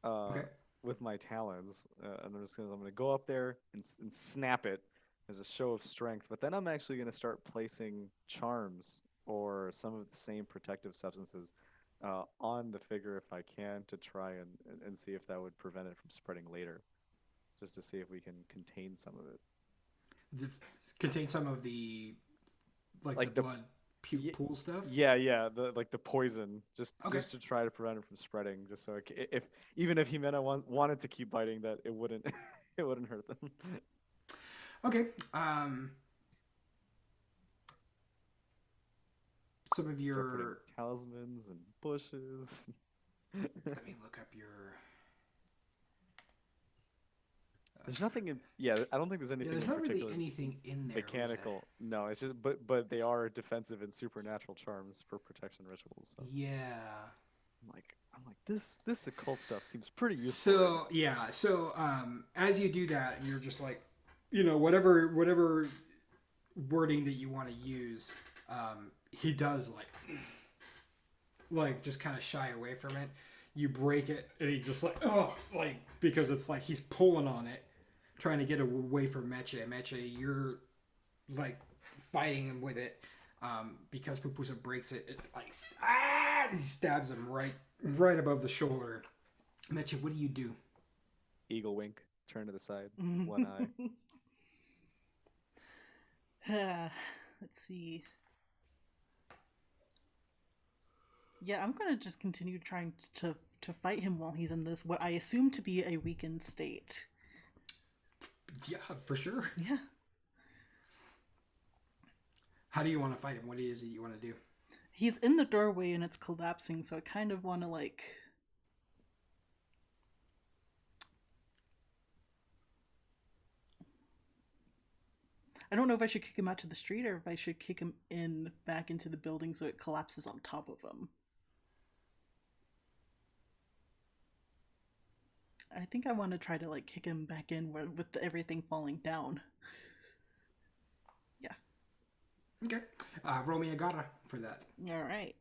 Okay. With my talons, and I'm gonna go up there and snap it as a show of strength. But then I'm actually gonna start placing charms or some of the same protective substances on the figure if I can to try and see if that would prevent it from spreading later, just to see if we can contain some of it. Contain some of the Like the the- blood Ye- pool stuff. Yeah, the poison, just Okay. just to try to prevent it from spreading, just so if even if Jimena wanted to keep biting, that it wouldn't it wouldn't hurt them. Okay. Some of Start putting your. talismans and bushes. Let me look up your. There's nothing in. Yeah, I don't think there's Yeah, anything there's in not really particular anything in there. is there? mechanical. No, it's just but they are defensive and supernatural charms for protection rituals. So Yeah. I'm like this occult stuff seems pretty useful. right So now. yeah, so as you do that, you're just like, whatever wording that you want to use, he does like just kind of shy away from it. You break it, and he just like, oh, like, because it's like he's pulling on it, trying to get away from Meche. Meche, you're like fighting him with it, because Pupusa breaks it. It like he stabs him right above the shoulder. Meche, what do you do? Eagle wink, turn to the side, one eye. Let's see. Yeah, I'm gonna just continue trying to fight him while he's in this what I assume to be a weakened state. Yeah, for sure. Yeah. How do you want to fight him? What is it you want to do? He's in the doorway and it's collapsing, so I kind of want to like I don't know if I should kick him out to the street or if I should kick him in back into the building so it collapses on top of him. I think I want to try to like kick him back in with everything falling down. Yeah. Okay. Roll me a gara for that. All right.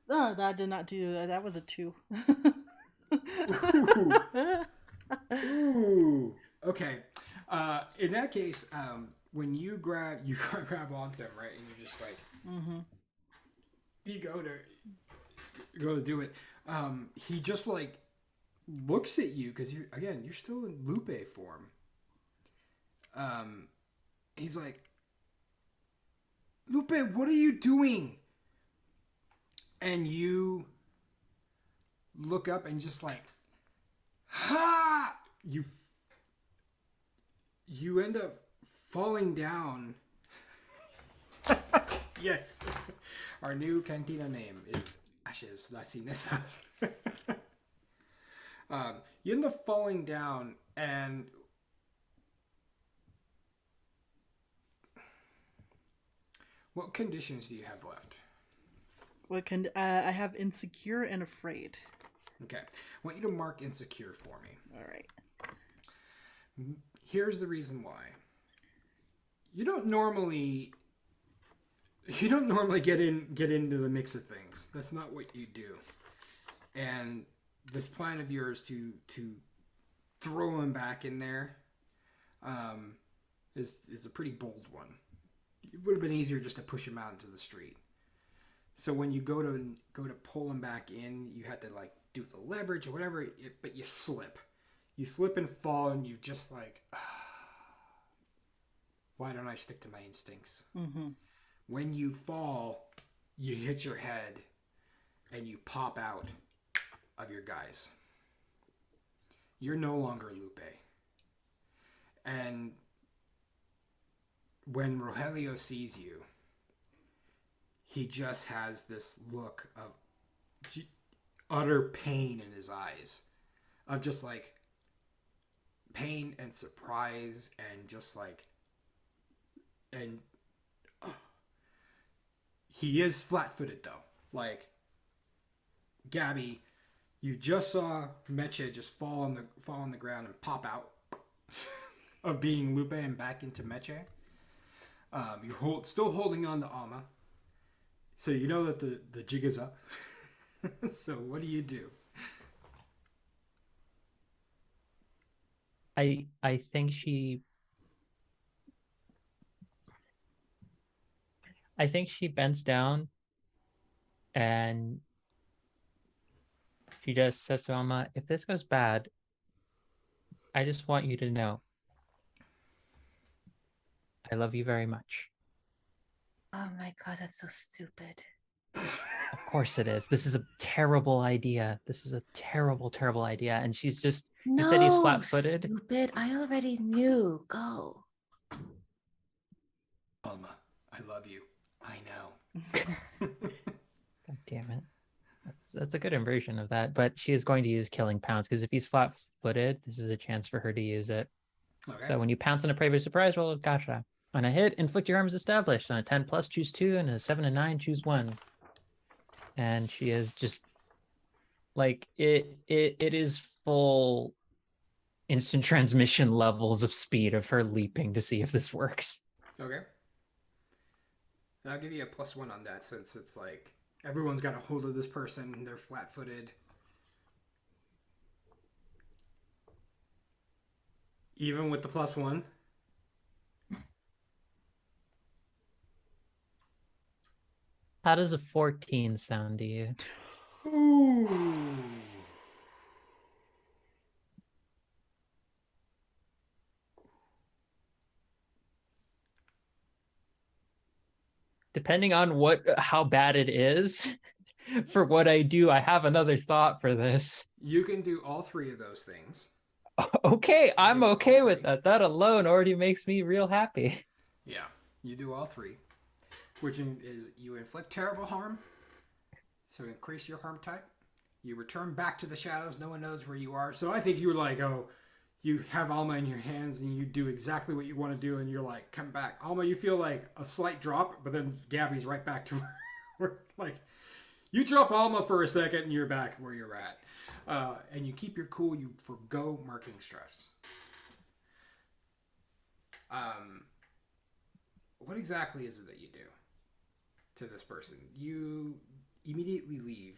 Oh, that did not do that. That was a 2. Ooh. Okay. In that case, when you grab onto him, right, and you're just like, you go to do it. He just like looks at you because you're still in Lupe form. He's like, Lupe, what are you doing? And you look up and just like, ha! You end up falling down. Yes. Our new cantina name is Ashes La Cinesa. You end up falling down, and what conditions do you have left? What can I have? Insecure and afraid. Okay. I want you to mark insecure for me. All right. Here's the reason why. You don't normally get into the mix of things. That's not what you do. And this plan of yours to throw him back in there is a pretty bold one. It would have been easier just to push him out into the street. So when you go to pull him back in, you had to like do the leverage or whatever, but you slip. You slip and fall, and you just like, why don't I stick to my instincts? Mm-hmm. When you fall, you hit your head, and you pop out of your guise. You're no longer Lupe. And when Rogelio sees you, he just has this look of utter pain in his eyes, of just like pain and surprise and just like, and he is flat-footed though. Like, Gabby, you just saw Meche just fall on the ground and pop out of being Lupe and back into Meche. You're still holding on to Alma. So you know that the jig is up. So what do you do? I think she bends down and she just says to Alma, if this goes bad, I just want you to know I love you very much. Oh my god, that's so stupid. Of course it is. This is a terrible idea. This is a terrible, terrible idea. And she's just, No, you said he's flat-footed. Stupid. I already knew. Go. Alma, I love you. I know. God damn it. That's a good inversion of that. But she is going to use Killing Pounce because if he's flat-footed, this is a chance for her to use it. Okay. So when you pounce on a prey by surprise roll, gotcha. On a hit, inflict your harm is established. On a 10 plus, choose 2, and a 7 and 9, choose 1. And she is just like it is full instant transmission levels of speed of her leaping to see if this works. Okay. And I'll give you a +1 on that since it's like everyone's got a hold of this person. They're flat-footed. Even with the +1. How does a 14 sound to you? Ooh. Depending on how bad it is, for what I do, I have another thought for this. You can do all 3 of those things. Okay, I'm do all okay with 3. that. That alone already makes me real happy. Yeah, you do all 3, which is you inflict terrible harm, so increase your harm type. You return back to the shadows. No one knows where you are. So I think you were like, oh, you have Alma in your hands and you do exactly what you want to do, and you're like, come back. Alma, you feel like a slight drop, but then Gabby's right back to where like, you drop Alma for a second and you're back where you're at. And you keep your cool, you forgo marking stress. What exactly is it that you do to this person? You immediately leave.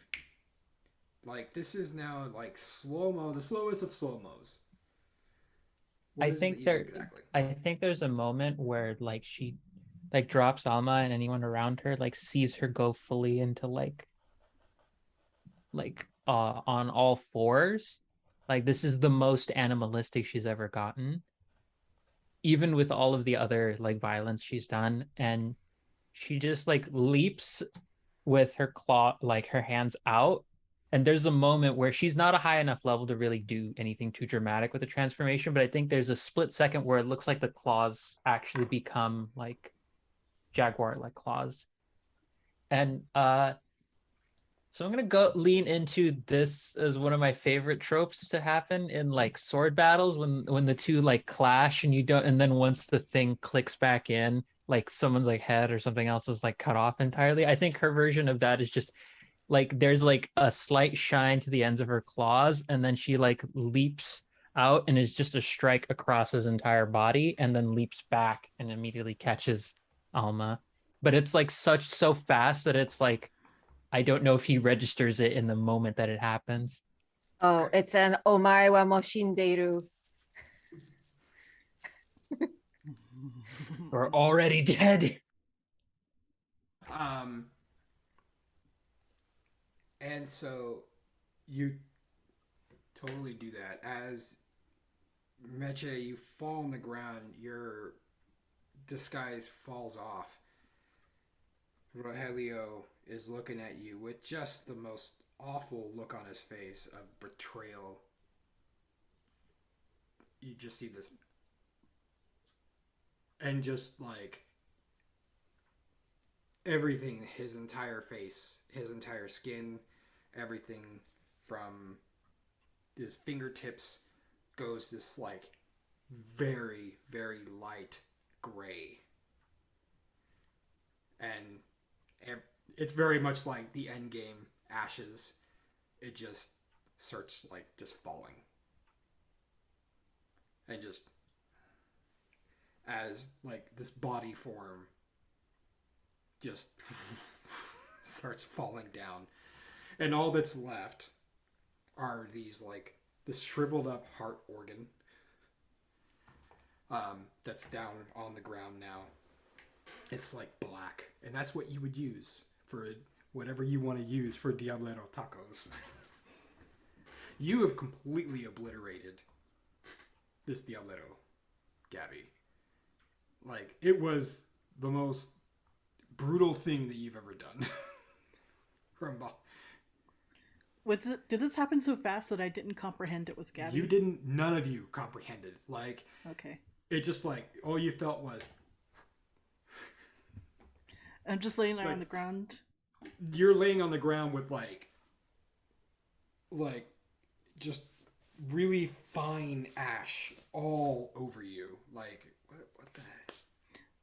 Like, this is now like slow-mo, the slowest of slow-mos. I think there's a moment where like she like drops Alma and anyone around her like sees her go fully into like on all fours. Like this is the most animalistic she's ever gotten. Even with all of the other like violence she's done, and she just like leaps with her claw, like her hands out. And there's a moment where she's not a high enough level to really do anything too dramatic with the transformation, but I think there's a split second where it looks like the claws actually become like jaguar like claws. And so I'm gonna go lean into this as one of my favorite tropes to happen in like sword battles when the two like clash and you don't, and then once the thing clicks back in, like someone's like head or something else is like cut off entirely. I think her version of that is just like there's like a slight shine to the ends of her claws, and then she like leaps out and is just a strike across his entire body, and then leaps back and immediately catches Alma. But it's like so fast that it's like I don't know if he registers it in the moment that it happens. Oh, it's an omae wa mo shindeiru. Or already dead. And so you totally do that. As Meche, you fall on the ground, your disguise falls off. Rogelio is looking at you with just the most awful look on his face of betrayal. You just see this, and just like everything, his entire face, his entire skin, everything from his fingertips goes this like very, very light gray. And it's very much like the end game ashes. It just starts like just falling. And just as like this body form just starts falling down. And all that's left are these like this shriveled up heart organ that's down on the ground now. It's like black, and that's what you would use for whatever you want to use for Diablero tacos. You have completely obliterated this Diablero, Gabby. Like, it was the most brutal thing that you've ever done. Did this happen so fast that I didn't comprehend it was Gabby? You didn't, none of you comprehended. Like, okay. It just like, all you felt was, I'm just laying there on the ground. You're laying on the ground with like just really fine ash all over you. Like, what the heck?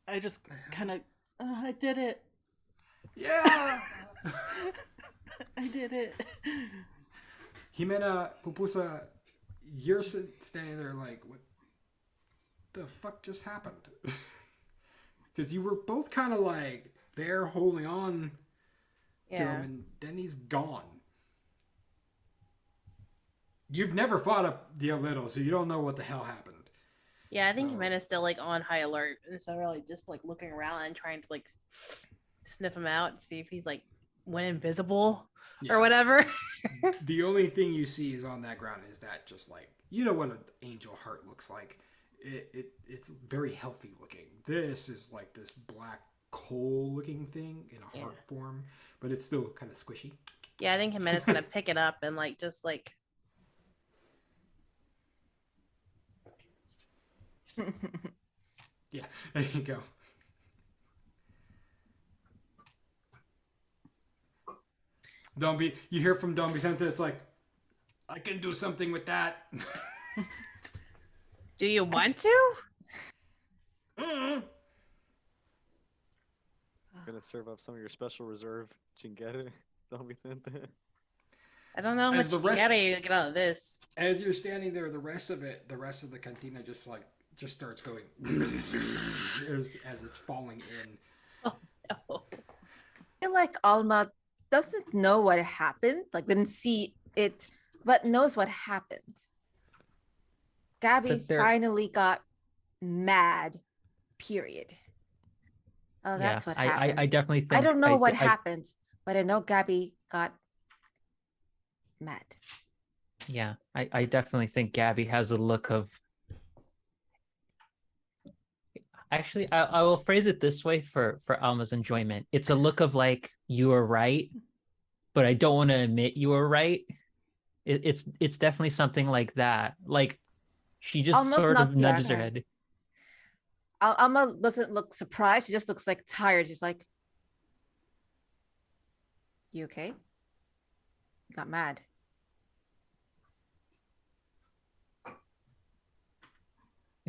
I just kind of, I did it. Yeah! I did it. Jimena, Pupusa, you're standing there like, what the fuck just happened? Because you were both kind of like there holding on to him, and then he's gone. You've never fought a Diablero, so you don't know what the hell happened. Yeah, I think Jimena's still like on high alert, and so we're like just like looking around and trying to like sniff him out and see if he's like went invisible or whatever. The only thing you see is on that ground is that just like, you know what an angel heart looks like. It's very healthy looking. This is like this black coal looking thing in a heart form, but it's still kind of squishy. Yeah, I think Jimena's gonna pick it up and like just like yeah, there you go. You hear from Don Vicente, it's like, I can do something with that. Do you want to? Gonna serve up some of your special reserve chingere. Don't be sent there. I don't know how As much the rest- you get out of this. As you're standing there, the rest of the cantina just starts going as it's falling in. Oh no. I feel like Alma doesn't know what happened, like didn't see it, but knows what happened. Gabby But there- finally got mad. Period. Oh, that's what happened. I definitely think I don't know what I- happened, but I know Gabby got mad. Yeah, I definitely think Gabby has a look of. Actually, I will phrase it this way for Alma's enjoyment. It's a look of like, you were right, but I don't want to admit you were right. It's definitely something like that. Like, she just Almost sort not- of yeah, nudges her okay. head. Alma doesn't look surprised. She just looks like tired. She's like, "You okay? You got mad." I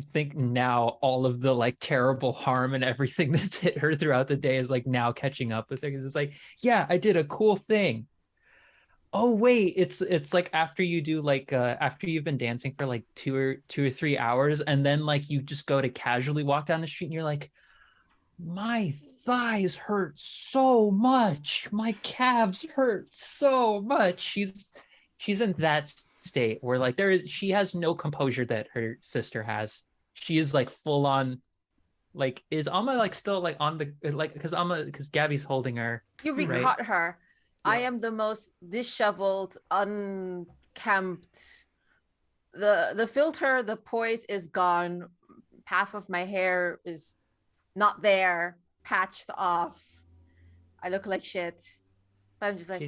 think now all of the like terrible harm and everything that's hit her throughout the day is like now catching up with her. Because it's like, yeah, I did a cool thing. Oh wait, it's like after you do like after you've been dancing for like 2 or 3 hours, and then like you just go to casually walk down the street and you're like, my thighs hurt so much, my calves hurt so much. She's in that state where like she has no composure that her sister has. She is like full on, like, is Alma like still like on the like, because Gabby's holding her. You Right. recaught her. I Yeah. am the most disheveled, unkempt. The filter, the poise is gone. Half of my hair is not there, patched off. I look like shit. But I'm just like,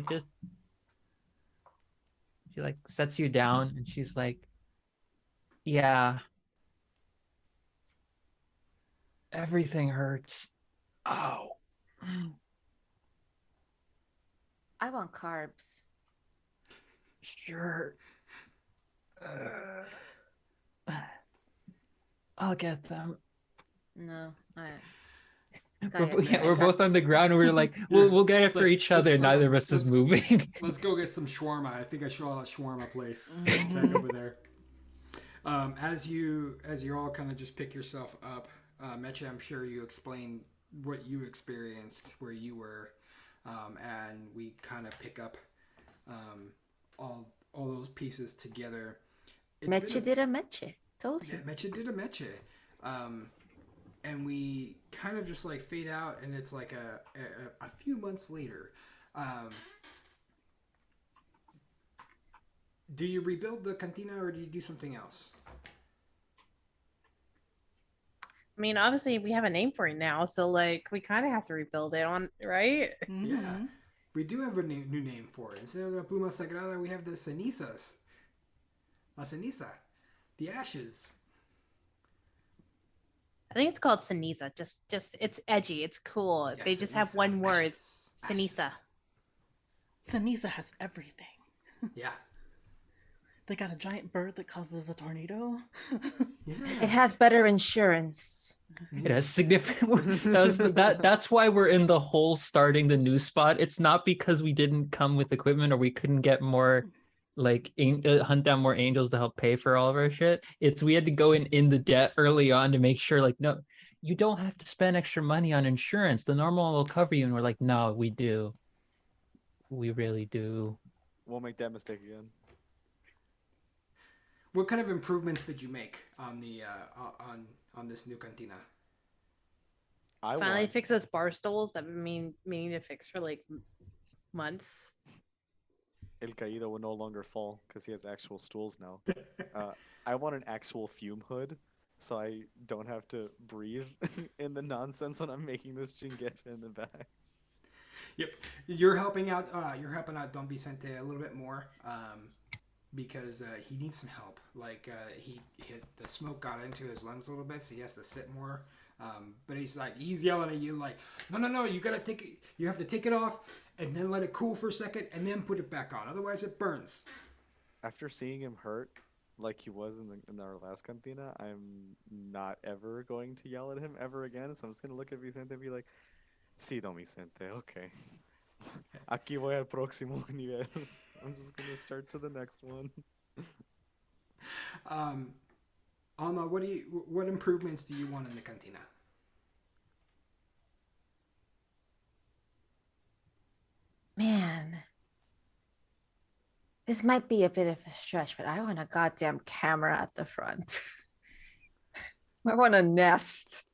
She like sets you down and she's like, yeah, everything hurts. Oh, I want carbs. sure. I'll get them. No, We're both on the ground and we're like, we'll get it for each other. Neither of us is moving. Let's go get some shawarma. I think I saw a shawarma place back over there. As you all kind of just pick yourself up, Mecha, I'm sure you explained what you experienced where you were, and we kind of pick up all those pieces together. Meche did a meche. Told you. Yeah, Mecha did a Mecha. And we kind of just like fade out, and it's like a few months later. Do you rebuild the cantina or do you do something else? I mean, obviously we have a name for it now, so like we kind of have to rebuild it on, right? Yeah. We do have a new name for it. Instead of the Pluma Sagrada, we have the cenizas. La ceniza. The ashes. I think it's called Ceniza. Just it's edgy. It's cool. Yeah, they just have ceniza. one word. Ashes. Ceniza. Ceniza has everything. Yeah. They got a giant bird that causes a tornado. It has better insurance. It has significant. That's why we're in the whole starting the new spot. It's not because we didn't come with equipment or we couldn't get more, like hunt down more angels to help pay for all of our shit. It's we had to go in the debt early on to make sure, like, no, you don't have to spend extra money on insurance. The normal will cover you, and we're like, no, we do. We really do. Won't make that mistake again. What kind of improvements did you make on the on this new cantina? I Finally want fix those bar stools that we've been meaning to fix for like months. El Caído will no longer fall because he has actual stools now. I want an actual fume hood so I don't have to breathe in the nonsense when I'm making this chinguecha in the back. Yep, you're helping out. Don Vicente a little bit more because he needs some help. Like he hit the smoke got into his lungs a little bit, so he has to sit more. But he's yelling at you like, no, you gotta take it. You have to take it off and then let it cool for a second and then put it back on. Otherwise, it burns. After seeing him hurt, like he was in our last cantina, I'm not ever going to yell at him ever again. So I'm just gonna look at Vicente and be like, "Sí, don Vicente, okay. Aquí voy al próximo nivel." I'm just gonna start to the next one. Um, Alma, what improvements do you want in the cantina? Man, this might be a bit of a stretch, but I want a goddamn camera at the front. I want a Nest.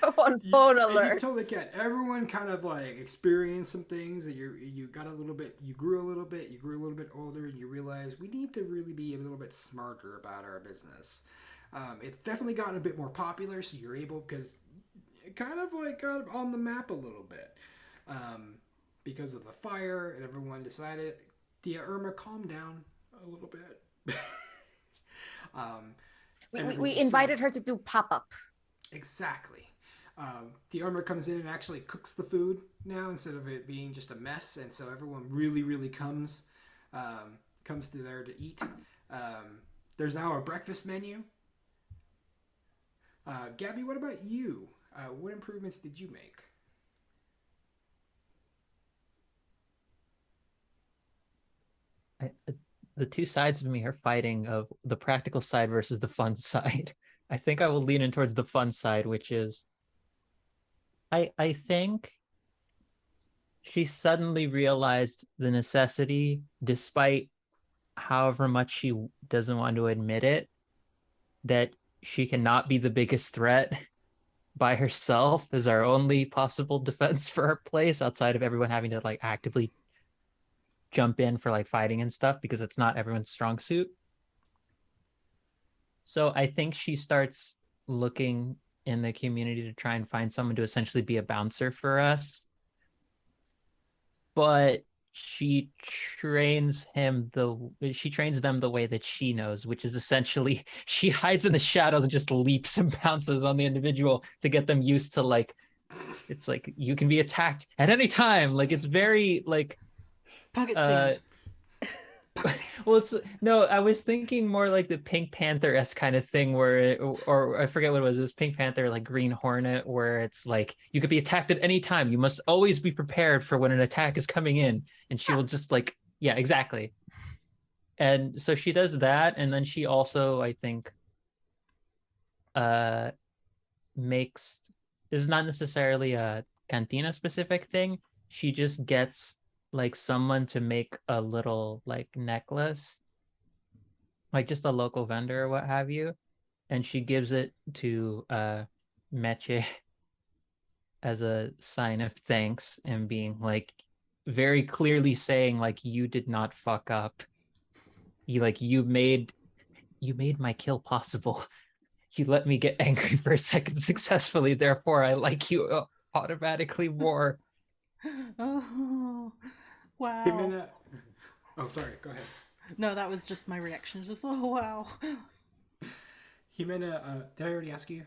I want You, phone and you totally alerts. can. Everyone kind of like experienced some things that you got a little bit, you grew a little bit, you grew a little bit older, and you realize we need to really be a little bit smarter about our business. It's definitely gotten a bit more popular, so you're able because it kind of like got on the map a little bit um, because of the fire, and everyone decided, Tia Irma, calm down a little bit. um, We, and we, we everyone, so invited her to do pop up. exactly. The owner comes in and actually cooks the food now instead of it being just a mess, and so everyone really comes to there to eat. There's now a breakfast menu. Gabby, what about you? What improvements did you make? The two sides of me are fighting of the practical side versus the fun side. I think I will lean in towards the fun side, which is I think she suddenly realized the necessity, despite however much she doesn't want to admit it, that she cannot be the biggest threat by herself as our only possible defense for our place outside of everyone having to like actively jump in for like fighting and stuff because it's not everyone's strong suit. So I think she starts looking in the community to try and find someone to essentially be a bouncer for us. But she trains them the way that she knows, which is essentially she hides in the shadows and just leaps and bounces on the individual to get them used to like it's like you can be attacked at any time. Like it's very like Pocket uh sand. well, it's no, I was thinking more like the Pink Panther-esque kind of thing where or I forget what it was. It was Pink Panther, like Green Hornet, where it's like you could be attacked at any time. You must always be prepared for when an attack is coming in. And she will just like, yeah, exactly. And so she does that, and then she also, I think, uh makes this is not necessarily a cantina specific thing. She just gets like someone to make a little like necklace, like just a local vendor or what have you, and she gives it to Meche as a sign of thanks and being like very clearly saying like you did not fuck up. You made my kill possible. You let me get angry for a second successfully, therefore I like you automatically more. Oh, wow. Jimena, oh sorry, go ahead. No, that was just my reaction. Just, oh, wow. Jimena, did I already ask you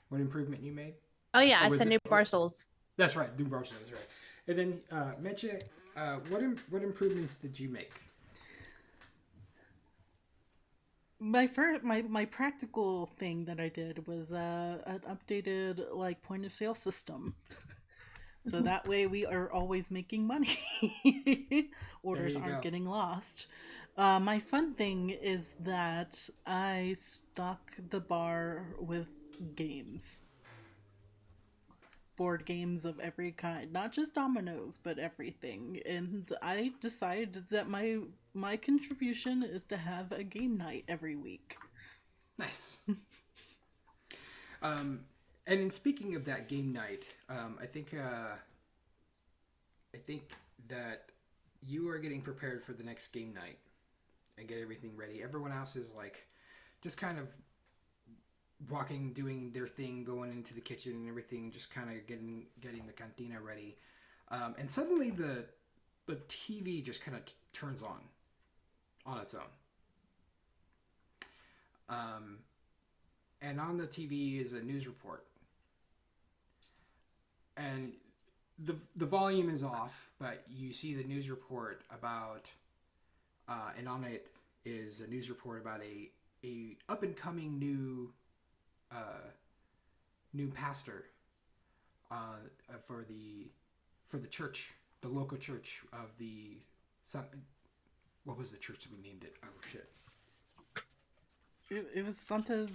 what improvement you made? Oh yeah, Or I was said it? new parcels. That's right, Doom Barcelona is right. And then Meche, what improvements did you make? My practical thing that I did was an updated like point of sale system. So that way we are always making money. There Orders you aren't go. getting lost. My fun thing is that I stock the bar with games. Board games of every kind, not just dominoes, but everything. And I decided that my contribution is to have a game night every week. Nice. um, and in speaking of that game night, I think that you are getting prepared for the next game night and get everything ready. Everyone else is like just kind of walking, doing their thing, going into the kitchen and everything, just kind of getting the cantina ready. And suddenly the TV just kind of turns on its own. Um, and on the TV is a news report, and the volume is off, but you see the news report about, and on it is a news report about a up and coming new pastor for the church, the local church of the what was the church that we named it? Oh shit. It was Santa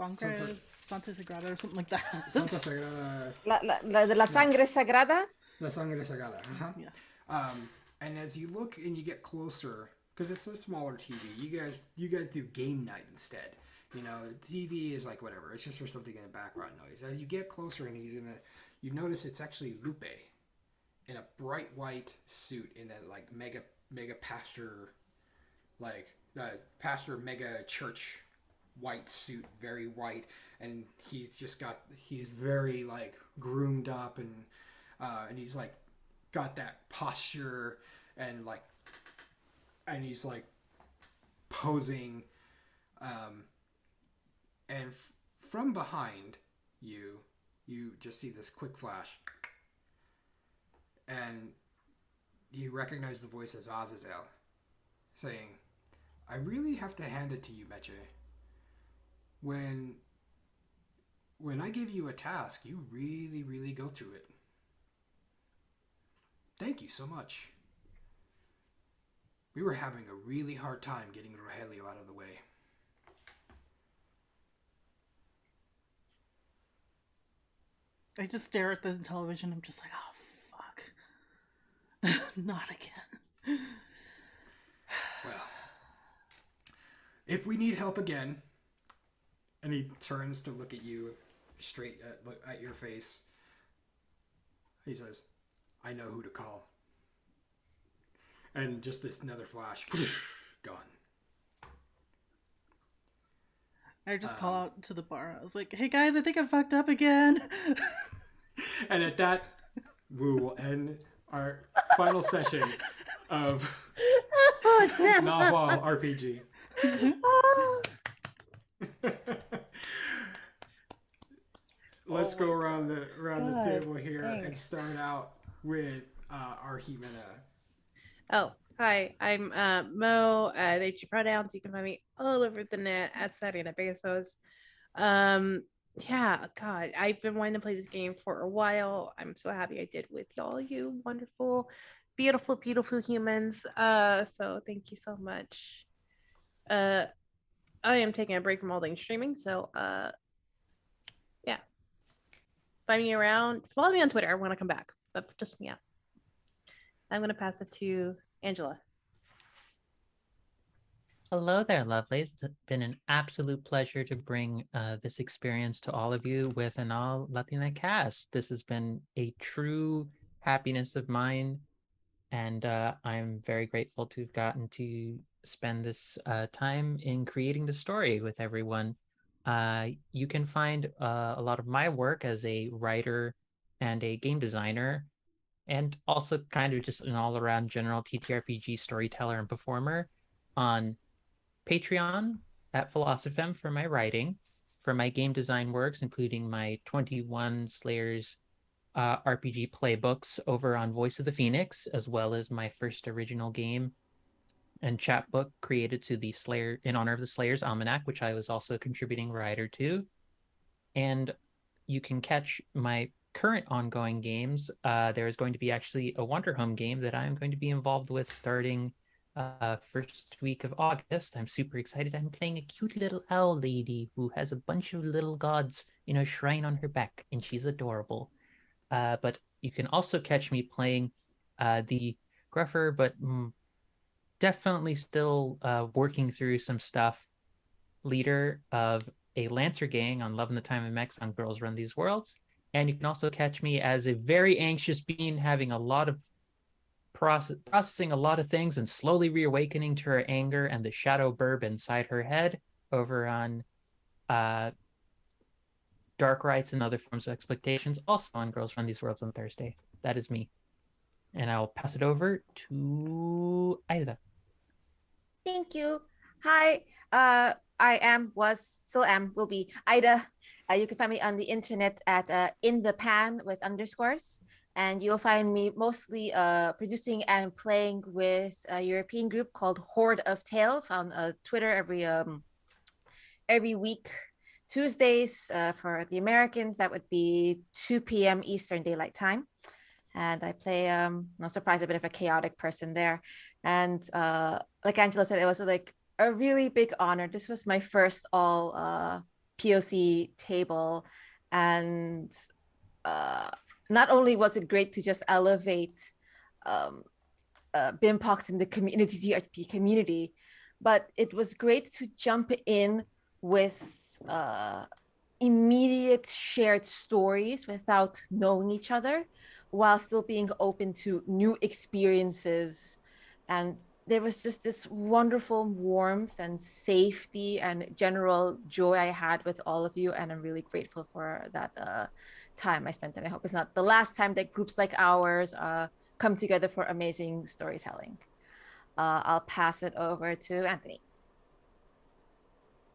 Sagrada or something like that. Santa Sagrada. La sangre sagrada. La Sangre Sagrada. Uh-huh. Yeah. And as you look and you get closer, because it's a smaller TV, you guys do game night instead. You know, TV is like whatever. It's just for something in the background noise. As you get closer and you notice it's actually Lupe in a bright white suit in that like mega pastor, like pastor mega church white suit, very white, and he's very like groomed up and he's like got that posture and he's like posing, and from behind you just see this quick flash, and you recognize the voice of Azazel saying, "I really have to hand it to you, Meche. When I give you a task, you really, really go through it. Thank you so much. We were having a really hard time getting Rogelio out of the way." I just stare at the television. I'm just like, oh, fuck. Not again. Well, if we need help again, and he turns to look at you straight at your face, he says, "I know who to call." And just this another flash, gone. I just call out to the bar. I was like, hey guys, I think I fucked up again. And at that, we will end our final session of Nahual RPG. Let's go around the table here and start out with our Jimena. Oh, hi. I'm Mo. They choose pronouns. You can find me all over the net at Saturday Bezos. Yeah, God, I've been wanting to play this game for a while. I'm so happy I did with all you wonderful, beautiful, beautiful humans. So thank you so much. I am taking a break from all things streaming, so yeah. Find me around. Follow me on Twitter. I want to come back, but just yeah. I'm gonna pass it to Angela. Hello there, lovelies. It's been an absolute pleasure to bring this experience to all of you with an all Latina cast. This has been a true happiness of mine, and I'm very grateful to have gotten to spend this time in creating the story with everyone. You can find a lot of my work as a writer and a game designer, and also kind of just an all-around general TTRPG storyteller and performer on Patreon at Philosophem for my writing, for my game design works, including my 21 Slayers RPG playbooks over on Voice of the Phoenix, as well as my first original game and chapbook created to the Slayer in honor of the Slayer's Almanac, which I was also a contributing writer to. And you can catch my current ongoing games. There is going to be actually a Wonder Home game that I'm going to be involved with starting first week of August. I'm super excited. I'm playing a cute little owl lady who has a bunch of little gods in a shrine on her back, and she's adorable. But you can also catch me playing the gruffer, but definitely still working through some stuff, leader of a Lancer gang on Love and the Time of Mex on Girls Run These Worlds. And you can also catch me as a very anxious being having a lot of processing a lot of things and slowly reawakening to her anger and the shadow burb inside her head over on Dark Rights and Other Forms of Exploitations, also on Girls Run These Worlds on Thursday. That is me. And I'll pass it over to Aida. Thank you. Hi. I am, was, still am, will be Ida. You can find me on the internet at in the pan with underscores. and you'll find me mostly producing and playing with a European group called Horde of Tales on Twitter every week. Tuesdays for the Americans, that would be 2 p.m. Eastern Daylight Time. And I play, no surprise, a bit of a chaotic person there. And like Angela said, it was like a really big honor. This was my first all POC table. And not only was it great to just elevate um, BIMPOX in the community, TTRPG community, but it was great to jump in with immediate shared stories without knowing each other, while still being open to new experiences. And there was just this wonderful warmth and safety and general joy I had with all of you. And I'm really grateful for that time I spent. And I hope it's not the last time that groups like ours come together for amazing storytelling. I'll pass it over to Anthony.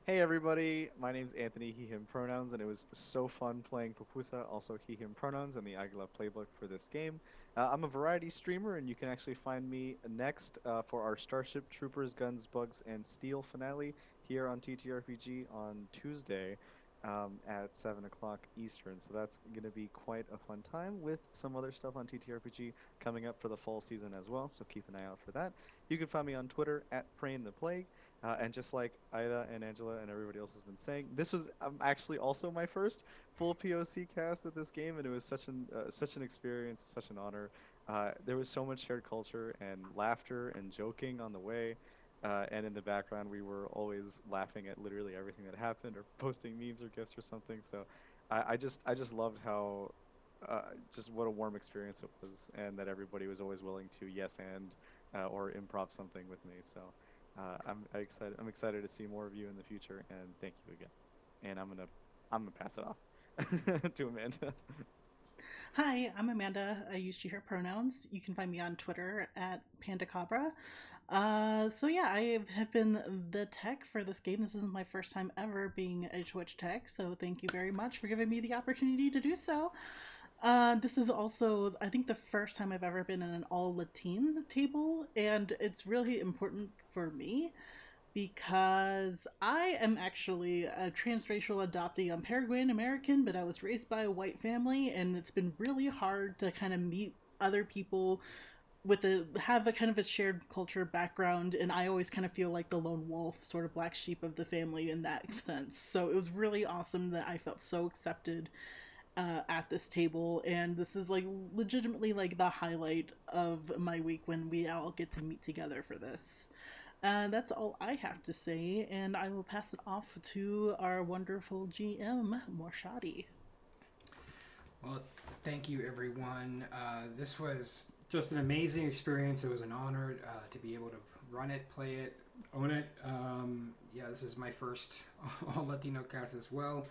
Hey everybody, my name's Anthony, he, him pronouns, and it was so fun playing Pupusa, also he, him pronouns, and the Aguila playbook for this game. I'm a variety streamer, and you can actually find me next for our Starship Troopers, Guns, Bugs, and Steel finale here on TTRPG on Tuesday at 7 o'clock Eastern. So that's going to be quite a fun time with some other stuff on TTRPG coming up for the fall season as well, so keep an eye out for that. You can find me on Twitter at Praying the Plague. And just like Ida and Angela and everybody else has been saying, this was actually also my first full POC cast at this game, and it was such an experience, such an honor. There was so much shared culture and laughter and joking on the way, and in the background we were always laughing at literally everything that happened or posting memes or gifs or something. So I just loved how just what a warm experience it was, and that everybody was always willing to yes and or improv something with me. So. I'm excited to see more of you in the future, and thank you again. And I'm gonna pass it off to Amanda. Hi, I'm Amanda. I use she, her pronouns. You can find me on Twitter at PandaCabra. So yeah, I have been the tech for this game. This isn't my first time ever being a Twitch tech, so thank you very much for giving me the opportunity to do so. This is also, I think, the first time I've ever been in an all Latin table, and it's really important for me because I am actually a transracial adoptee. I'm Paraguayan American, but I was raised by a white family, and it's been really hard to kind of meet other people with have a kind of a shared culture background, and I always kind of feel like the lone wolf, sort of black sheep of the family in that sense. So it was really awesome that I felt so accepted at this table, and this is like legitimately like the highlight of my week when we all get to meet together for this. That's all I have to say, and I will pass it off to our wonderful GM, Morshadi. Well, thank you, everyone. This was just an amazing experience. It was an honor to be able to run it, play it, own it. Yeah, this is my first all Latino cast as well.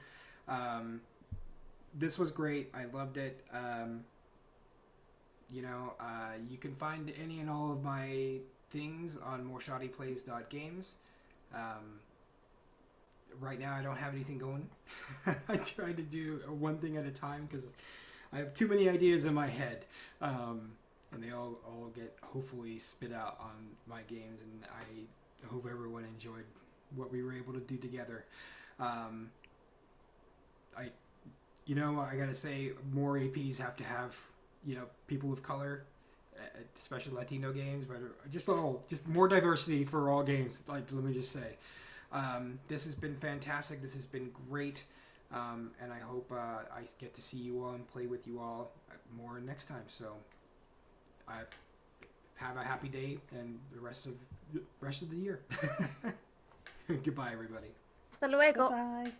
This was great. I loved it. You can find any and all of my things on morshadiplays.games. Right now I don't have anything going. I try to do one thing at a time because I have too many ideas in my head, and they all get hopefully spit out on my games, and I hope everyone enjoyed what we were able to do together. I gotta say, more APs have to have people of color, especially Latino games, but just more diversity for all games. Like, let me just say, this has been fantastic. This has been great, and I hope I get to see you all and play with you all more next time. So, have a happy day and the rest of the year. Goodbye, everybody. Hasta luego. Bye.